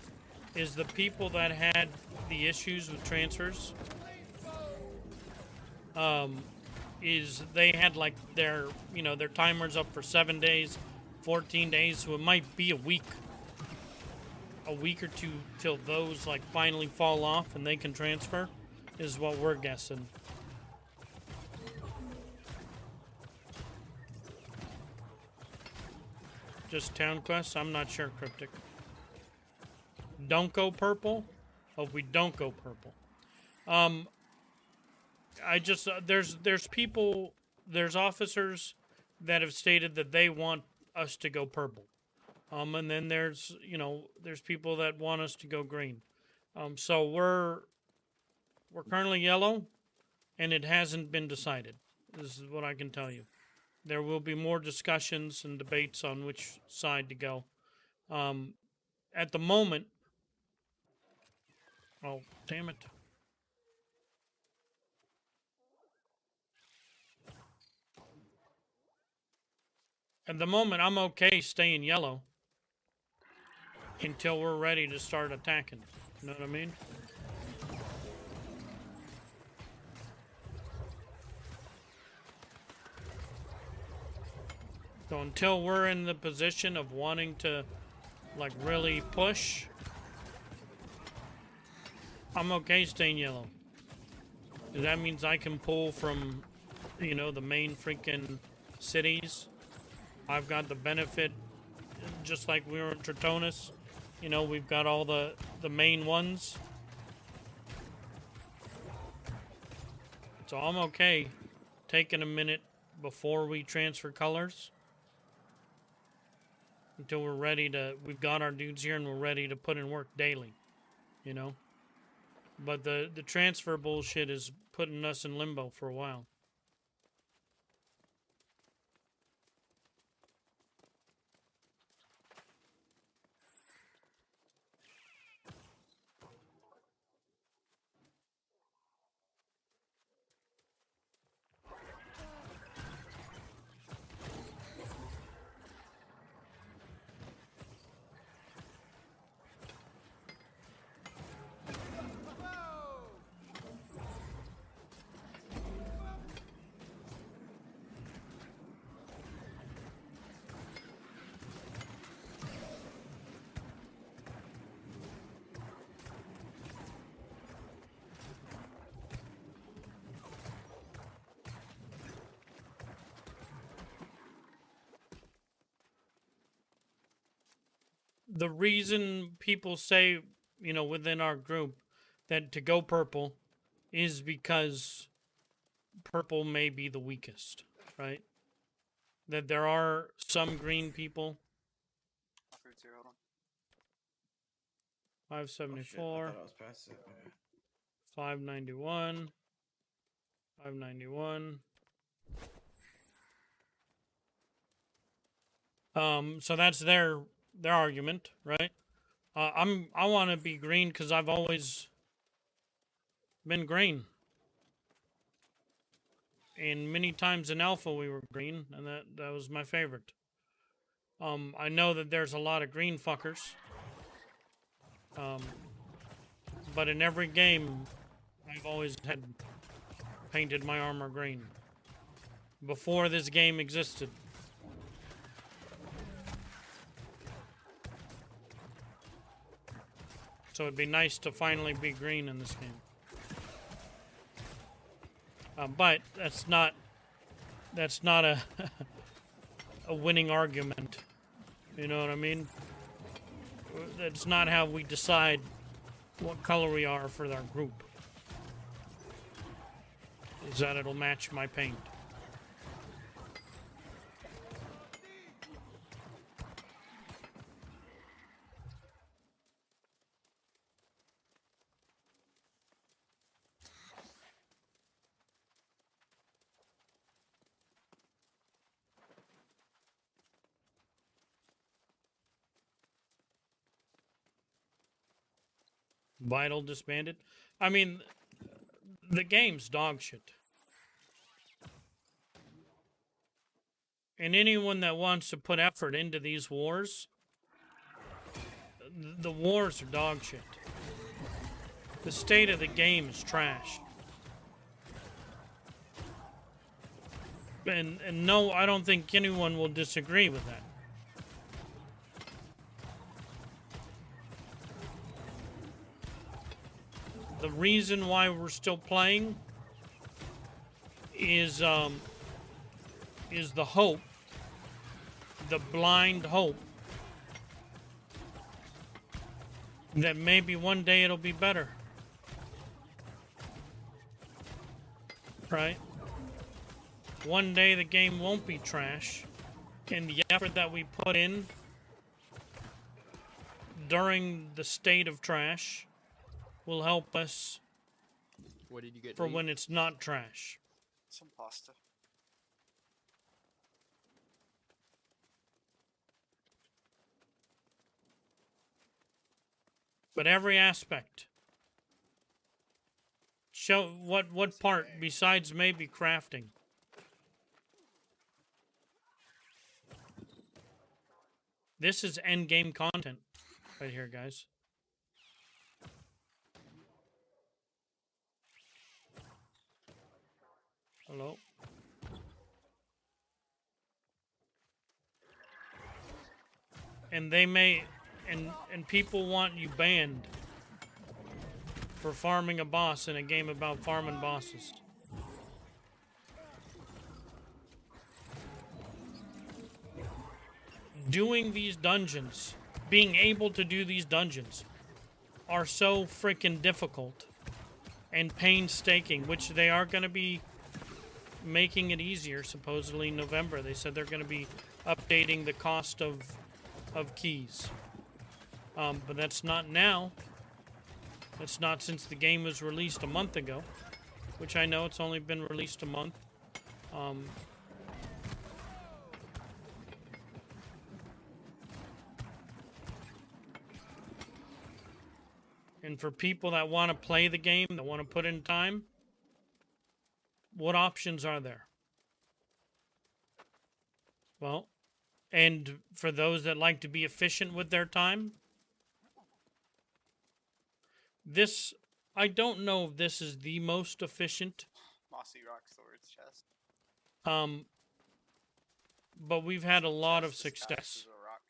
is the people that had the issues with transfers. Is they had like their timers up for 7 days, 14 days, so it might be a week or two till those like finally fall off and they can transfer, is what we're guessing. Just town quests? I'm not sure, Cryptic. Don't go purple? Hope we don't go purple. I just there's people, there's officers that have stated that they want us to go purple. And then there's people that want us to go green. So we're currently yellow, and it hasn't been decided. This is what I can tell you. There will be more discussions and debates on which side to go. At the moment, oh, damn it. At the moment, I'm okay staying yellow until we're ready to start attacking. You know what I mean? So until we're in the position of wanting to, like, really push, I'm okay staying yellow. That means I can pull from, the main freaking cities. I've got the benefit, just like we were in Tritonis. We've got all the main ones. So I'm okay taking a minute before we transfer colors. Until we're ready to, we've got our dudes here and we're ready to put in work daily, you know? But the transfer bullshit is putting us in limbo for a while. The reason people say, you know, within our group that to go purple is because purple may be the weakest, right? That there are some green people. My food's here, hold on. 574, I thought I was past it. Okay. 591, 591. So that's their argument, right? I want to be green because I've always been green, and many times in alpha we were green, and that was my favorite. I know that there's a lot of green fuckers, but in every game I've always had painted my armor green before this game existed. So it'd be nice to finally be green in this game. But that's not a a winning argument. You know what I mean? That's not how we decide what color we are for our group. Is that it'll match my paint. Vital disbanded. I mean, the game's dog shit. And anyone that wants to put effort into these wars, the wars are dog shit. The state of the game is trash. And no, I don't think anyone will disagree with that. The reason why we're still playing is the hope, the blind hope that maybe one day it'll be better. Right? One day the game won't be trash, and the effort that we put in during the state of trash will help us What did you get? for to eat? when it's not trash. Some pasta. But every aspect. Show what part besides maybe crafting. This is end game content right here, guys. Hello. And they may and people want you banned for farming a boss in a game about farming bosses. Doing these dungeons, being able to do these dungeons, are so freaking difficult and painstaking, which they are going to be making it easier. Supposedly in November, they said they're going to be updating the cost of keys. But that's not now. That's not since the game was released a month ago, which I know it's only been released a month. And for people that want to play the game, that want to put in time, what options are there? Well, and for those that like to be efficient with their time, this, I don't know if this is the most efficient. Mossy rock swords chest. But we've had a lot of Chest disguised success. as a rock.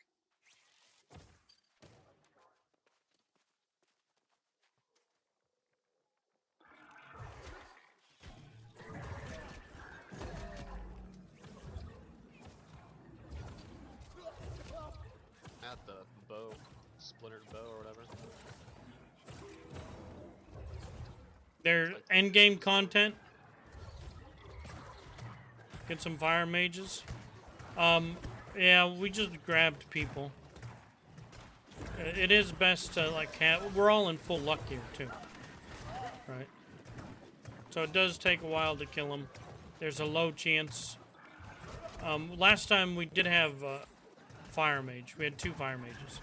At the bow, splintered bow or whatever. Their end game content. Get some fire mages. Yeah, we just grabbed people. It is best to like have. We're all in full luck here too, right? So it does take a while to kill them. There's a low chance. Last time we did have fire mage. We had 2 fire mages,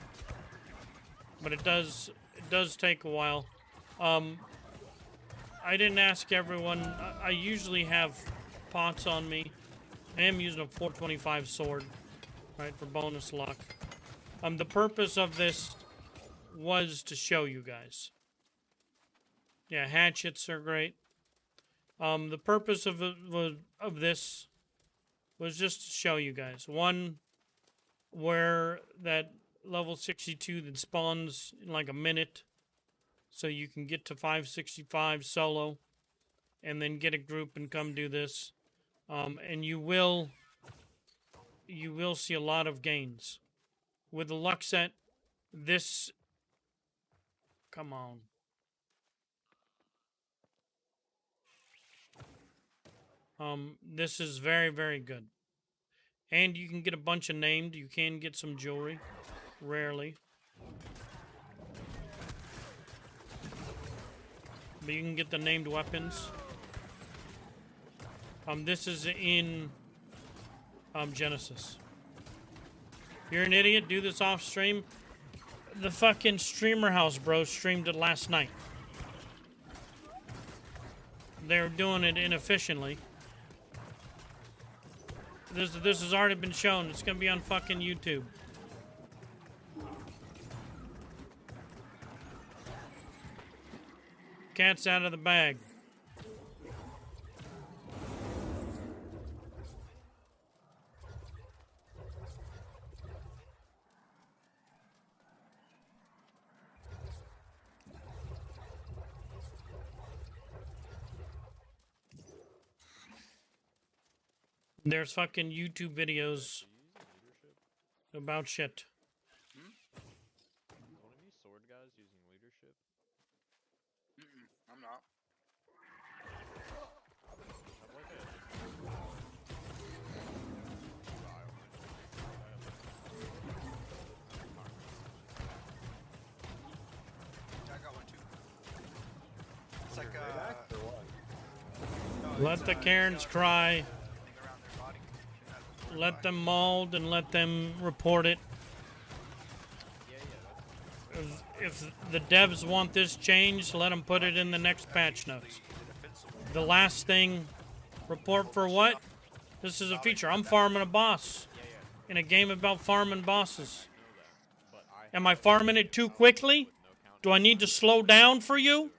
but it does take a while. I didn't ask everyone. I usually have pots on me. I am using a 425 sword, right, for bonus luck. The purpose of this was to show you guys. Yeah, hatchets are great. The purpose of this was just to show you guys. One, where that level 62 that spawns in like a minute, so you can get to 565 solo, and then get a group and come do this. And you will see a lot of gains. With the luck set, this... Come on. This is very, very good. And you can get a bunch of named. You can get some jewelry. Rarely. But you can get the named weapons. This is in Genesis. You're an idiot. Do this off stream. The fucking streamer house bro streamed it last night. They're doing it inefficiently. This has already been shown. It's gonna be on fucking YouTube. Cat's out of the bag. There's fucking YouTube videos about shit. One of you sword guys using leadership? I'm not. Yeah, I got one too. It's like Let the Karens cry. Let them mauled and let them report it. If the devs want this changed, let them put it in the next patch notes. The last thing, report for what? This is a feature. I'm farming a boss in a game about farming bosses. Am I farming it too quickly? Do I need to slow down for you?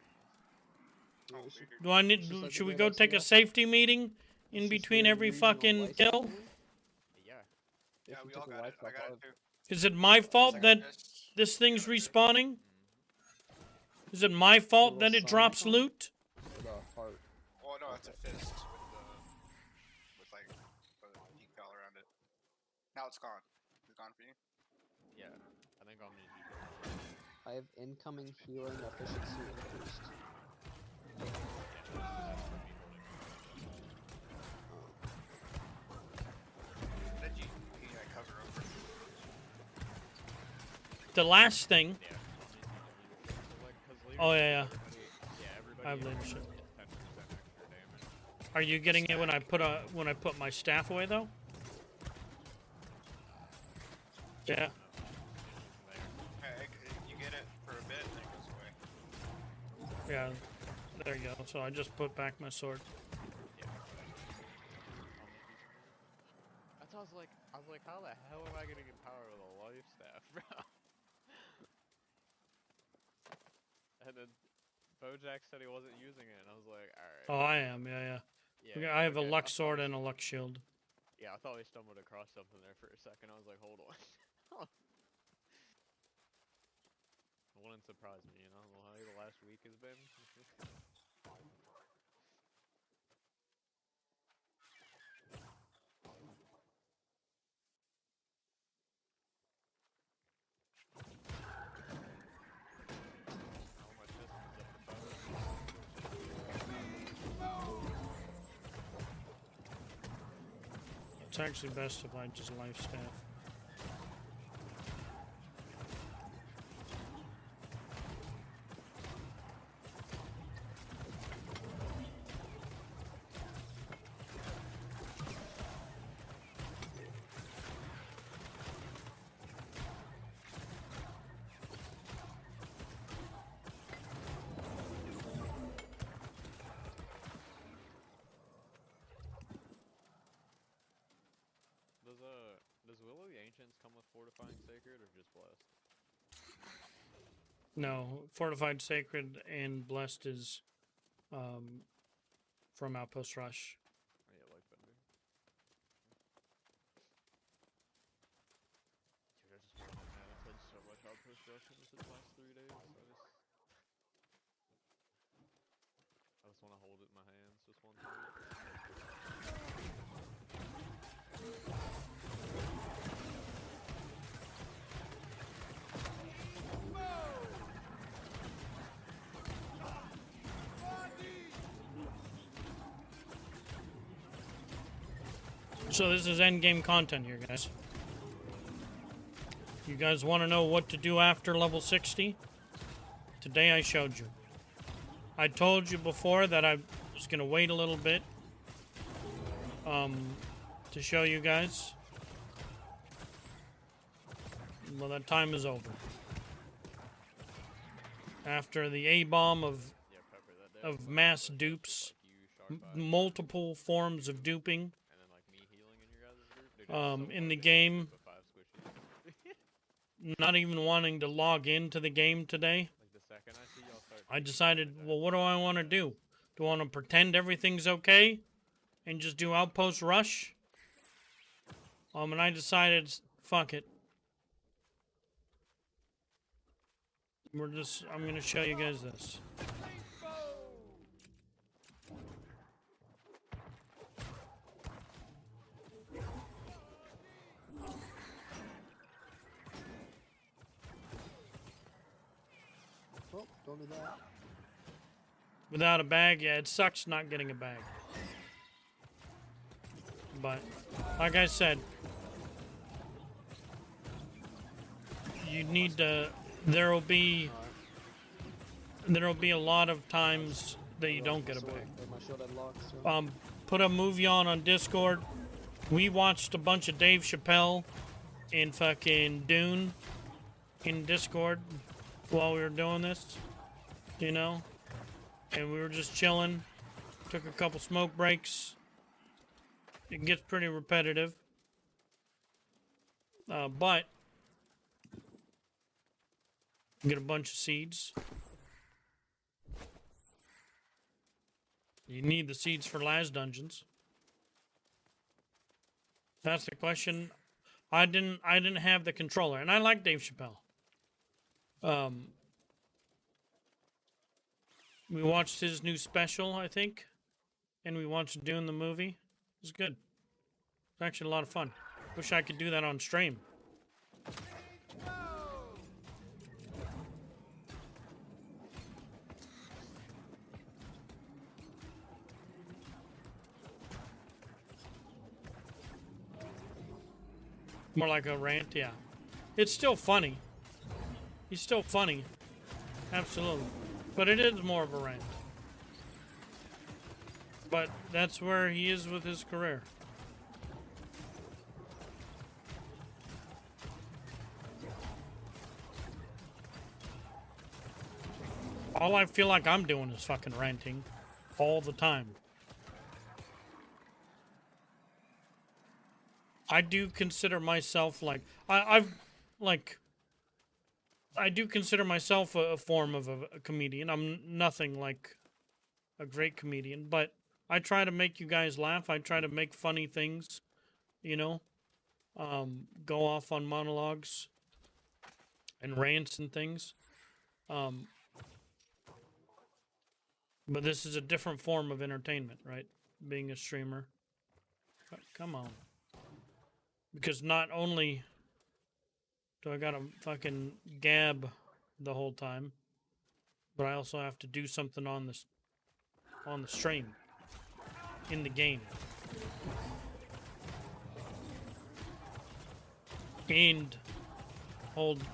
Do I need? Should we go take a safety meeting in between every fucking kill? Yeah, we all got it. I got it too. Is it my fault that this thing's respawning? Is it my fault that it drops loot? Oh no, that's a fist with like a decal around it. Now it's gone. It's gone for you. Yeah, I think I'm gonna use it. I have incoming healing efficiency increased. the last thing. Yeah. So, like, 'cause Oh, leadership, yeah, everybody I have gets leadership. 10% extra damage. Are you getting it when I put my staff away though? Yeah. Okay, you get it for a bit and then it goes away. Yeah. There you go. So I just put back my sword. That's what I was like, how the hell am I gonna get power with a life staff, bro? And then Bojack said he wasn't using it, and I was like, alright. Oh, I am. Yeah, yeah. Okay, I have a luck sword and a luck shield. Yeah, I thought we stumbled across something there for a second. I was like, hold on. It wouldn't surprise me, you know, how the last week has been. It's actually best if I just life staff. Does Will of the Ancients come with Fortifying Sacred or just Blessed? No, Fortified Sacred and Blessed is from Outpost Rush. Oh, yeah, like Bender. Dude, I just want to man, I've played so much Outpost Rush in this last 3 days. I just want to hold it in my hands just one time. So this is endgame content here, guys. You guys want to know what to do after level 60? Today I showed you. I told you before that I was going to wait a little bit to show you guys. Well, that time is over. After the A-bomb of mass dupes, multiple forms of duping in the game, not even wanting to log into the game today, I decided, well, what do I want to do? Do I want to pretend everything's okay and just do Outpost Rush? And I decided, fuck it. I'm going to show you guys this. Oh, don't do that. Without a bag, yeah, it sucks not getting a bag. But, like I said, you need to, there'll be a lot of times that you don't get a bag. Put a movie on Discord. We watched a bunch of Dave Chappelle in fucking Dune in Discord while we were doing this, you know? And we were just chilling. Took a couple smoke breaks. It gets pretty repetitive. But get a bunch of seeds. You need the seeds for last dungeons. That's the question. I didn't have the controller, and I like Dave Chappelle. We watched his new special, I think, and we watched Dune the movie. It was good. It was actually a lot of fun. Wish I could do that on stream. More like a rant, yeah. It's still funny. He's still funny. Absolutely. But it is more of a rant. But that's where he is with his career. All I feel like I'm doing is fucking ranting all the time. I do consider myself like I do consider myself a form of a comedian. I'm nothing like a great comedian, but I try to make you guys laugh. I try to make funny things, you know, go off on monologues and rants and things. But this is a different form of entertainment, right? Being a streamer. Come on. Because not only do I gotta fucking gab the whole time, but I also have to do something on the stream, in the game, and hold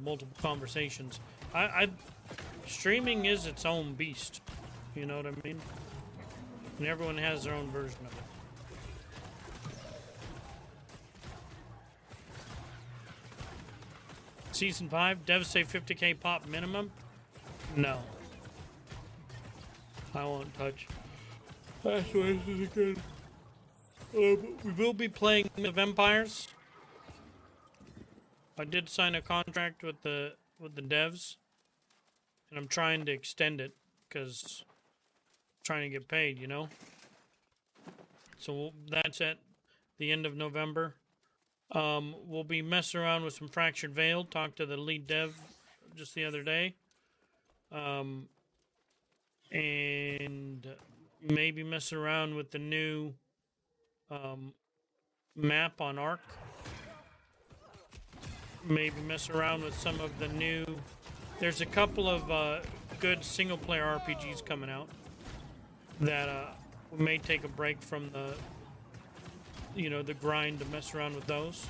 multiple conversations. Streaming is its own beast. You know what I mean? And everyone has their own version of it. Season 5, devs say 50k pop minimum? No. I won't touch. That's why this is good. We will be playing the Vampires. I did sign a contract with the devs, and I'm trying to extend it because I'm trying to get paid, you know. So that's at the end of November. We'll be messing around with some Fractured Veil. Talked to the lead dev just the other day. And maybe mess around with the new map on Ark. Maybe mess around with some of the new... There's a couple of good single-player RPGs coming out that we may take a break from the grind to mess around with those.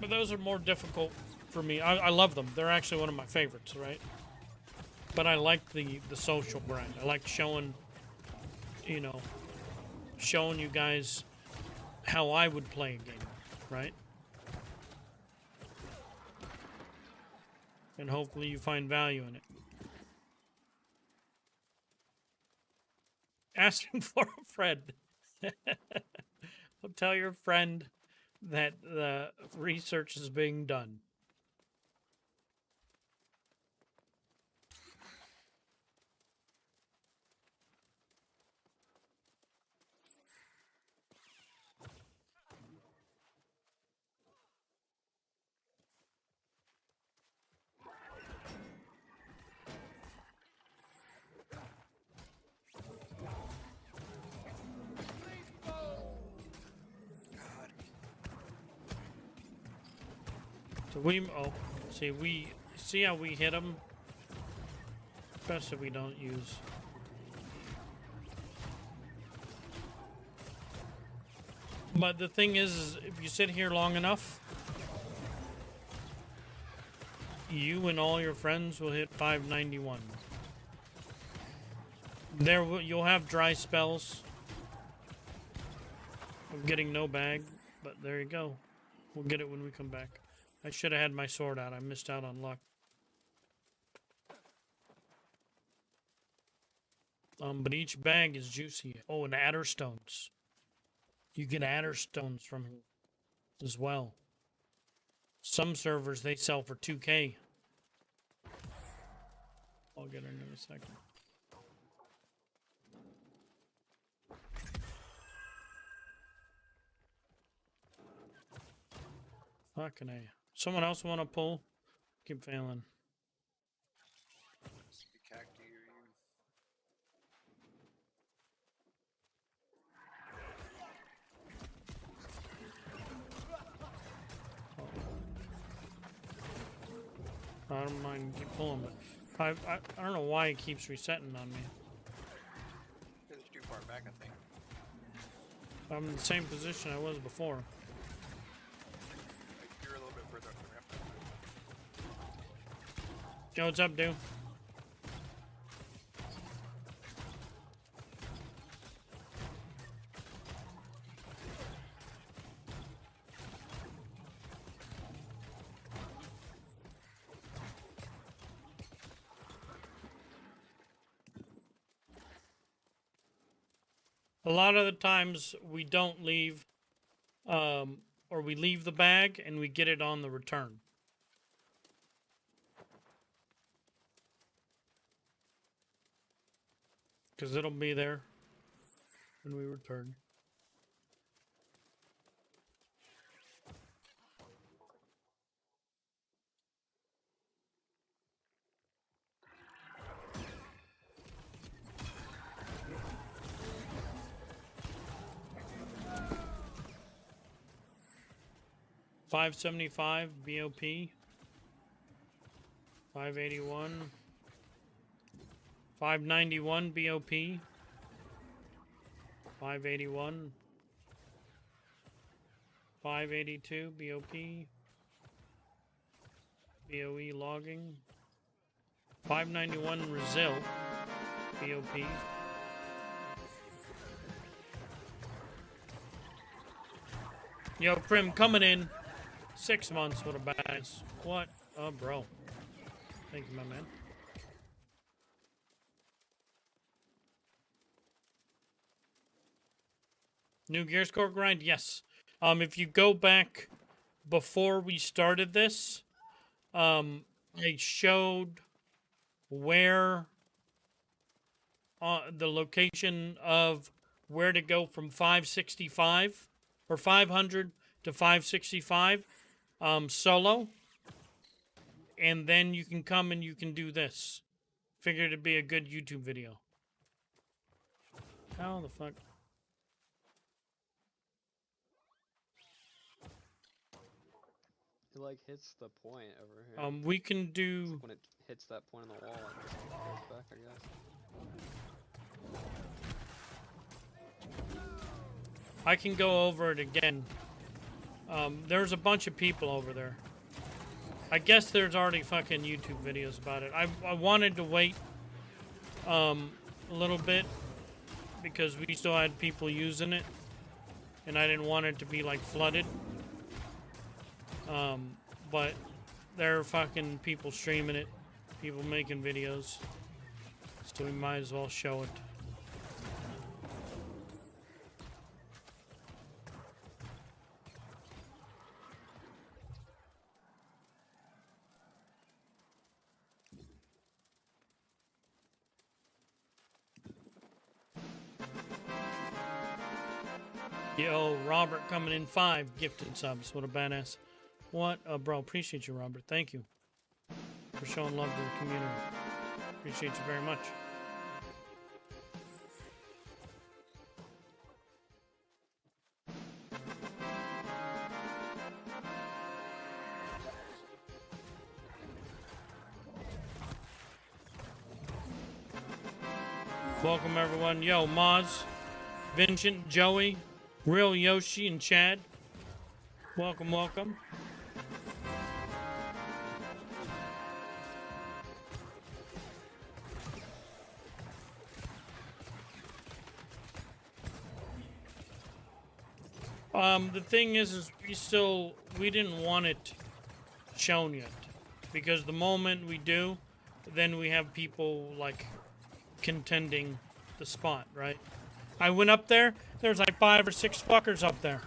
But those are more difficult for me. I love them. They're actually one of my favorites, right? But I like the social grind. I like showing you guys how I would play a game, right? And hopefully you find value in it. Asking for a friend. I'll tell your friend that the research is being done. So we see how we hit them. Best if we don't use. But the thing is if you sit here long enough, you and all your friends will hit 591. You'll have dry spells of getting no bag, but there you go. We'll get it when we come back. I should have had my sword out. I missed out on luck. But each bag is juicy. Oh, and adder stones. You get adder stones from here as well. Some servers, they sell for 2K. I'll get her in a second. Fucking A. Someone else want to pull? Keep failing. I don't mind keep pulling, but I don't know why it keeps resetting on me. Because you're too far back, I think. I'm in the same position I was before. You're a little bit further up the ramp. Yo, what's up, dude? A lot of the times we don't leave, or we leave the bag and we get it on the return. Because it'll be there when we return. $575 BOP. 581. 591 BOP. 581. 582 BOP. BOE logging. 591 Brazil BOP. Yo, Prim coming in. 6 months, what a badass. What a bro. Thank you, my man. New gear score grind? Yes. If you go back before we started this, I showed where the location of where to go from 565 or 500 to 565 solo, and then you can come and you can do this. Figured it'd be a good YouTube video. How the fuck? It like hits the point over here. We can do. Like when it hits that point on the wall, it just goes back, I guess. I can go over it again. There's a bunch of people over there. I guess there's already fucking YouTube videos about it. I wanted to wait a little bit because we still had people using it, and I didn't want it to be like flooded. But there are fucking people streaming it, people making videos, so we might as well show it. Yo, Robert coming in 5 gifted subs. What a badass. What a bro. Appreciate you, Robert. Thank you for showing love to the community. Appreciate you very much. Welcome, everyone. Yo, Moz, Vincent, Joey, Real Yoshi, and Chad. Welcome, welcome. The thing is we didn't want it shown yet. Because the moment we do, then we have people, like, contending the spot, right? I went up there, there's like 5 or 6 fuckers up there.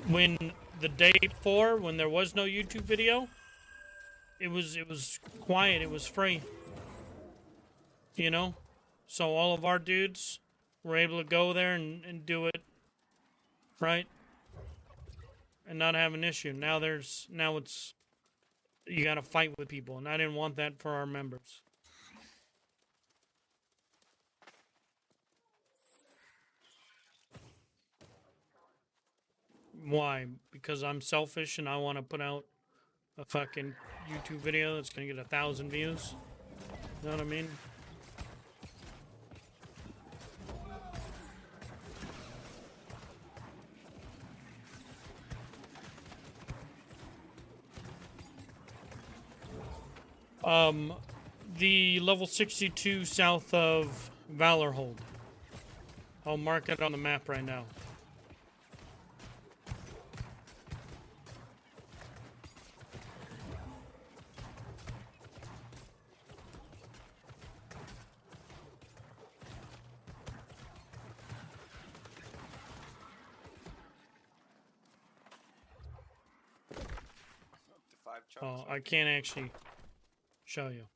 When the day before, when there was no YouTube video, it was quiet, it was free. You know? So all of our dudes were able to go there and do it, right? And not have an issue. Now it's, you gotta fight with people, and I didn't want that for our members. Why? Because I'm selfish and I want to put out a fucking YouTube video that's gonna get 1,000 views. You know what I mean? The level 62 south of Valorhold. I'll mark it on the map right now. The 5 chunks. Oh, I can't actually show you.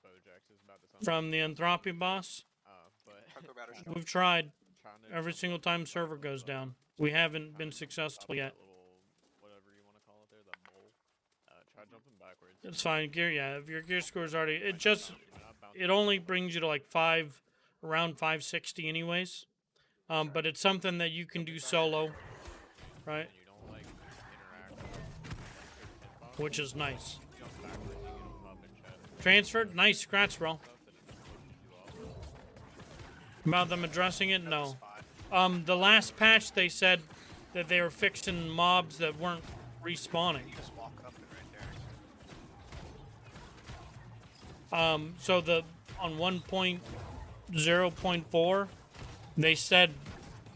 Bojax is about to sound From the Anthropy boss, but Taco batter's we've tried. trying to Every jump single up time on server top goes of, down. We haven't trying been to jump on top successful of yet. that little, whatever you want to call it there, that mole. Try jumping backwards. It's fine. Gear, yeah. If your gear score is already, it Might just, not bounce it off only the wall. brings you to like around 560 anyways. But it's something that you can do solo, right? And you don't like interact with certain hitbox, Which is nice. jump backwards, you get on top and chat Transferred, nice scratch, bro. stuff, and it pushes you off. About them addressing it, no. Spot. The last patch they said that they were fixing mobs that weren't respawning. You just walk up and right there. So on 1.0.4, they said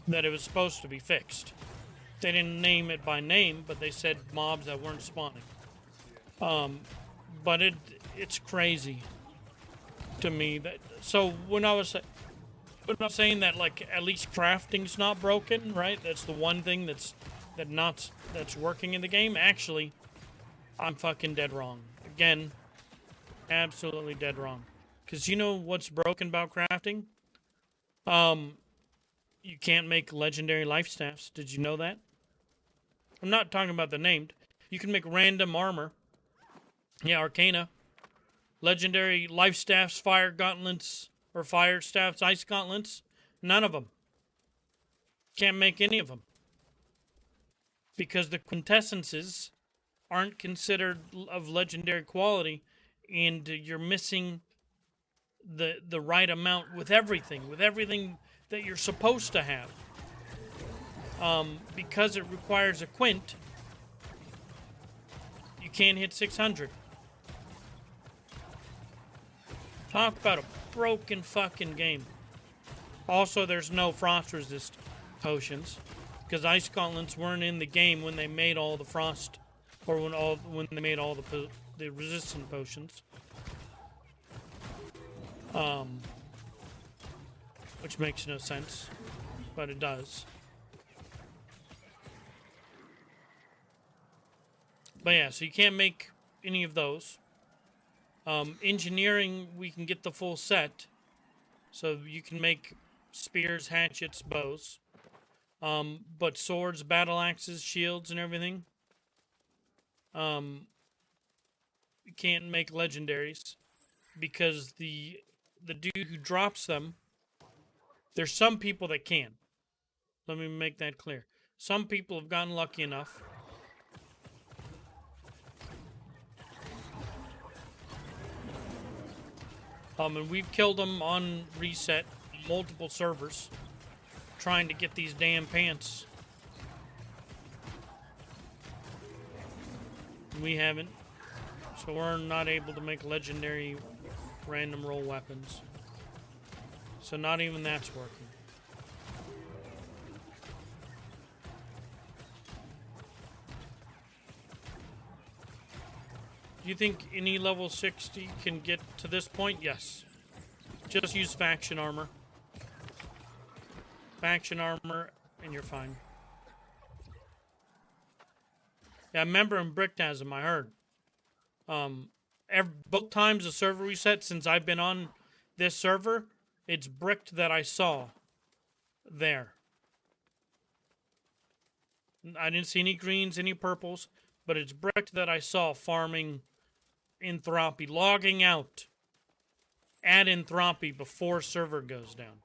that it was supposed to be fixed. They didn't name it by name, but they said mobs that weren't spawning. But it's crazy to me that. So when I was saying that, like, at least crafting's not broken, right? That's the one thing that's working in the game. Actually, I'm fucking dead wrong. Again, absolutely dead wrong. Because you know what's broken about crafting? You can't make legendary life staffs. Did you know that? I'm not talking about the named. You can make random armor. Yeah, Arcana. Legendary life staffs, fire gauntlets, or fire staffs, ice gauntlets. None of them. Can't make any of them. Because the quintessences aren't considered of legendary quality, and you're missing the right amount with everything that you're supposed to have. Because it requires a quint, you can't hit 600. Talk about a broken fucking game. Also, there's no frost resist potions, because ice gauntlets weren't in the game when they made all the frost, or when they made all the resistant potions. Which makes no sense, but it does. But yeah, so you can't make any of those. Engineering, we can get the full set, so you can make spears, hatchets, bows. But swords, battle axes, shields, and everything, you can't make legendaries, because the dude who drops them, there's some people that can. Let me make that clear. Some people have gotten lucky enough. And we've killed them on reset, multiple servers, trying to get these damn pants. We haven't. So we're not able to make legendary random roll weapons. So not even that's working. Do you think any level 60 can get to this point? Yes. Just use faction armor. Faction armor, and you're fine. Yeah, I remember in Bricktasm, I heard. Both times the server reset since I've been on this server, it's bricked that I saw there. I didn't see any greens, any purples, but it's bricked that I saw farming Entropy, logging out at Entropy before server goes down.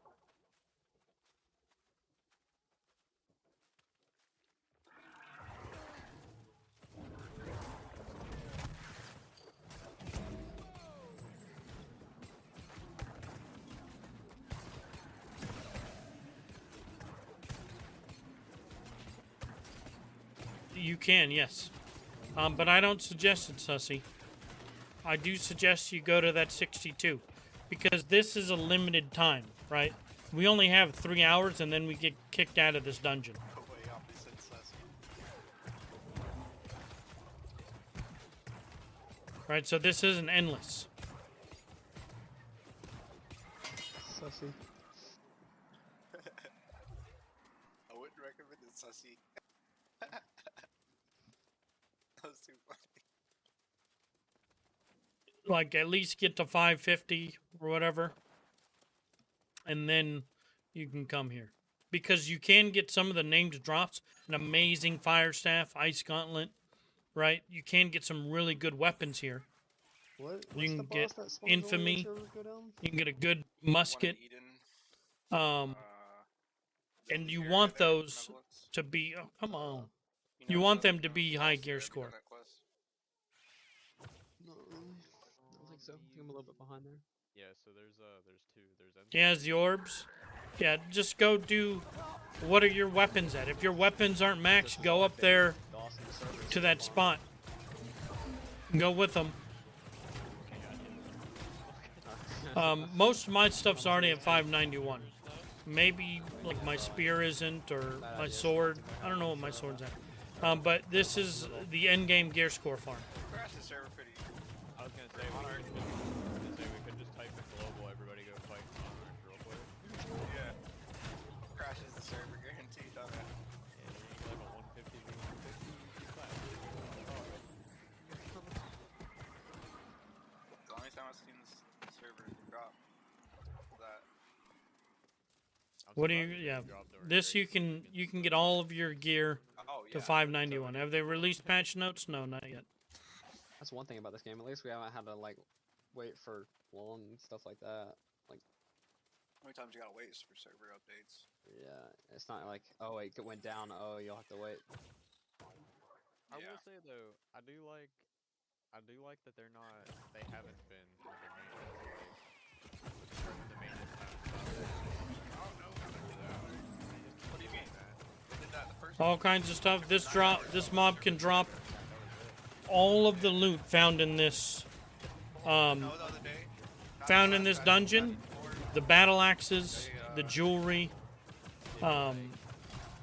You can, yes. But I don't suggest it, Sussy. I do suggest you go to that 62. Because this is a limited time, right? We only have 3 hours and then we get kicked out of this dungeon. Oh, wait, opposite Sussy. Right, so this isn't endless. Sussy. I wouldn't recommend it, Sussy. That was too funny. Like, at least get to 550 or whatever. And then you can come here. Because you can get some of the named drops. An amazing fire staff, ice gauntlet. Right? You can get some really good weapons here. What? You can What's the get boss that spawns only once infamy. you ever go down? You can get a good One musket. in Eden, And you Leader, want there, those Benevolence. to be... Oh, come on. You You know want the- them to be high gear Have you done score. that quest? Not really. I don't think so. I think I'm a little bit behind there. Yeah, so there's two. There's He has the orbs. Yeah, just go do... What are your weapons at? If your weapons aren't maxed, go up there Dawson server. to that spot. Go with them. Most of my stuff's already at 591. Maybe like my spear isn't, or my sword. I don't know what my sword's at. But this is the end game gear score farm. Crash the server pretty. I was gonna say we could just type in global. Everybody go fight Monarch real quick. Yeah. Crashes the server, guaranteed on it. Yeah, you get like a 150 v 150 class. The only time I've seen this server drop that. What do you? Yeah, this you can get all of your gear Oh to yeah. 591. Have they released patch notes? No, not yet. That's one thing about this game. At least we haven't had to like wait for long and stuff like that. Like, How many times you gotta wait for server updates? yeah, it's not like, oh it went down. Oh, you'll have to wait. I Yeah. will say though, I do like that they haven't been the maintenance time stuff. Oh no, What do you mean? They did that the first All kinds of stuff. This mob can drop all of the loot found in this the other day. found in this dungeon. The battle axes, the jewelry, the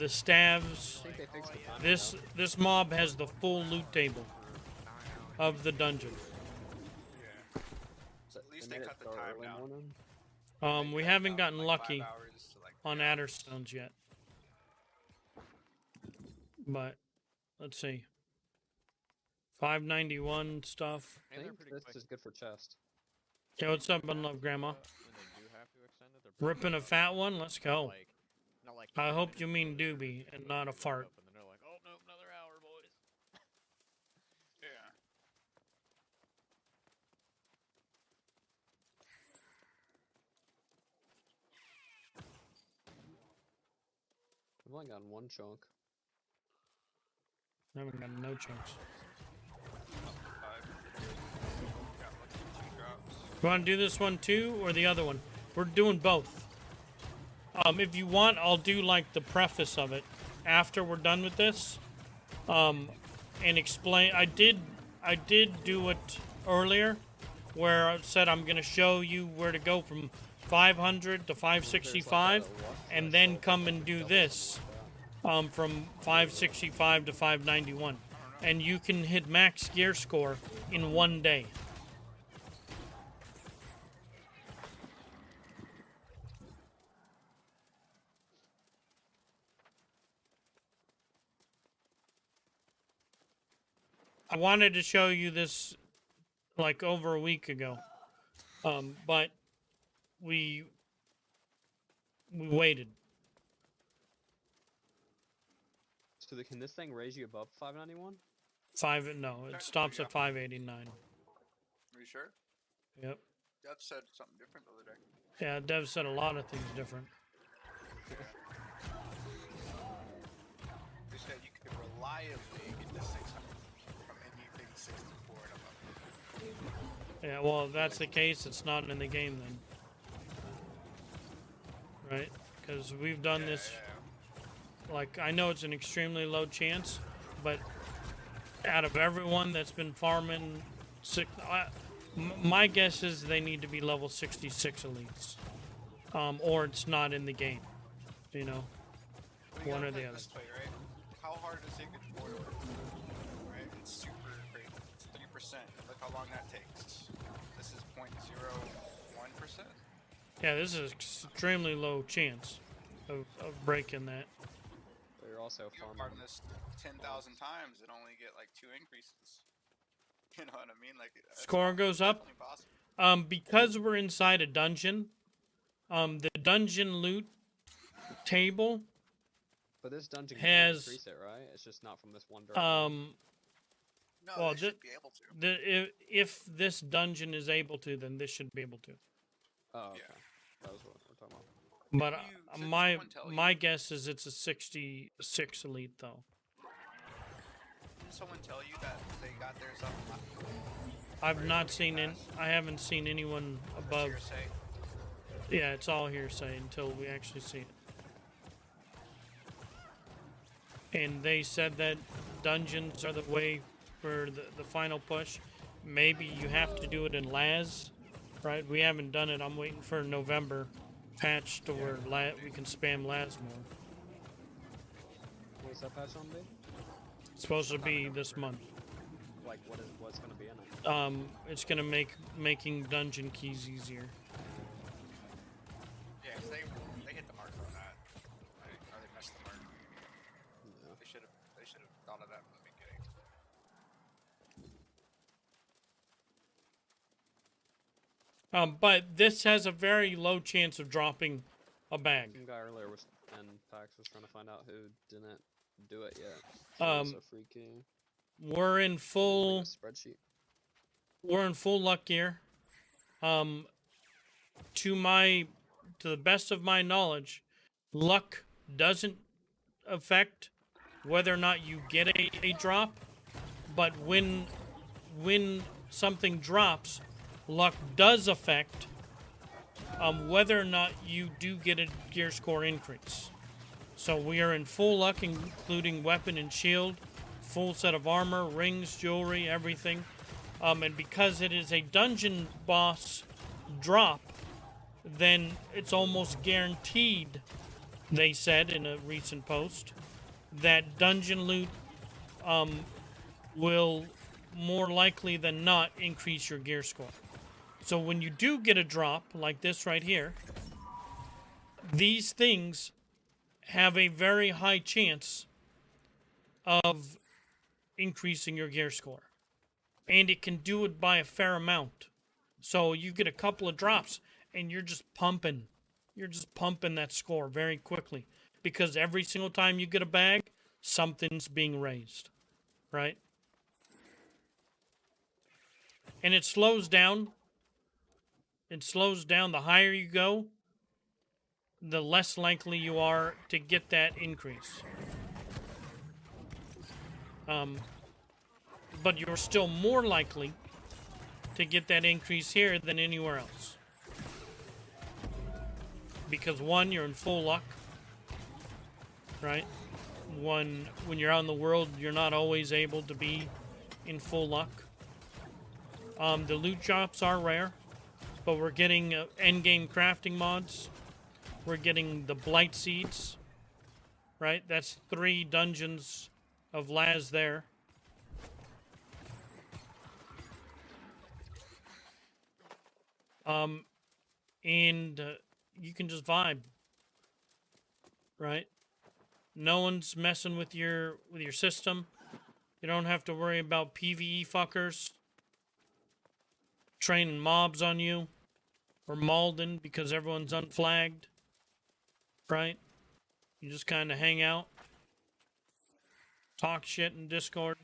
staves. I think they fixed the timing, This mob has the full loot table of the dungeon. though. At least made they it cut the so time early down. morning. We Cut it haven't down gotten from, like, 5 lucky hours to, like, on 3 hours. Adderstones yet. But let's see. 591 stuff. I think this is good for chest. Okay, what's up, Unloved Grandma? When they do have to extend it, they're pretty Ripping a quick. fat one? Let's go. Like, not like I 10 hope you minutes, mean but they're doobie pretty and quick not a to go fart. up, and then they're like, oh no, another hour, boys. Yeah. We've only gotten one chunk. I haven't got no chunks. 5. Got like 2 drops. You want to do this one too, or the other one? We're doing both. If you want, I'll do like the preface of it after we're done with this, and explain. I did do it earlier, where I said I'm gonna show you where to go from 500 to 565, and then come and do this, from 565 to 591, and you can hit max gear score in 1 day. I wanted to show you this like over a week ago, but we waited. So can this thing raise you above 591? No, it stops at 589. Are you sure? Yep. Dev said something different the other day. Yeah, Dev said a lot of things different. They said you could reliably get to 600 from anything 64 and above. Yeah, well, if that's the case, it's not in the game then. Right? Because we've done this, like, I know it's an extremely low chance, but out of everyone that's been farming, my guess is they need to be level 66 elites, or it's not in the game. You know, We one gotta or play the it other. this way, right? How hard is Sacred Warrior? Right? It's super crazy. It's 3%. Look how long that takes. This is 0.01%. Yeah, this is extremely low chance of breaking that. But you're also You farming. farm this 10,000 times and only get like 2 increases. You know what I mean? Like it's Score goes up. definitely possible. Because we're inside a dungeon, the dungeon loot table, But this dungeon can has, increase it, right? It's just not from this one direction. No, well, they should be able to. if this dungeon is able to, then this should be able to. Oh, okay. Yeah. That was what we're talking about. But Did my someone tell my you? guess is it's a 66 elite though. Did someone tell you that they got theirs up? I've not seen it. I haven't seen anyone above. Hearsay. Yeah, it's all hearsay until we actually see it. And they said that dungeons are the way for the final push. Maybe you have to do it in Laz, right? We haven't done it. I'm waiting for November patch to where we can spam Laz more. What's that patch on be? It's supposed to be this month. Like, what's going to be in it? It's gonna make making dungeon keys easier. Yeah, 'cause they hit the mark on that. Right? Or they missed the mark. Yeah. They should have thought of that from the beginning. But this has a very low chance of dropping a bag. Some guy earlier was in PAX was trying to find out who didn't do it yet. Um, So freaky. We're in full. Like a spreadsheet. We're in full luck gear. To the best of my knowledge, luck doesn't affect whether or not you get a drop, but when something drops, luck does affect whether or not you do get a gear score increase. So we are in full luck, including weapon and shield, full set of armor, rings, jewelry, everything. And because it is a dungeon boss drop, then it's almost guaranteed, they said in a recent post, that dungeon loot will more likely than not increase your gear score. So when you do get a drop, like this right here, these things have a very high chance of increasing your gear score. And it can do it by a fair amount. So you get a couple of drops and you're just pumping that score very quickly, because every single time you get a bag, something's being raised, right? And it slows down. It slows down. The higher you go, the less likely you are to get that increase. But you're still more likely to get that increase here than anywhere else. Because one, you're in full luck, right? When you're out in the world, you're not always able to be in full luck. The loot drops are rare, but we're getting endgame crafting mods. We're getting the blight seeds, right? That's 3 dungeons of Laz there. And you can just vibe, right? No one's messing with your system. You don't have to worry about PvE fuckers training mobs on you or Malden because everyone's unflagged, right? You just kind of hang out, talk shit in Discord.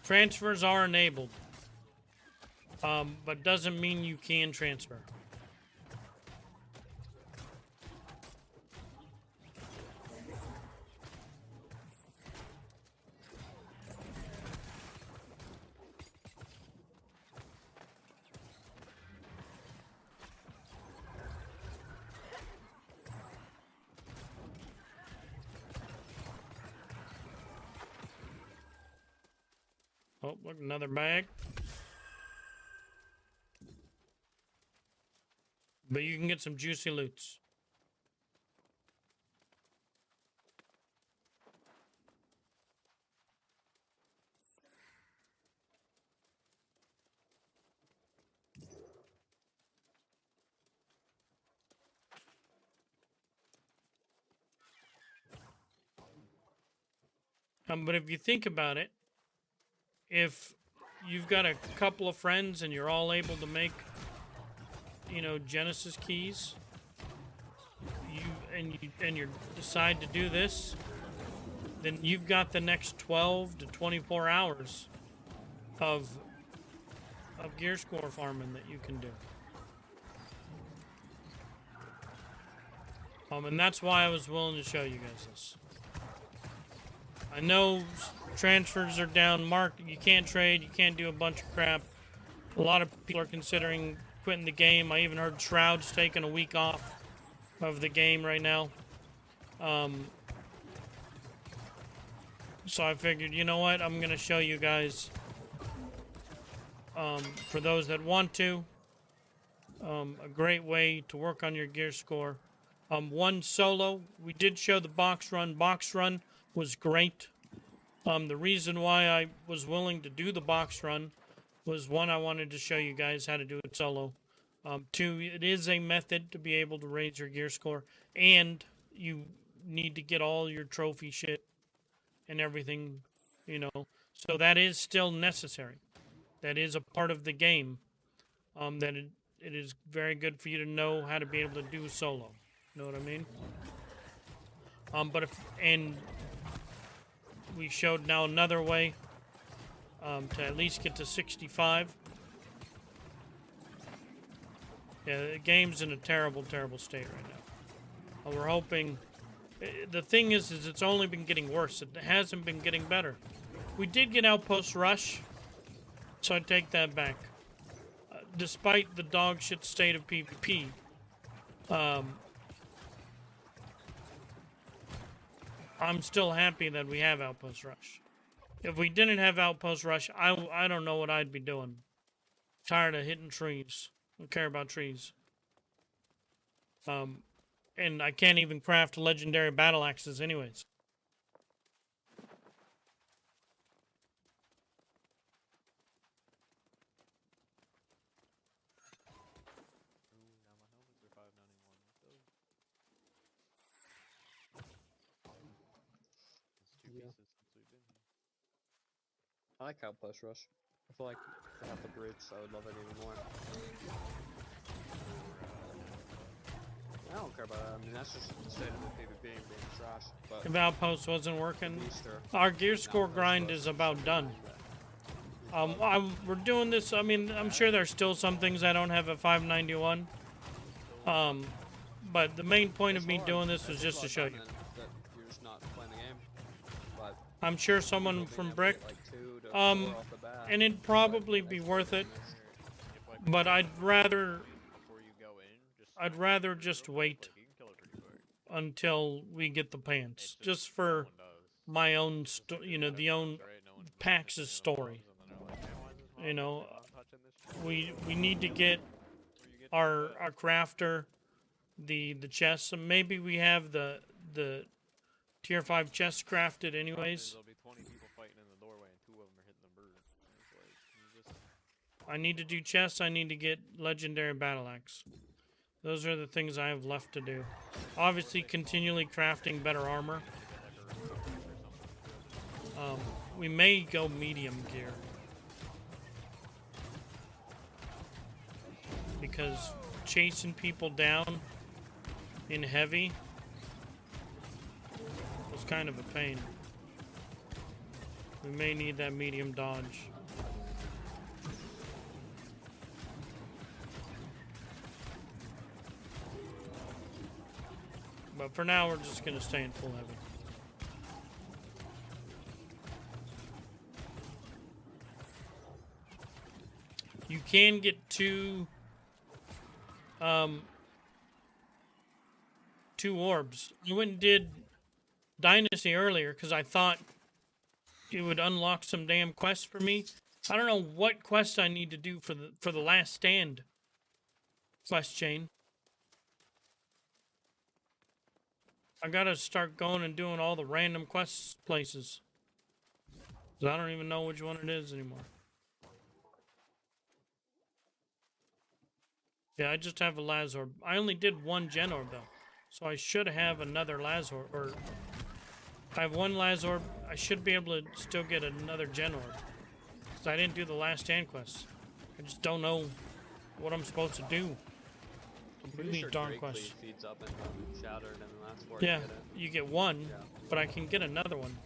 Transfers are enabled, but doesn't mean you can transfer. Oh, look, another bag. But you can get some juicy loots. But if you think about it, if you've got a couple of friends and you're all able to make, you know, Genesis keys, you decide to do this, then you've got the next 12 to 24 hours of gear score farming that you can do. And that's why I was willing to show you guys this. I know transfers are down, Mark, you can't trade, you can't do a bunch of crap. A lot of people are considering quitting the game. I even heard Shroud's taking a week off of the game right now. So I figured, you know what, I'm going to show you guys, for those that want to, a great way to work on your gear score. One solo, we did show the box run. Box run was great. The reason why I was willing to do the box run was, one, I wanted to show you guys how to do it solo. Two, it is a method to be able to raise your gear score, and you need to get all your trophy shit and everything, you know. So that is still necessary. That is a part of the game. That it is very good for you to know how to be able to do solo. Know what I mean? And we showed now another way to at least get to 65. Yeah, the game's in a terrible, terrible state right now. We're hoping... The thing is it's only been getting worse. It hasn't been getting better. We did get Outpost Rush, so I take that back. Despite the dog shit state of PvP, I'm still happy that we have Outpost Rush. If we didn't have Outpost Rush, I don't know what I'd be doing. Tired of hitting trees. Don't care about trees. And I can't even craft legendary battle axes anyways. I like Outpost Rush. I feel like if I have the bridge, I would love it even more. I don't care about that. I mean, that's just the state of the PvP being trash. But if Outpost wasn't working, our gear score grind is about done. We're doing this. I mean, I'm sure there's still some things I don't have at 591. But the main point of me doing this was just to show you. That you're just not playing the game. But I'm sure someone from Brick, and it'd probably be worth it. But I'd rather just wait until we get the pants, just for my own, you know, the own Pax's story. You know, we need to get our crafter the chests, and maybe we have the tier 5 chests crafted anyways. I need to do chests. I need to get legendary battle axe. Those are the things I have left to do. Obviously, continually crafting better armor. We may go medium gear. Because chasing people down in heavy was kind of a pain. We may need that medium dodge. But for now, we're just going to stay in full heavy. You can get two orbs. I went and did Dynasty earlier because I thought it would unlock some damn quests for me. I don't know what quest I need to do for the last stand quest chain. I gotta start going and doing all the random quest places. 'Cause I don't even know which one it is anymore. Yeah, I just have a Lazorb. I only did one Genorb though. So I should have another Lazorb, or I have one Lazorb. I should be able to still get another Genorb. Because I didn't do the last stand quest. I just don't know what I'm supposed to do. I'm pretty Really sure darn Drake quest. Leaf feeds up and Shattered, and that's where Yeah, you get it. you get one, Yeah. but I can get another one.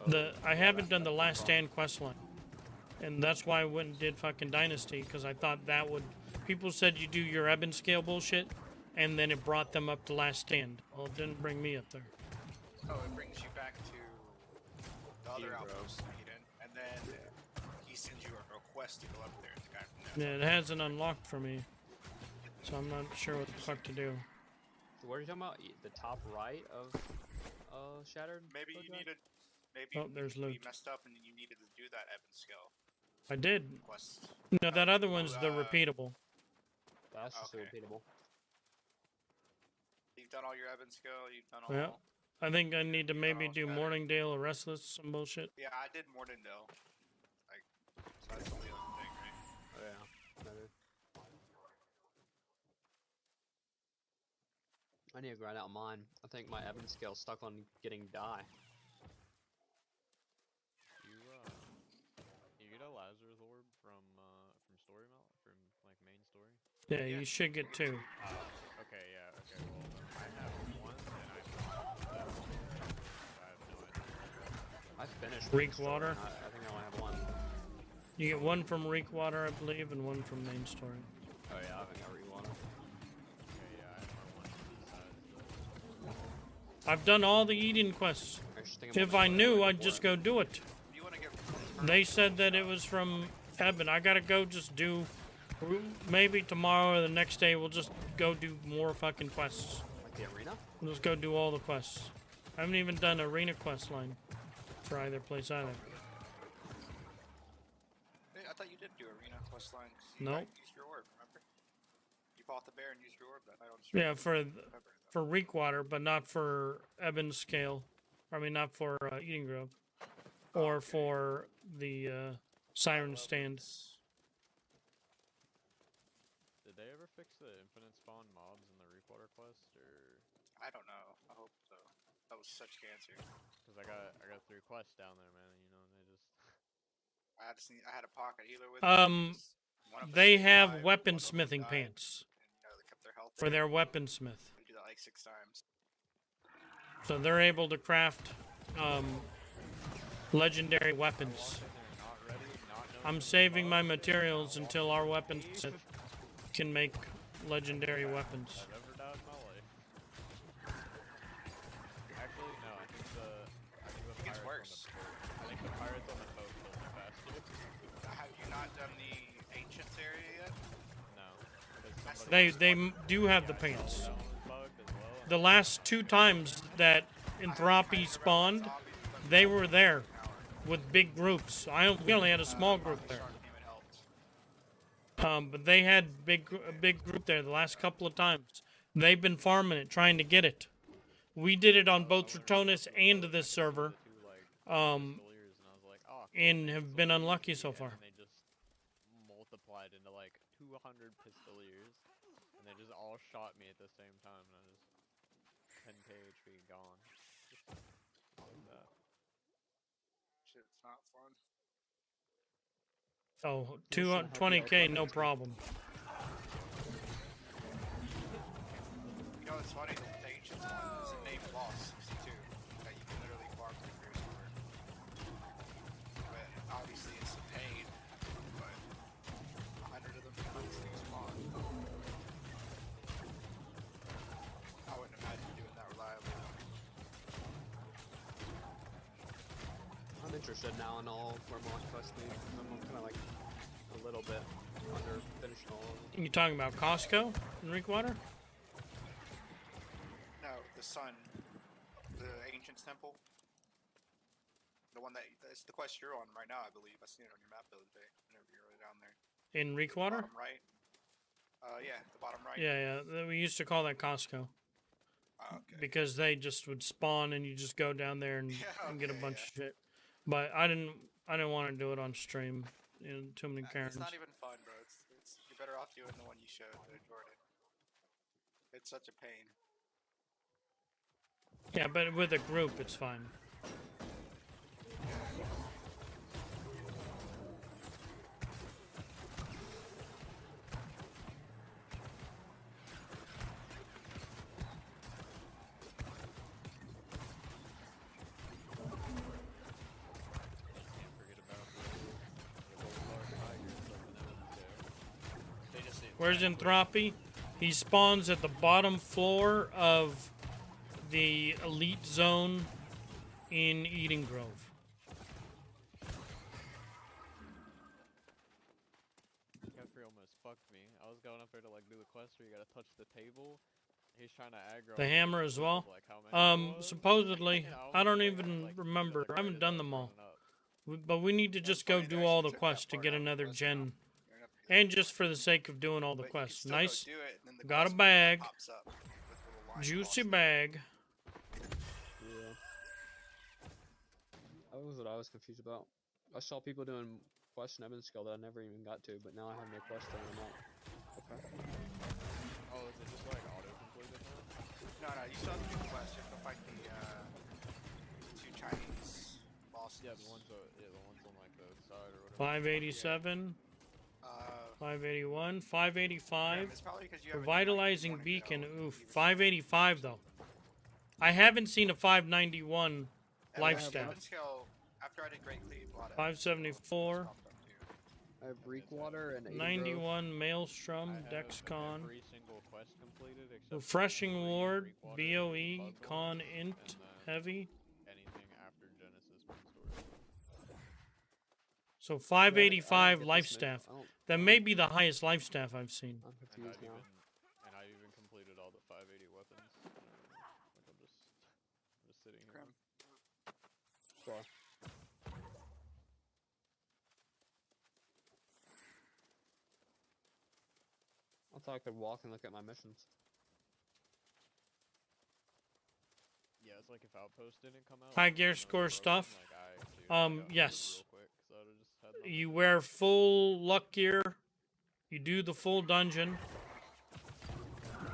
Oh, I yeah, haven't done the that's last no stand quest line. And that's why I went and did fucking Dynasty, because I thought that would... People said you do your Eben scale bullshit, and then it brought them up to last stand. Well, it didn't bring me up there. Oh, it brings you back to the other outpost in Eden, and then he sends you a request to go up there. The guy from there. Yeah, it hasn't unlocked for me, so I'm not sure what the fuck to do. What are you talking about? The top right of Shattered? Maybe you Project? needed. Maybe Oh, there's you loot. messed up and you needed to do that Evan skill I did. quest. No, that other one's the repeatable. That's just Okay. repeatable. You've done all your Evan skill. You've done all. Yeah. I think I need to maybe all do Shattered. Morningdale or Restless, some bullshit. Yeah, I did Mordendale. Like, so that's the only other thing, right? Oh yeah, maybe. I need to grind out mine. I think my Eben scale's stuck on getting die. You get a Lazarus orb from story from like main story. Yeah, you should get two. Okay, yeah, okay. Well, I have one, and I have no idea. I finished Reek main story, water? and I think I only have one. You get one from Reekwater, I believe, and one from Main Story. Oh yeah, I haven't got Reek water. Okay, yeah, I have one from these sides. I've done all the Eden quests. I just think I'm If gonna I go knew, for I'd it. just go do it. You want to get. They said that it was from Eben. I gotta go just do... Maybe tomorrow or the next day we'll just go do more fucking quests. Like the arena? We'll just go do all the quests. I haven't even done arena quest line for either place either. Hey, I thought you did do arena quest line. No. Used your orb, remember? You fought the bear and used your orb that night on the Yeah, street. for Reekwater, but not for Eben Scale. I mean, not for Eden Grove. Or for the Siren Stand. Did they ever fix the infinite spawn mobs in the Reekwater quest, or? I don't know. I hope so. That was such cancer. Cause I got 3 quests down there, man. You know, and they just. I had a pocket healer with me. One of us They have survived, one of them weaponsmithing died, pants and, you know, they kept their health for there. their weaponsmith. We do that like 6 times. So they're able to craft legendary weapons. I'm saving my materials until our weaponsmith can make legendary weapons. I've ever died in my life. Actually, no. I think the It gets pirates worse. on the boat. I think the pirates on the boat killed me faster. Have you not done the Ancients area yet? No. 'Cause They do have the pants. that one was bugged as well. The last 2 times that Entropy spawned, they were there with big groups. We only had a small group there. But they had a big group there the last couple of times. They've been farming it, trying to get it. We did it on both Tritonis and this server, and have been unlucky so far. And they just multiplied into like 200 pistoliers, and they just all shot me at the same time, and I just 10k HP gone. Just like that. Shit's not fun. Oh, 20k, no problem. You know what's funny? The Ancients one is a named boss 62 that you can literally farm through very smart. But obviously it's a pain. But 100 of them constantly spawn. I wouldn't imagine doing that reliably. I'm interested now in all where more quests lead. I'm kind of like a little bit under finished all of them. You talking about Costco in Reekwater? No, the sun. The Ancients Temple. The one that's the quest you're on right now, I believe. I seen it on your map the other day. Whenever you were down there. In Reekwater? Bottom right. Yeah, the bottom right. Yeah. We used to call that Costco. Okay. Because they just would spawn and you just go down there and, and get a bunch of shit. But I didn't want to do it on stream. You know, too many Karens. It's not even fun, bro. You're better off doing the one you showed, Jordan. It's such a pain. Yeah, but with a group, it's fine. Where's Entropy? He spawns at the bottom floor of the elite zone in Eden Grove. Jeffrey almost fucked me. I was going up there to like do the quest where you gotta touch the table. He's trying to aggro. The hammer as well. Like Supposedly, I don't even remember. I haven't done them all. But we need to just go do all the quests to get another gen. And just for the sake of doing all the quests. Nice. Got a bag. Juicy bag. Yeah. That was what I was confused about. I saw people doing question Evan skill that I never even got to, but now I have no question and I'm like, okay. Oh, is it just like auto-completed now? No, you still have to do the quest. You have to fight the 2 Chinese bosses. Yeah, the ones on like the side or whatever. 587. 581, 585. It's probably because you Revitalizing beacon. Oof. 585 though. I haven't seen a 591 life staff. After I did Great Cleave, 574. I have Reekwater and 91 Maelstrom, Dexcon. Every single quest completed except Refreshing Ward, Reekwater, BOE, puzzle, Con Int, Heavy. anything after Genesis Story. So 585 life staff. That may be the highest life staff I've seen. I'm confused now. And I even completed all the 580 weapons. Like I'm just sitting here. Sure. I thought I could walk and look at my missions. Yeah, it's like if Outpost didn't come out. High gear score stuff. Like, yes. Real quick, so I just had nothing. You wear full luck gear. You do the full dungeon.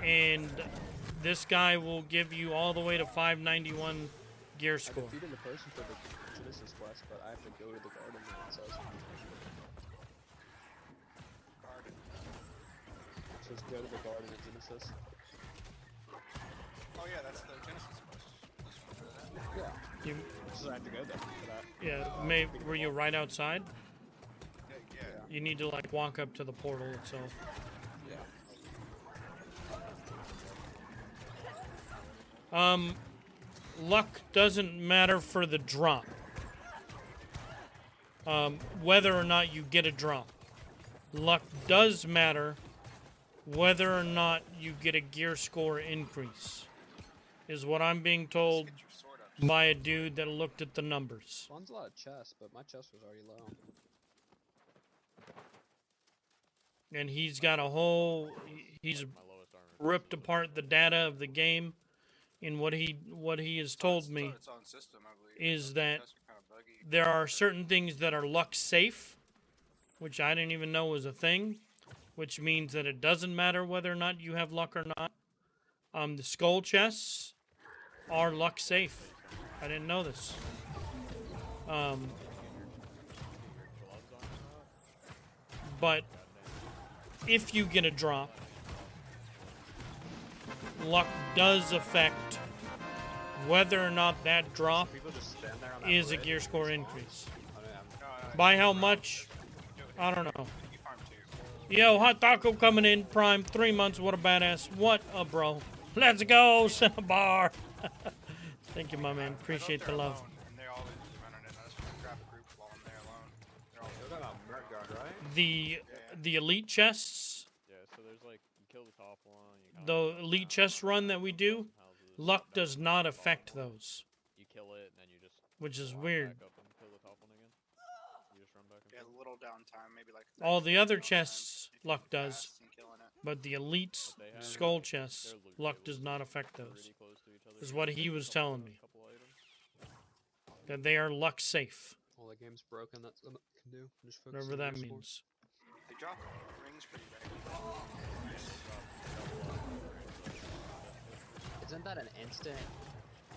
And this guy will give you all the way to 591 gear score. I defeated the person for the Genesis quest, but I have to go to the garden now, it says. Garden. It says go to the garden of Genesis. Oh yeah, that's the Genesis quest. Yeah. You, So I have to go there for that. yeah, were you right outside? Yeah. You need to like walk up to the portal itself. Yeah. Luck doesn't matter for the drop. Whether or not you get a drop. Luck does matter whether or not you get a gear score increase. Is what I'm being told by a dude that looked at the numbers. Spawns a lot of chests, but my chest was already low. And he's got a whole... He's ripped apart the data of the game. And what he has told me is that there are certain things that are luck safe, which I didn't even know was a thing, which means that it doesn't matter whether or not you have luck or not. The skull chests are luck safe. I didn't know this. But if you get a drop, luck does affect whether or not that drop is a gear score increase. By how much? I don't know. Yo, Hot Taco coming in, Prime, 3 months, what a badass. What a bro. Let's go, Cinnabar. Thank you, my man. Appreciate the love. The elite chests. Yeah, so there's like, you kill the top one. The elite chest run that we do, luck does not affect those. You kill it, and then you just which is weird. back up and kill Yeah, a little downtime, maybe like. All 30 the other downtime chests, if you're luck does. fast and killing it. But the elite's But they have skull chests, their loot luck tables does not affect those. pretty close to each other. Is so what you he can was pick up telling a me. couple items. That they are luck safe. Well, the game's broken. That's what it can do. Just focus Whatever on that your score. means. They drop rings pretty regularly. Isn't that an instant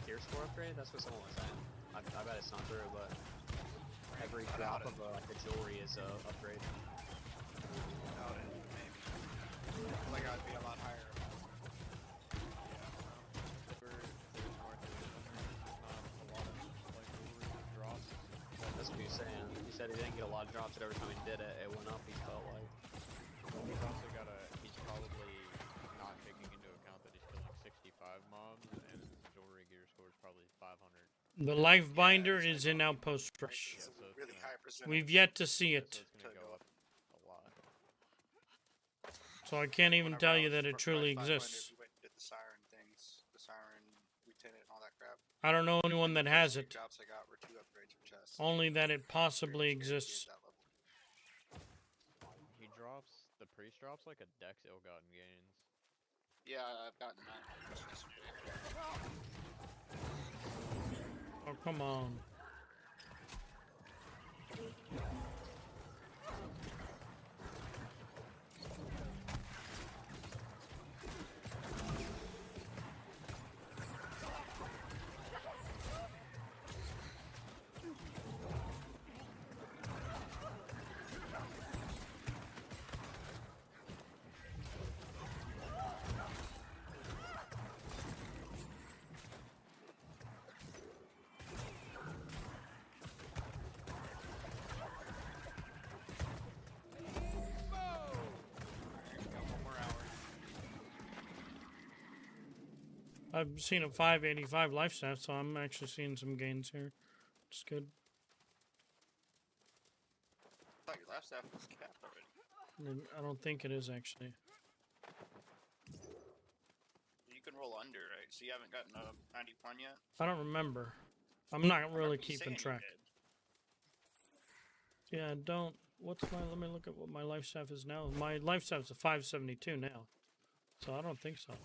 gear score upgrade? That's what someone was saying. I bet it's not true, but every drop of like the jewelry is a upgrade. Without it, maybe. I feel like I'd be a lot higher. That's what he was saying. He said he didn't get a lot of drops, but every time he did it, it went up. He felt like. He's also got a. He's probably not taking into account that he's killing 65 mobs, and his jewelry gear score is probably 500. The life binder is in Outpost Rush. It's a really high percentage. We've yet to see So it, it's gonna go up a lot. so I can't even Whenever tell I you was that it for truly 500, exists. we went and did the siren things, the siren lieutenant, and all that crap. I don't know anyone that has First it. two jobs I got were 2 upgrades for chests. Only that it possibly Pretty scary to be exists. at that level. He drops the priest drops like a dex ill-gotten gains. Yeah, I've gotten that. It's just weird. Oh, come on. I've seen a 585 life stat, so I'm actually seeing some gains here. It's good. I thought your last staff was capped already. I don't think it is actually. You can roll under, right? So you haven't gotten a 91 yet? I don't remember. I'm not I really remember you keeping saying you track. did. Yeah, don't. What's my? Let me look at what my life staff is now. My life staff is a 572 now, so I don't think so. Okay.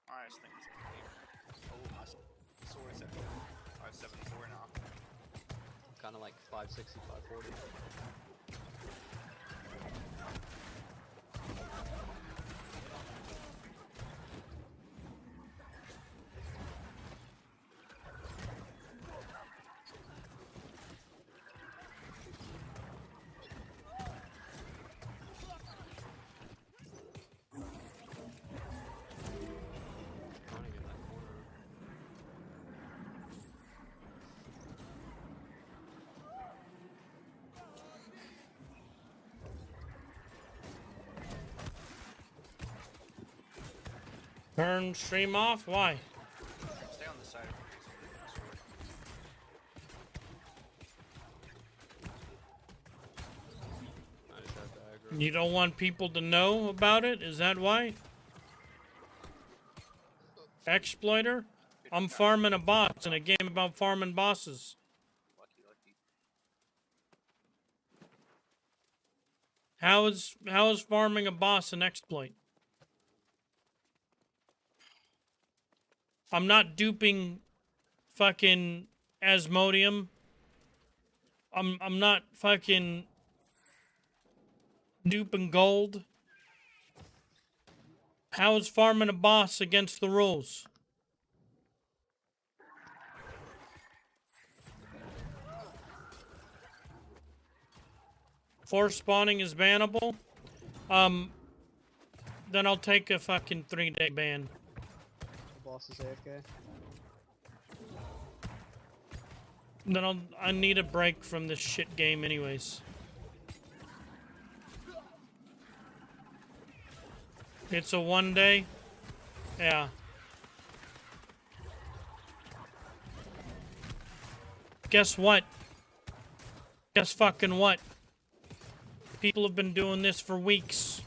Alright, this thing's like 8. Oh, my sword's at 574 now. Kind of like 560, 540. Running in that corner. Turn stream off? Why? Stay on the side of the sword. I just have to aggro. You don't want people to know about it? Is that why? Exploiter? I'm farming a boss in a game about farming bosses. Lucky, lucky. How is farming a boss an exploit? I'm not duping fucking Asmodium. I'm not fucking duping gold. How is farming a boss against the rules? Force spawning is bannable. Then I'll take a fucking 3-day ban. The boss is AFK. Then I need a break from this shit game anyways. It's a 1 day? Yeah. Guess what? Guess fucking what? People have been doing this for weeks.